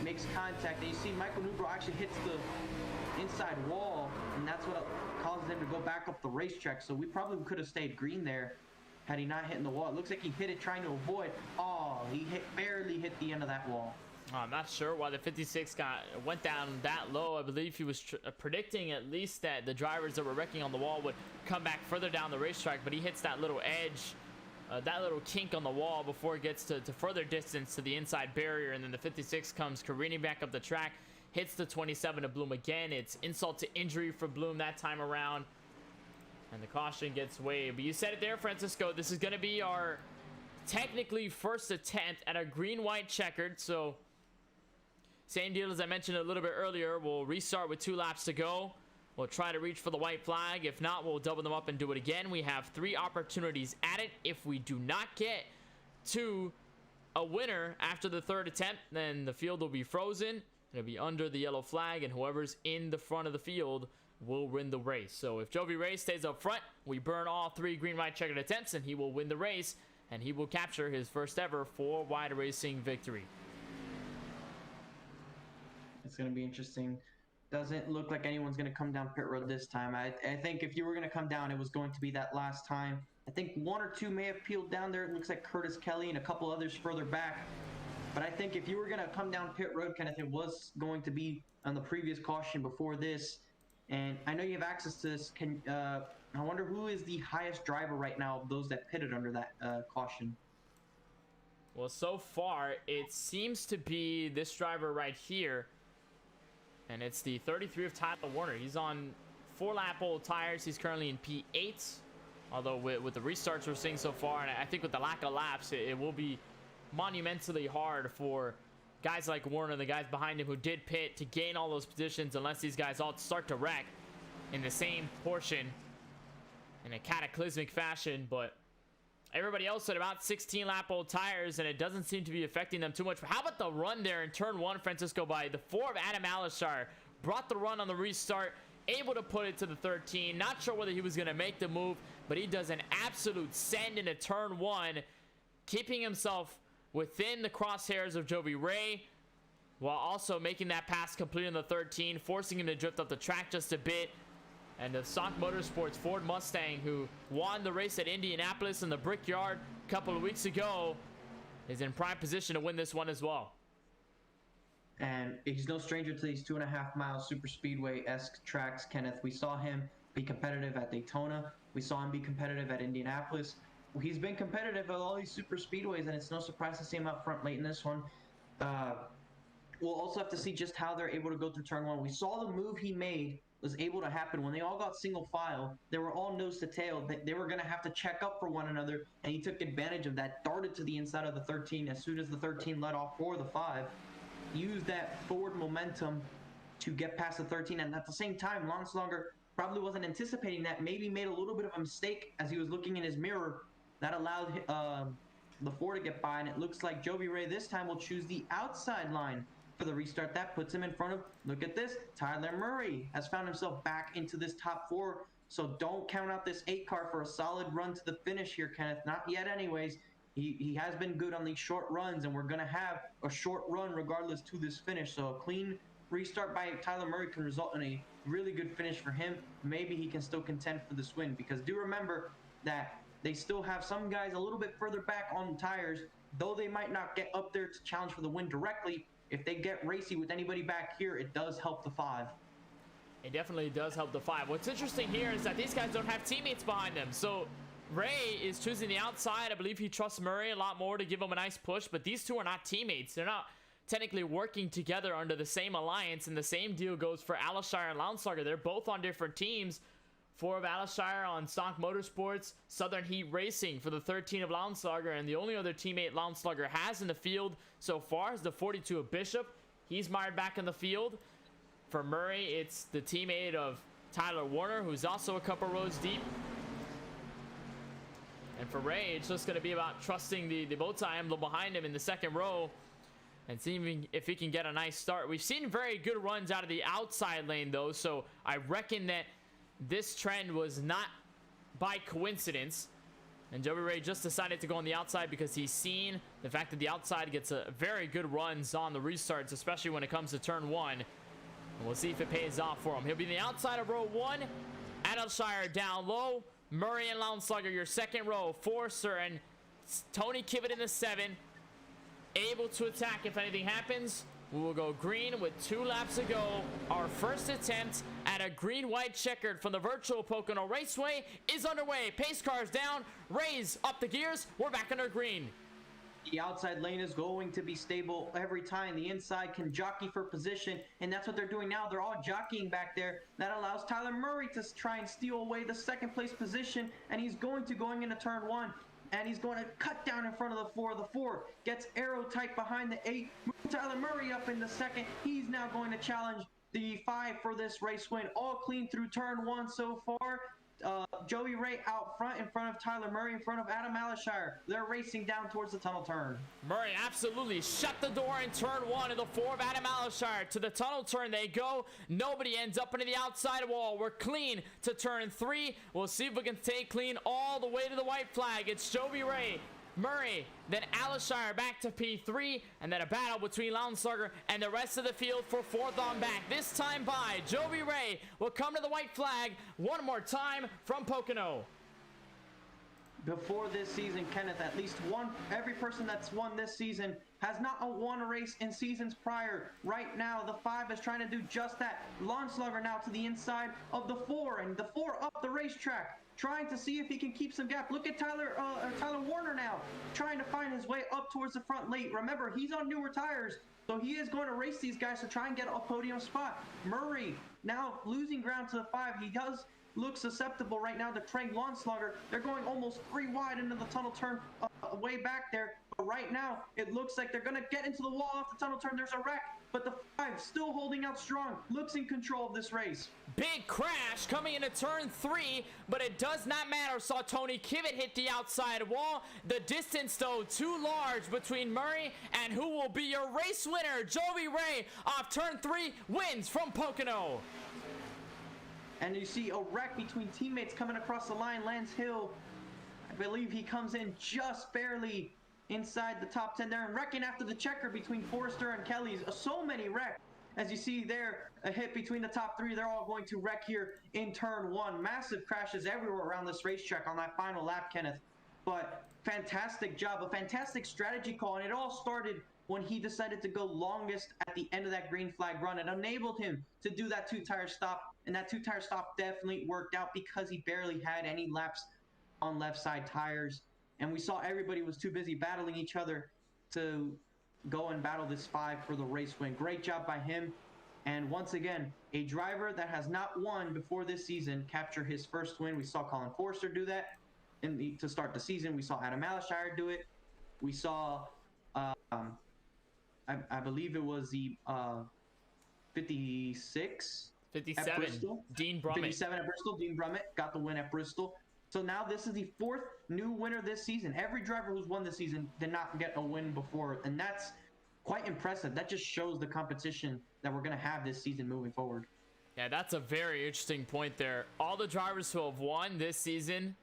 makes contact. And you see Michael Newbro actually hits the inside wall, and that's what causes him to go back up the racetrack. So we probably could have stayed green there had he not hit the wall. It looks like he hit it trying to avoid. Oh, he barely hit the end of that wall. I'm not sure why the 56 went down that low. I believe he was predicting at least that the drivers that were wrecking on the wall would come back further down the racetrack, but he hits that little edge, that little kink on the wall before it gets to further distance to the inside barrier, and then the 56 comes careening back up the track, hits the 27 of Bloom again. It's insult to injury for Bloom that time around, and the caution gets waived. But you said it there, Francisco. This is going to be our technically first attempt at a green-white checkered, so same deal as I mentioned a little bit earlier. We'll restart with 2 laps to go. We'll try to reach for the white flag. If not, we'll double them up and do it again. We have 3 opportunities at it. If we do not get to a winner after the 3rd attempt, then the field will be frozen. It'll be under the yellow flag, and whoever's in the front of the field will win the race. So if Jovi Ray stays up front, we burn all 3 green-white checkered attempts, and he will win the race, and he will capture his first ever 4-wide racing victory. It's going to be interesting. Doesn't look like anyone's going to come down pit road this time. I think if you were going to come down, it was going to be that last time. I think 1 or 2 may have peeled down there. It looks like Curtis Kelly and a couple others further back. But I think if you were going to come down pit road, Kenneth, it was going to be on the previous caution before this. And I know you have access to this. I wonder who is the highest driver right now of those that pitted under that caution. Well, so far, it seems to be this driver right here. And it's the 33 of Tyler Warner. He's on 4-lap old tires. He's currently in P8. Although with the restarts we're seeing so far, and I think with the lack of laps, it will be monumentally hard for guys like Warner, the guys behind him who did pit, to gain all those positions unless these guys all start to wreck in the same portion in a cataclysmic fashion. But everybody else at about 16-lap old tires, and it doesn't seem to be affecting them too much. But how about the run there in turn 1, Francisco, by the 4 of Adam Allenshire? Brought the run on the restart, able to put it to the 13. Not sure whether he was going to make the move, but he does an absolute send into turn 1, keeping himself within the crosshairs of Jovi Ray, while also making that pass complete on the 13, forcing him to drift up the track just a bit. And the Stock Motorsports Ford Mustang, who won the race at Indianapolis in the Brickyard a couple of weeks ago, is in prime position to win this one as well. And he's no stranger to these 2.5-mile super speedway-esque tracks, Kenneth. We saw him be competitive at Daytona. We saw him be competitive at Indianapolis. He's been competitive at all these super speedways, and it's no surprise to see him up front late in this one. We'll also have to see just how they're able to go through turn 1. We saw the move he made was able to happen when they all got single file. They were all nose to tail. They were going to have to check up for one another, and he took advantage of that, darted to the inside of the 13 as soon as the 13 let off for the 5, used that forward momentum to get past the 13, and at the same time, Launslager probably wasn't anticipating that, maybe made a little bit of a mistake as he was looking in his mirror. That allowed the 4 to get by, and it looks like Jovi Ray this time will choose the outside line for the restart. That puts him in front of, look at this, Tyler Murray has found himself back into this top 4. So don't count out this 8 car for a solid run to the finish here, Kenneth. Not yet anyways. He has been good on these short runs, and we're going to have a short run regardless to this finish. So a clean restart by Tyler Murray can result in a really good finish for him. Maybe he can still contend for this win, because do remember that they still have some guys a little bit further back on the tires, though they might not get up there to challenge for the win directly. If they get racy with anybody back here, it does help the 5. It definitely does help the 5. What's interesting here is that these guys don't have teammates behind them. So Ray is choosing the outside. I believe he trusts Murray a lot more to give him a nice push, but these two are not teammates. They're not technically working together under the same alliance, and the same deal goes for Allenshire and Launslager. They're both on different teams 4 of Alshire on Stock Motorsports, Southern Heat Racing for the 13 of Launslugger, and the only other teammate Launslugger has in the field so far is the 42 of Bishop. He's mired back in the field. For Murray, it's the teammate of Tyler Warner, who's also a couple rows deep. And for Ray, it's just going to be about trusting the bow tie emblem behind him in the second row and seeing if he can get a nice start. We've seen very good runs out of the outside lane, though, so I reckon that this trend was not by coincidence. And Joey Ray just decided to go on the outside because he's seen the fact that the outside gets a very good runs on the restarts, especially when it comes to turn 1. And we'll see if it pays off for him. He'll be the outside of row 1. Adelsshire down low. Murray and Launslugger, your second row. Forster and Tony Kibbett in the 7. Able to attack if anything happens. We will go green with 2 laps to go. Our first attempt at a green-white checkered from the virtual Pocono Raceway is underway. Pace cars down. Raise up the gears. We're back under green. The outside lane is going to be stable every time. The inside can jockey for position, and that's what they're doing now. They're all jockeying back there. That allows Tyler Murray to try and steal away the second place position, and he's going into turn 1. And he's going to cut down in front of the 4. The 4 gets arrow tight behind the 8. Move Tyler Murray up in the second. He's now going to challenge the 5 for this race win. All clean through turn 1 so far. Joey Ray out front in front of Tyler Murray, in front of Adam Alshire. They're racing down towards the tunnel turn. Murray absolutely shut the door in turn 1 of the 4 of Adam Alshire. To the tunnel turn they go. Nobody ends up into the outside wall. We're clean to turn 3. We'll see if we can stay clean all the way to the white flag. It's Joey Ray, Murray, then Alshire back to P3, and then a battle between Launslugger and the rest of the field for 4th on back. This time by Joey Ray will come to the white flag one more time from Pocono. Before this season, Kenneth, at least every person that's won this season has not won a race in seasons prior. Right now, the 5 is trying to do just that. Launslugger now to the inside of the 4, and the 4 up the racetrack, trying to see if he can keep some gap. Look at Tyler Warner now, trying to find his way up towards the front late. Remember, he's on newer tires, so he is going to race these guys to try and get a podium spot. Murray now losing ground to the 5. He does look susceptible right now to Craig Launslugger. They're going almost 3 wide into the tunnel turn way back there. But right now, it looks like they're going to get into the wall off the tunnel turn. There's a wreck, but the 5 still holding out strong. Looks in control of this race. Big crash coming into turn 3, but it does not matter. Saw Tony Kibbett hit the outside wall. The distance, though, too large between Murray and who will be your race winner. Joey Ray off turn 3 wins from Pocono. And you see a wreck between teammates coming across the line. Lance Hill, I believe he comes in just barely inside the top 10 there, and wrecking after the checker between Forrester and Kelly's. So many wrecks. As you see there, a hit between the top 3. They're all going to wreck here in turn 1. Massive crashes everywhere around this racetrack on that final lap, Kenneth. But fantastic job, a fantastic strategy call, and it all started when he decided to go longest at the end of that green flag run. It enabled him to do that 2-tire stop, and that 2-tire stop definitely worked out because he barely had any laps on left side tires. And we saw everybody was too busy battling each other to go and battle this 5 for the race win. Great job by him. And once again, a driver that has not won before this season capture his first win. We saw Colin Forster do that to start the season. We saw Adam Alshire do it. We saw I believe it was the 57 Dean Brummett. 57 at Bristol. Dean Brummett got the win at Bristol. So now this is the 4th new winner this season. Every driver who's won this season did not get a win before, and that's quite impressive. That just shows the competition that we're going to have this season moving forward. Yeah, that's a very interesting point there. All the drivers who have won this season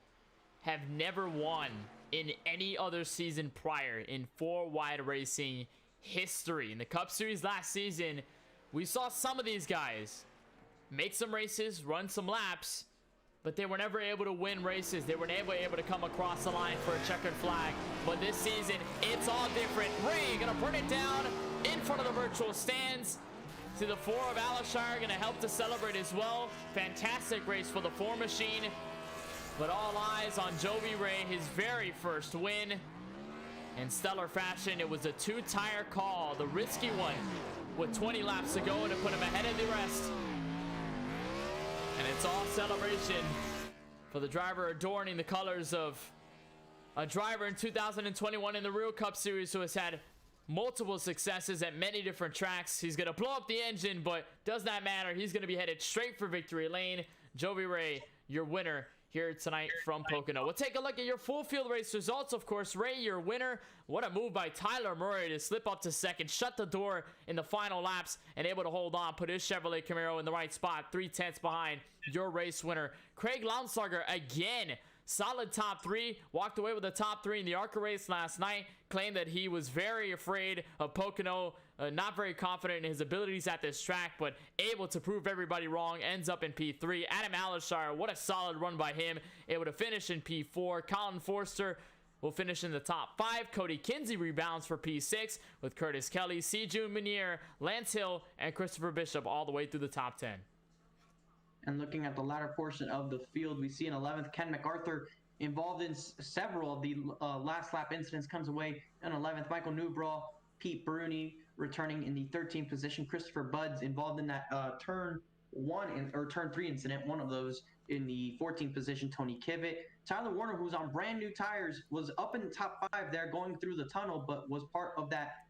have never won in any other season prior in 4-wide racing history. In the Cup Series last season, we saw some of these guys make some races, run some laps, but they were never able to win races. They were never able to come across the line for a checkered flag. But this season, it's all different. Ray gonna burn it down in front of the virtual stands. To the 4 of Alshire, gonna help to celebrate as well. Fantastic race for the 4 machine. But all eyes on Joey Ray, his very first win. In stellar fashion, it was a 2-tire call, the risky one, with 20 laps to go to put him ahead of the rest. And it's all celebration for the driver adorning the colors of a driver in 2021 in the Real Cup Series who has had multiple successes at many different tracks. He's going to blow up the engine, but does not matter. He's going to be headed straight for victory lane. Jovi Ray, your winner here tonight from Pocono. We'll take a look at your full field race results. Of course, Ray, your winner. What a move by Tyler Murray to slip up to second, shut the door in the final laps, and able to hold on, put his Chevrolet Camaro in the right spot, 3/10 behind your race winner. Craig Launslager, again, solid top three, walked away with the top three in the ARCA race last night, claimed that he was very afraid of Pocono, not very confident in his abilities at this track, but able to prove everybody wrong, ends up in P3. Adam Alishire, what a solid run by him, able to finish in P4. Colin Forster will finish in the top 5. Cody Kinsey rebounds for P6 with Curtis Kelly, C. June Minier, Lance Hill, and Christopher Bishop all the way through the top 10. And looking at the latter portion of the field, we see in 11th, Ken MacArthur involved in several of the last lap incidents, comes away in 11th. Michael Newbraw, Pete Bruni returning in the 13th position. Christopher Buds involved in that turn 3 incident, one of those in the 14th position. Tony Kivett. Tyler Warner, who's on brand new tires, was up in the top 5 there going through the tunnel, but was part of that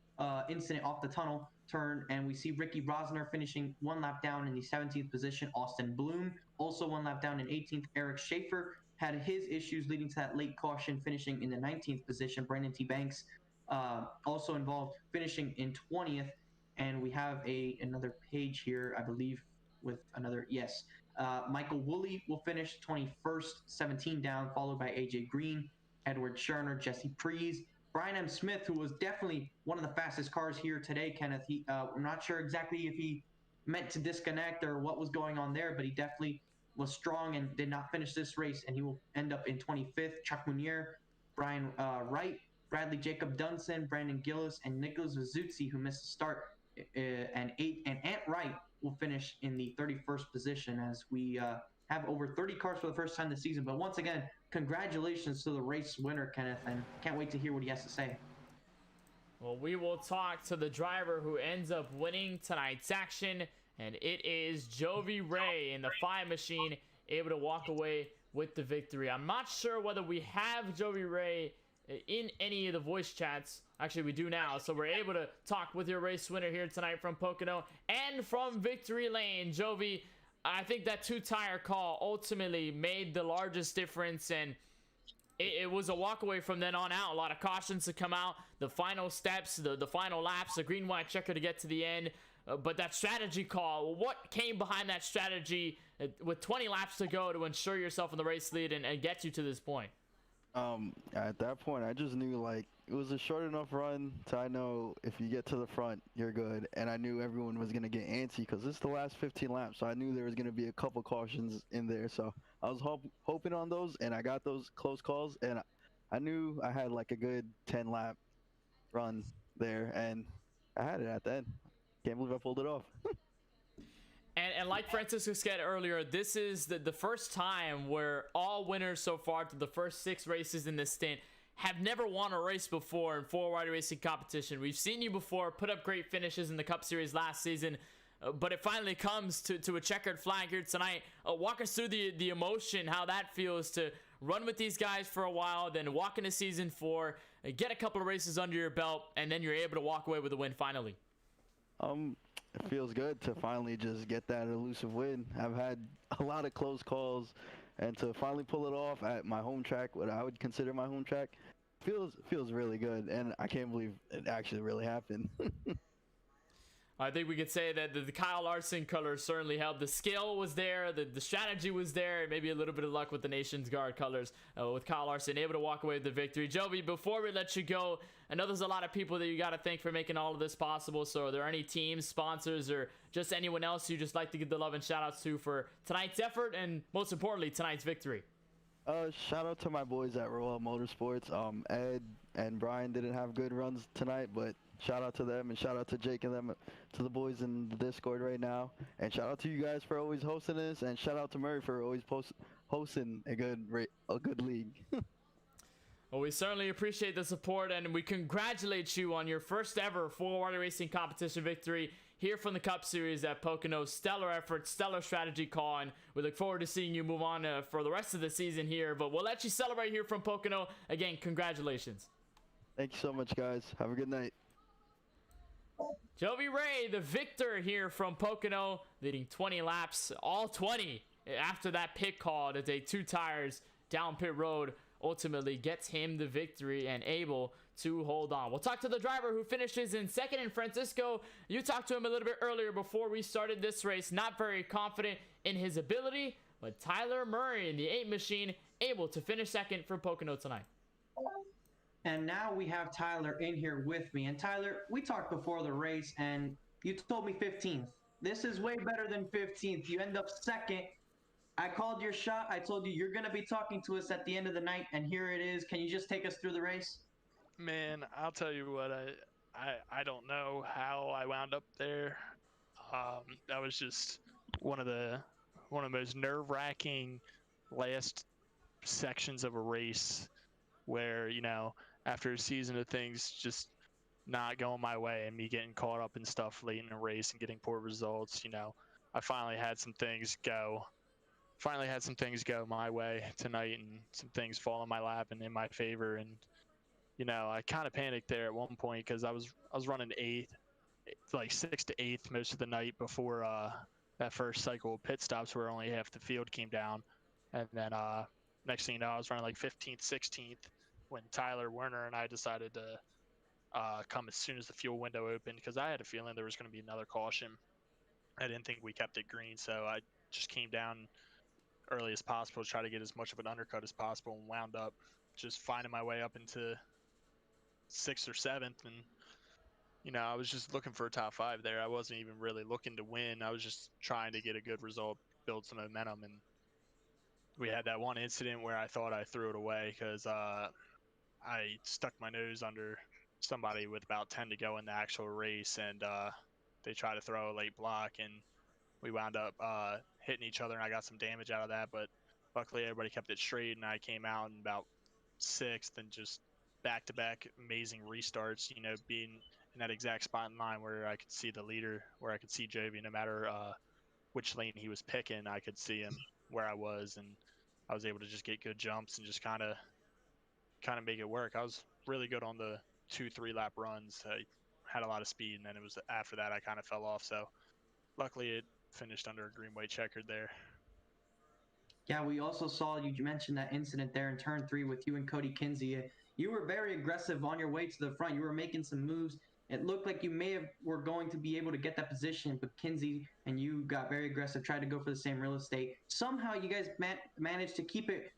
incident off the tunnel turn. And we see Ricky Rosner finishing 1 lap down in the 17th position. Austin Bloom also 1 lap down in 18th. Eric Schaefer had his issues leading to that late caution, finishing in the 19th position. Brandon T. Banks also involved, finishing in 20th. And we have another page here, I believe, with another, yes. Michael Woolley will finish 21st, 17 down, followed by AJ Green, Edward Scherner, Jesse Prees, Brian M. Smith, who was definitely one of the fastest cars here today, Kenneth. I'm not sure exactly if he meant to disconnect or what was going on there, but he definitely was strong and did not finish this race, and he will end up in 25th. Chuck Munier, Brian Wright, Bradley Jacob Dunson, Brandon Gillis, and Nicholas Vizuzzi, who missed the start, and Ant Wright will finish in the 31st position, as we have over 30 cars for the first time this season. But once again, congratulations to the race winner, Kenneth, and can't wait to hear what he has to say. Well, we will talk to the driver who ends up winning tonight's action, and it is Jovi Ray in the 5 machine, able to walk away with the victory. I'm not sure whether we have Jovi Ray in any of the voice chats. Actually, we do now, so we're able to talk with your race winner here tonight from Pocono and from Victory Lane. Jovi, I think that 2-tire call ultimately made the largest difference, and it was a walkaway from then on out. A lot of cautions to come out, the final steps, the final laps, the green-white checker to get to the end. But that strategy call, what came behind that strategy with 20 laps to go to ensure yourself in the race lead and get you to this point? At that point, I just knew, like, it was a short enough run to I know if you get to the front, you're good. And I knew everyone was going to get antsy because it's the last 15 laps. So I knew there was going to be a couple cautions in there. So I was hoping on those, and I got those close calls. And I knew I had, like, a good 10-lap run there. And I had it at the end. Can't believe I pulled it off. And like Francisco said earlier, this is the first time where all winners so far to the first 6 races in this stint have never won a race before in full-wide racing competition. We've seen you before put up great finishes in the Cup Series last season, but it finally comes to a checkered flag here tonight. Walk us through the emotion, how that feels to run with these guys for a while, then walk into season 4, get a couple of races under your belt, and then you're able to walk away with a win finally. It feels good to finally just get that elusive win. I've had a lot of close calls, and to finally pull it off at my home track, what I would consider my home track, feels really good, and I can't believe it actually really happened. I think we could say that the Kyle Larson colors certainly helped. The skill was there, the strategy was there, and maybe a little bit of luck with the Nation's Guard colors with Kyle Larson able to walk away with the victory. Jovi, before we let you go, I know there's a lot of people that you got to thank for making all of this possible. So are there any teams, sponsors, or just anyone else you just like to give the love and shout outs to for tonight's effort and most importantly, tonight's victory? Shout out to my boys at Royal Motorsports. Ed and Brian didn't have good runs tonight, but shout out to them, and shout out to Jake and them, to the boys in the Discord right now. And shout out to you guys for always hosting this, and shout out to Murray for always hosting a good league. Well, we certainly appreciate the support, and we congratulate you on your first ever full-wide racing competition victory here from the Cup Series at Pocono. Stellar effort, stellar strategy call, and we look forward to seeing you move on for the rest of the season here. But we'll let you celebrate here from Pocono. Again, congratulations. Thank you so much, guys. Have a good night. Jovi Ray, the victor here from Pocono, leading 20 laps, all 20 after that pit call to take 2 tires down pit road, ultimately gets him the victory and able to hold on. We'll talk to the driver who finishes in second in Francisco. You talked to him a little bit earlier before we started this race. Not very confident in his ability, but Tyler Murray in the 8 machine able to finish second for Pocono tonight. And now we have Tyler in here with me. And Tyler, we talked before the race and you told me 15th. This is way better than 15th. You end up second. I called your shot. I told you you're going to be talking to us at the end of the night, and here it is. Can you just take us through the race? Man, I'll tell you what, I don't know how I wound up there. That was just one of the most nerve-wracking last sections of a race where, you know, after a season of things just not going my way and me getting caught up in stuff late in the race and getting poor results, you know, I finally had some things go my way tonight and some things fall in my lap and in my favor. And, you know, I kind of panicked there at one point because I was running 8th, like 6th to 8th most of the night before that first cycle of pit stops where only half the field came down. And then next thing you know, I was running like 15th, 16th when Tyler Werner and I decided to come as soon as the fuel window opened because I had a feeling there was going to be another caution. I didn't think we kept it green, so I just came down early as possible to try to get as much of an undercut as possible and wound up just finding my way up into 6th or 7th. And, you know, I was just looking for a top 5 there. I wasn't even really looking to win. I was just trying to get a good result, build some momentum. And we had that one incident where I thought I threw it away because I stuck my nose under somebody with about 10 to go in the actual race, and they tried to throw a late block, and we wound up hitting each other, and I got some damage out of that. But luckily, everybody kept it straight, and I came out in about 6th, and just back-to-back amazing restarts. You know, being in that exact spot in line where I could see the leader, where I could see Jovi, no matter which lane he was picking, I could see him where I was, and I was able to just get good jumps and just kind of make it work. I was really good on the 2-3 lap runs. I had a lot of speed, and then it was after that I kind of fell off. So luckily it finished under a green white checkered there. Yeah, we also saw you mentioned that incident there in turn 3 with you and Cody Kinsey. You were very aggressive on your way to the front. You were making some moves. It looked like you were going to be able to get that position, but Kinsey and you got very aggressive, tried to go for the same real estate. Somehow you guys managed to keep it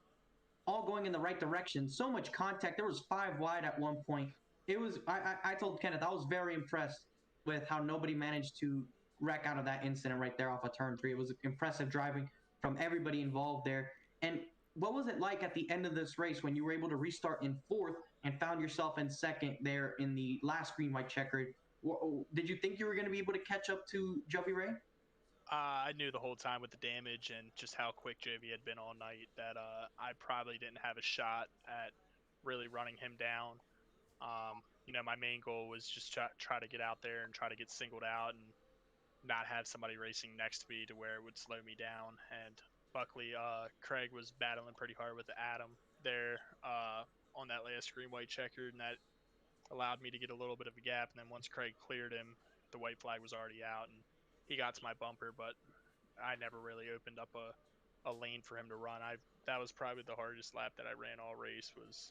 all going in the right direction. So much contact. There was 5 wide at one point. It was. I told Kenneth I was very impressed with how nobody managed to wreck out of that incident right there off of turn 3. It was impressive driving from everybody involved there. And what was it like at the end of this race when you were able to restart in 4th and found yourself in 2nd there in the last green white checkered? Did you think you were going to be able to catch up to Jovi Ray? I knew the whole time with the damage and just how quick Jovi had been all night that I probably didn't have a shot at really running him down. You know, my main goal was just try to get out there and try to get singled out and not have somebody racing next to me to where it would slow me down. And luckily, Craig was battling pretty hard with Adam there on that last green white checkered, and that allowed me to get a little bit of a gap. And then once Craig cleared him, the white flag was already out, and he got to my bumper, but I never really opened up a lane for him to run. That was probably the hardest lap that I ran all race. Was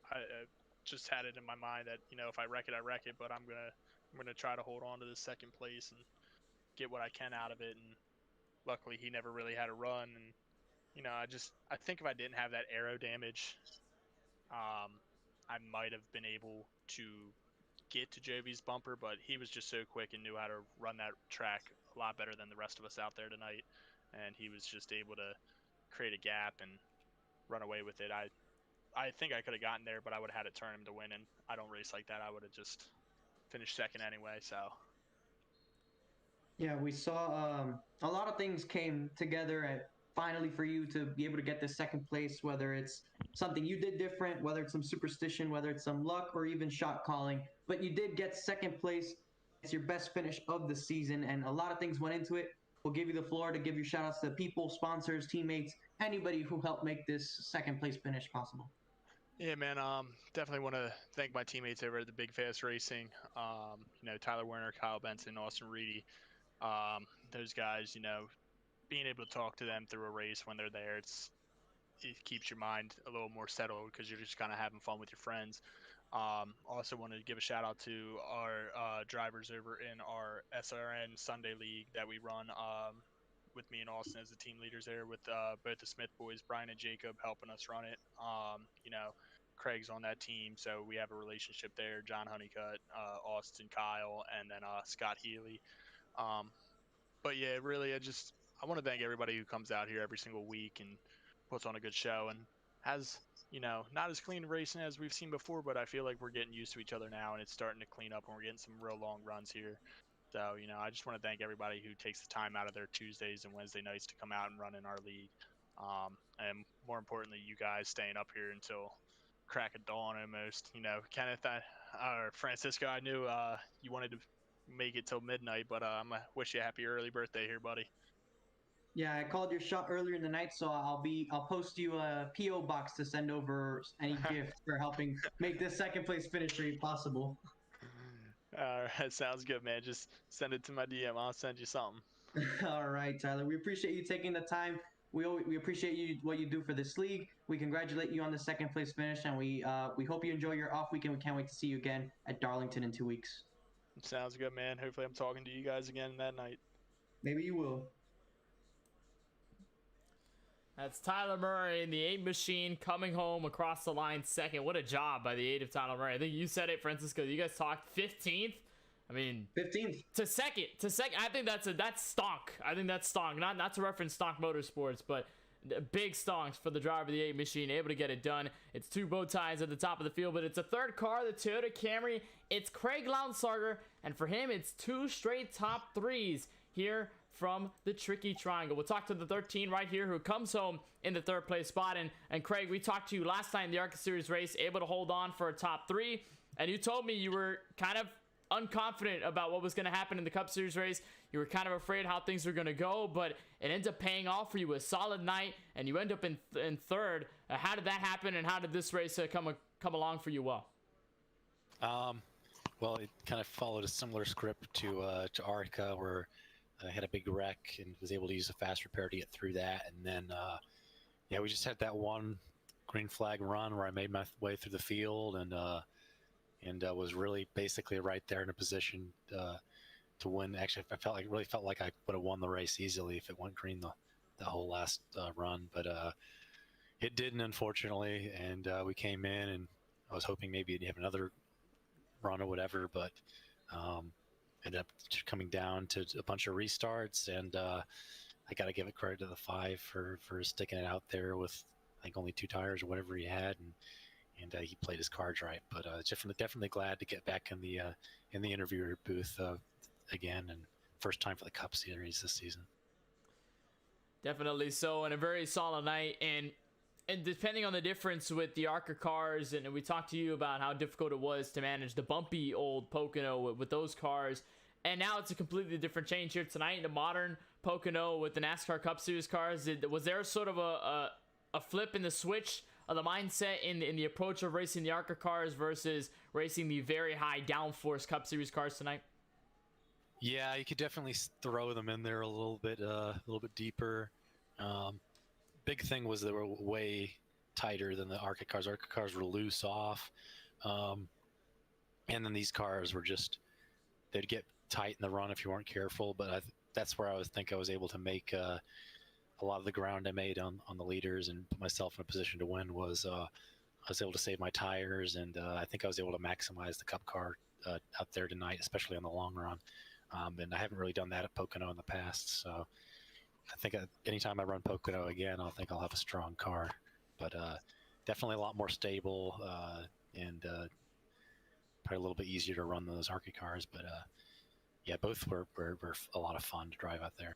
I just had it in my mind that, you know, if I wreck it, I wreck it, but I'm gonna try to hold on to the 2nd place and get what I can out of it. And luckily, he never really had a run. And, you know, I think if I didn't have that aero damage, I might have been able to get to Jovi's bumper, but he was just so quick and knew how to run that track a lot better than the rest of us out there tonight. And he was just able to create a gap and run away with it. I think I could have gotten there, but I would have had to turn him to win, and I don't race like that. I would have just finished 2nd anyway, so. Yeah, we saw a lot of things came together at finally for you to be able to get this 2nd place, whether it's something you did different, whether it's some superstition, whether it's some luck, or even shot calling. But you did get 2nd place. it's your best finish of the season, and a lot of things went into it. We'll give you the floor to give your shout outs to people, sponsors, teammates, anybody who helped make this second place finish possible. Yeah, man. Definitely want to thank my teammates over at the Big Fast Racing. Tyler Werner, Kyle Benson, Austin Reedy. Those guys, being able to talk to them through a race when they're there, it keeps your mind a little more settled because you're just kind of having fun with your friends. Also want to give a shout out to our drivers over in our SRN Sunday League that we run with me and Austin as the team leaders there with both the Smith boys, Brian and Jacob, helping us run it. Craig's on that team, so we have a relationship there. John Honeycutt, Austin Kyle, and then Scott Healy. But yeah, really, I want to thank everybody who comes out here every single week and puts on a good show and has, not as clean racing as we've seen before, but I feel like we're getting used to each other now and it's starting to clean up and we're getting some real long runs here. So, I just want to thank everybody who takes the time out of their Tuesdays and Wednesday nights to come out and run in our league. And more importantly, you guys staying up here until crack of dawn almost. Kenneth or Francisco, I knew you wanted to make it till midnight, but I'm gonna wish you a happy early birthday here, buddy. Yeah, I called your shot earlier in the night, so I'll post you a PO box to send over any gift for helping make this second place finish rate possible. All right, sounds good, man. Just send it to my DM. I'll send you something. All right, Tyler. We appreciate you taking the time. We appreciate you what you do for this league. We congratulate you on the second place finish, and we hope you enjoy your off weekend. We can't wait to see you again at Darlington in 2 weeks. Sounds good, man. Hopefully, I'm talking to you guys again that night. Maybe you will. That's Tyler Murray in the 8 machine coming home across the line second. What a job by the 8 of Tyler Murray. I think you said it, Francisco. You guys talked 15th. I mean, 15th to second. I think that's stonk. I think that's stonk. Not to reference Stonk Motorsports, but big stonks for the driver of the 8 machine, able to get it done. It's 2 bow ties at the top of the field, but it's a third car, the Toyota Camry. It's Craig Lounsarger, and for him, it's 2 straight top 3s here from the Tricky Triangle. We'll talk to the 13 right here who comes home in the 3rd place spot. And Craig, we talked to you last time in the ARCA Series race, able to hold on for a top 3, and you told me you were kind of unconfident about what was going to happen in the Cup Series race. You were kind of afraid how things were going to go, but it ends up paying off for you. A solid night, and you end up in 3rd. How did that happen, and how did this race come along for you well? Well, it kind of followed a similar script to ARCA, where I had a big wreck and was able to use a fast repair to get through that. And then, we just had that one green flag run where I made my way through the field and was really basically right there in a position to win. Actually, I really felt like I would have won the race easily if it went green the whole last run, but it didn't, unfortunately. And we came in, and I was hoping maybe you'd have another run or whatever, but ended up coming down to a bunch of restarts, and I got to give it credit to the 5 for sticking it out there with I think only 2 tires or whatever he had, and he played his cards right. But definitely glad to get back in the interviewer booth again, and first time for the Cup Series this season. Definitely so, and a very solid night. And depending on the difference with the ARCA cars, and we talked to you about how difficult it was to manage the bumpy old Pocono with those cars, and now it's a completely different change here tonight in the modern Pocono with the NASCAR Cup Series cars. Was there sort of a flip in the switch of the mindset in the approach of racing the ARCA cars versus racing the very high downforce Cup Series cars tonight? Yeah, you could definitely throw them in there a little bit deeper. Big thing was they were way tighter than the ARCA cars. ARCA cars were loose off, and then these cars were they'd get tight in the run if you weren't careful. But that's where I was able to make a lot of the ground I made on the leaders and put myself in a position to win. I was able to save my tires, and I think I was able to maximize the Cup car out there tonight, especially on the long run. And I haven't really done that at Pocono in the past, so I think anytime I run Pocono again, I'll have a strong car. But definitely a lot more stable and probably a little bit easier to run than those ARCA cars. But both were a lot of fun to drive out there.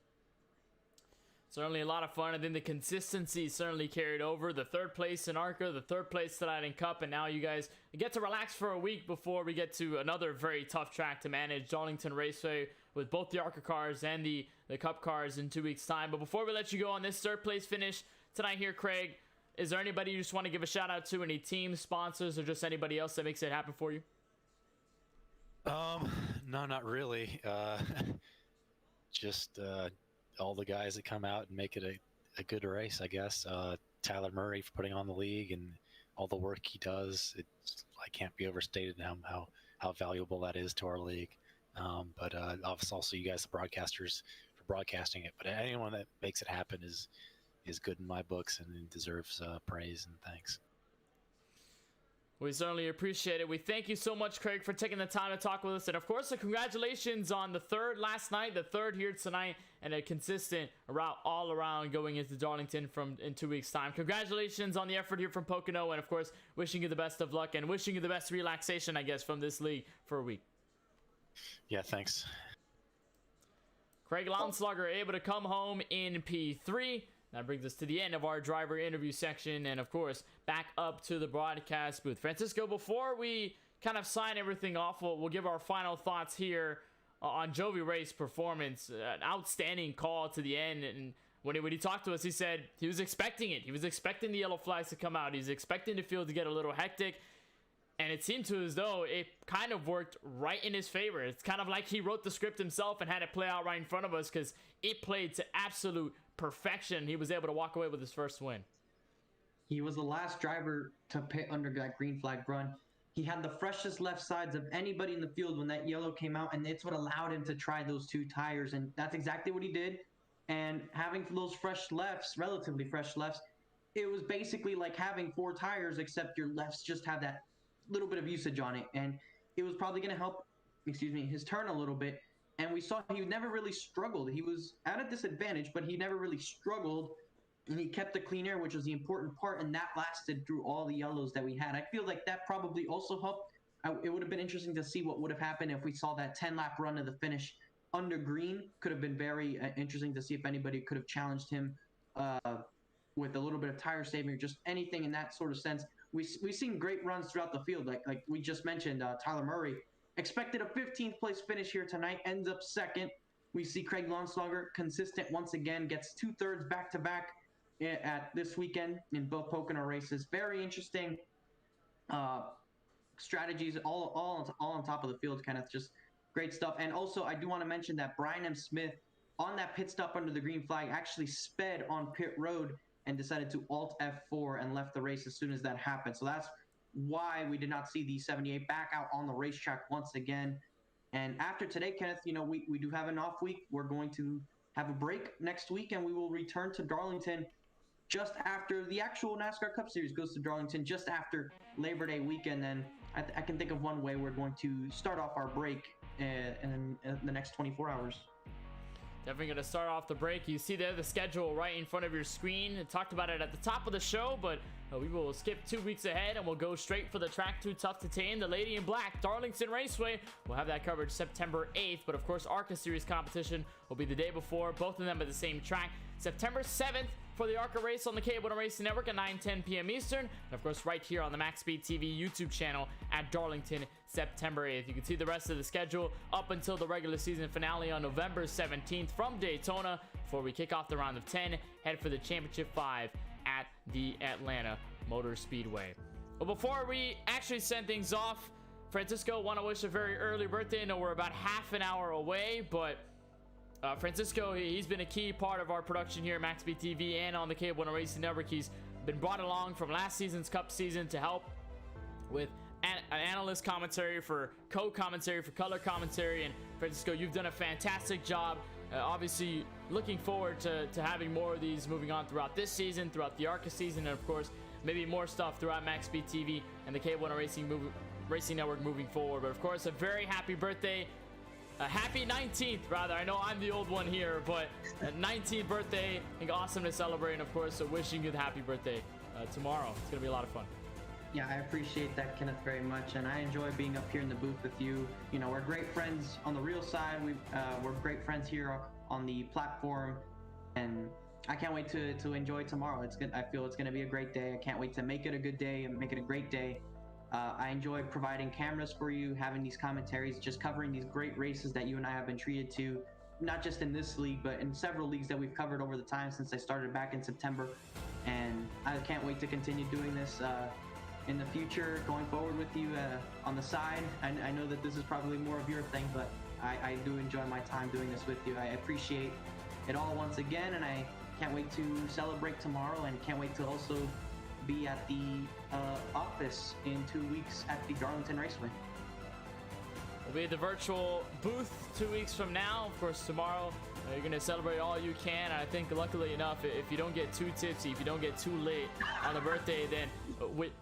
Certainly a lot of fun. I think the consistency certainly carried over. The third place in ARCA, the third place tonight in Cup, and now you guys get to relax for a week before we get to another very tough track to manage, Darlington Raceway, with both the ARCA cars and the Cup cars in 2 weeks' time. But before we let you go on this third place finish tonight here, Craig, is there anybody you just want to give a shout out to? Any teams, sponsors, or just anybody else that makes it happen for you? No, not really. Just all the guys that come out and make it a good race, I guess. Tyler Murray for putting on the league and all the work he does. I can't be overstated how valuable that is to our league. But also you guys, the broadcasters, for broadcasting it. But anyone that makes it happen is good in my books and deserves praise and thanks. We certainly appreciate it. We thank you so much, Craig, for taking the time to talk with us. And, of course, congratulations on the third last night, the third here tonight, and a consistent route all around going into Darlington in 2 weeks' time. Congratulations on the effort here from Pocono, and, of course, wishing you the best of luck and wishing you the best relaxation, I guess, from this league for a week. Yeah, thanks. Craig Launslugger able to come home in P3. That brings us to the end of our driver interview section, and of course, back up to the broadcast booth. Francisco, before we kind of sign everything off, we'll give our final thoughts here on Jovi Ray's performance. An outstanding call to the end, and when he talked to us, he said he was expecting it. He was expecting the yellow flags to come out. He's expecting the field to get a little hectic, and it seemed to as though it kind of worked right in his favor. It's kind of like he wrote the script himself and had it play out right in front of us, because it played to absolute perfection. He was able to walk away with his first win. He was the last driver to pit under that green flag run. He had the freshest left sides of anybody in the field when that yellow came out, and it's what allowed him to try those two tires, and that's exactly what he did. And having those fresh lefts, relatively fresh lefts, it was basically like having four tires, except your lefts just have that little bit of usage on it, and it was probably going to help, his turn a little bit. And we saw he never really struggled. He was at a disadvantage, but he never really struggled. And he kept the clean air, which was the important part. And that lasted through all the yellows that we had. I feel like that probably also helped. It would have been interesting to see what would have happened if we saw that 10-lap run to the finish under green. Could have been very interesting to see if anybody could have challenged him with a little bit of tire saving or just anything in that sort of sense. We've seen great runs throughout the field. Like we just mentioned, Tyler Murray expected a 15th place finish here tonight, ends up second. We see Craig Launslugger consistent once again, gets 2/3 back-to-back at this weekend in both Pocono races. Very interesting strategies, all on top of the field, kind of just great stuff. And also, I do want to mention that Brian M. Smith, on that pit stop under the green flag, actually sped on pit road and decided to Alt F4 and left the race as soon as that happened. So that's why we did not see the 78 back out on the racetrack once again. And after today, Kenneth, we do have an off week. We're going to have a break next week, and we will return to Darlington just after the actual NASCAR Cup Series goes to Darlington, just after Labor Day weekend. And I can think of one way we're going to start off our break in the next 24 hours. Definitely going to start off the break. You see there the schedule right in front of your screen. I talked about it at the top of the show, but we will skip 2 weeks ahead and we'll go straight for the track too tough to tame, the Lady in Black, Darlington Raceway. We'll have that coverage September 8th, but of course ARCA Series competition will be the day before, both of them at the same track. September 7th for the ARCA race on the Cable Racing Network at 9:10 p.m. Eastern, and of course right here on the MaxSpeedTV YouTube channel at Darlington, September 8th. You can see the rest of the schedule up until the regular season finale on November 17th from Daytona, before we kick off the round of 10, head for the Championship 5 at the Atlanta Motor Speedway. Well, before we actually send things off, Francisco, want to wish a very early birthday. I know we're about half an hour away, but Francisco, he's been a key part of our production here at MaxSpeedTV and on the Cable Racing Network. He's been brought along from last season's Cup season to help with an analyst commentary, for co-commentary, for color commentary. And Francisco, you've done a fantastic job. Obviously, looking forward to having more of these moving on throughout this season, throughout the ARCA season, and of course, maybe more stuff throughout MaxSpeedTV and the Cable Racing Network moving forward. But of course, a very happy birthday. A happy 19th, rather. I know I'm the old one here, but a 19th birthday. I think awesome to celebrate, and of course, wishing you the happy birthday tomorrow. It's going to be a lot of fun. Yeah, I appreciate that, Kenneth, very much, and I enjoy being up here in the booth with you. We're great friends on the real side. We're great friends here on the platform, and I can't wait to enjoy tomorrow. I feel it's gonna be a great day. I can't wait to make it a good day and make it a great day. I enjoy providing cameras for you, having these commentaries, just covering these great races that you and I have been treated to, not just in this league, but in several leagues that we've covered over the time since I started back in September. And I can't wait to continue doing this in the future, going forward with you on the side. I know that this is probably more of your thing, but I do enjoy my time doing this with you. I appreciate it all once again, and I can't wait to celebrate tomorrow, and can't wait to also be at the office in 2 weeks at the Darlington Raceway. We'll be at the virtual booth 2 weeks from now. Of course, tomorrow you're going to celebrate all you can. And I think, luckily enough, if you don't get too tipsy, if you don't get too late on the birthday, then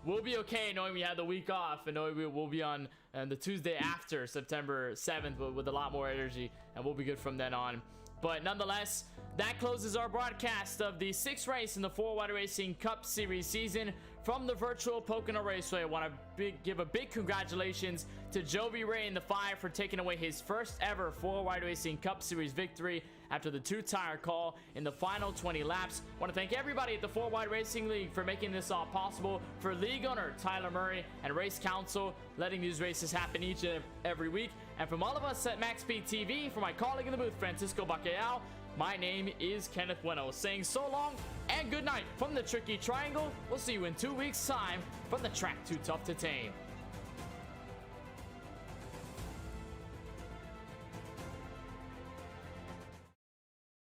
we'll be okay knowing we had the week off, and knowing we'll be on the Tuesday after September 7th with a lot more energy, and we'll be good from then on. But nonetheless, that closes our broadcast of the 6th race in the 4Wide Racing Cup Series season from the virtual Pocono Raceway. I want to give a big congratulations to Jovi Ray in the 5 for taking away his first ever 4Wide Racing Cup Series victory after the 2-tire call in the final 20 laps. I want to thank everybody at the 4Wide Racing League for making this all possible, for league owner Tyler Murray and race council letting these races happen each and every week, and from all of us at MaxSpeedTV, for my colleague in the booth, Francisco Bacalhau, my name is Kenneth Bueno, saying so long and good night from the Tricky Triangle. We'll see you in 2 weeks' time from the track Too Tough to Tame.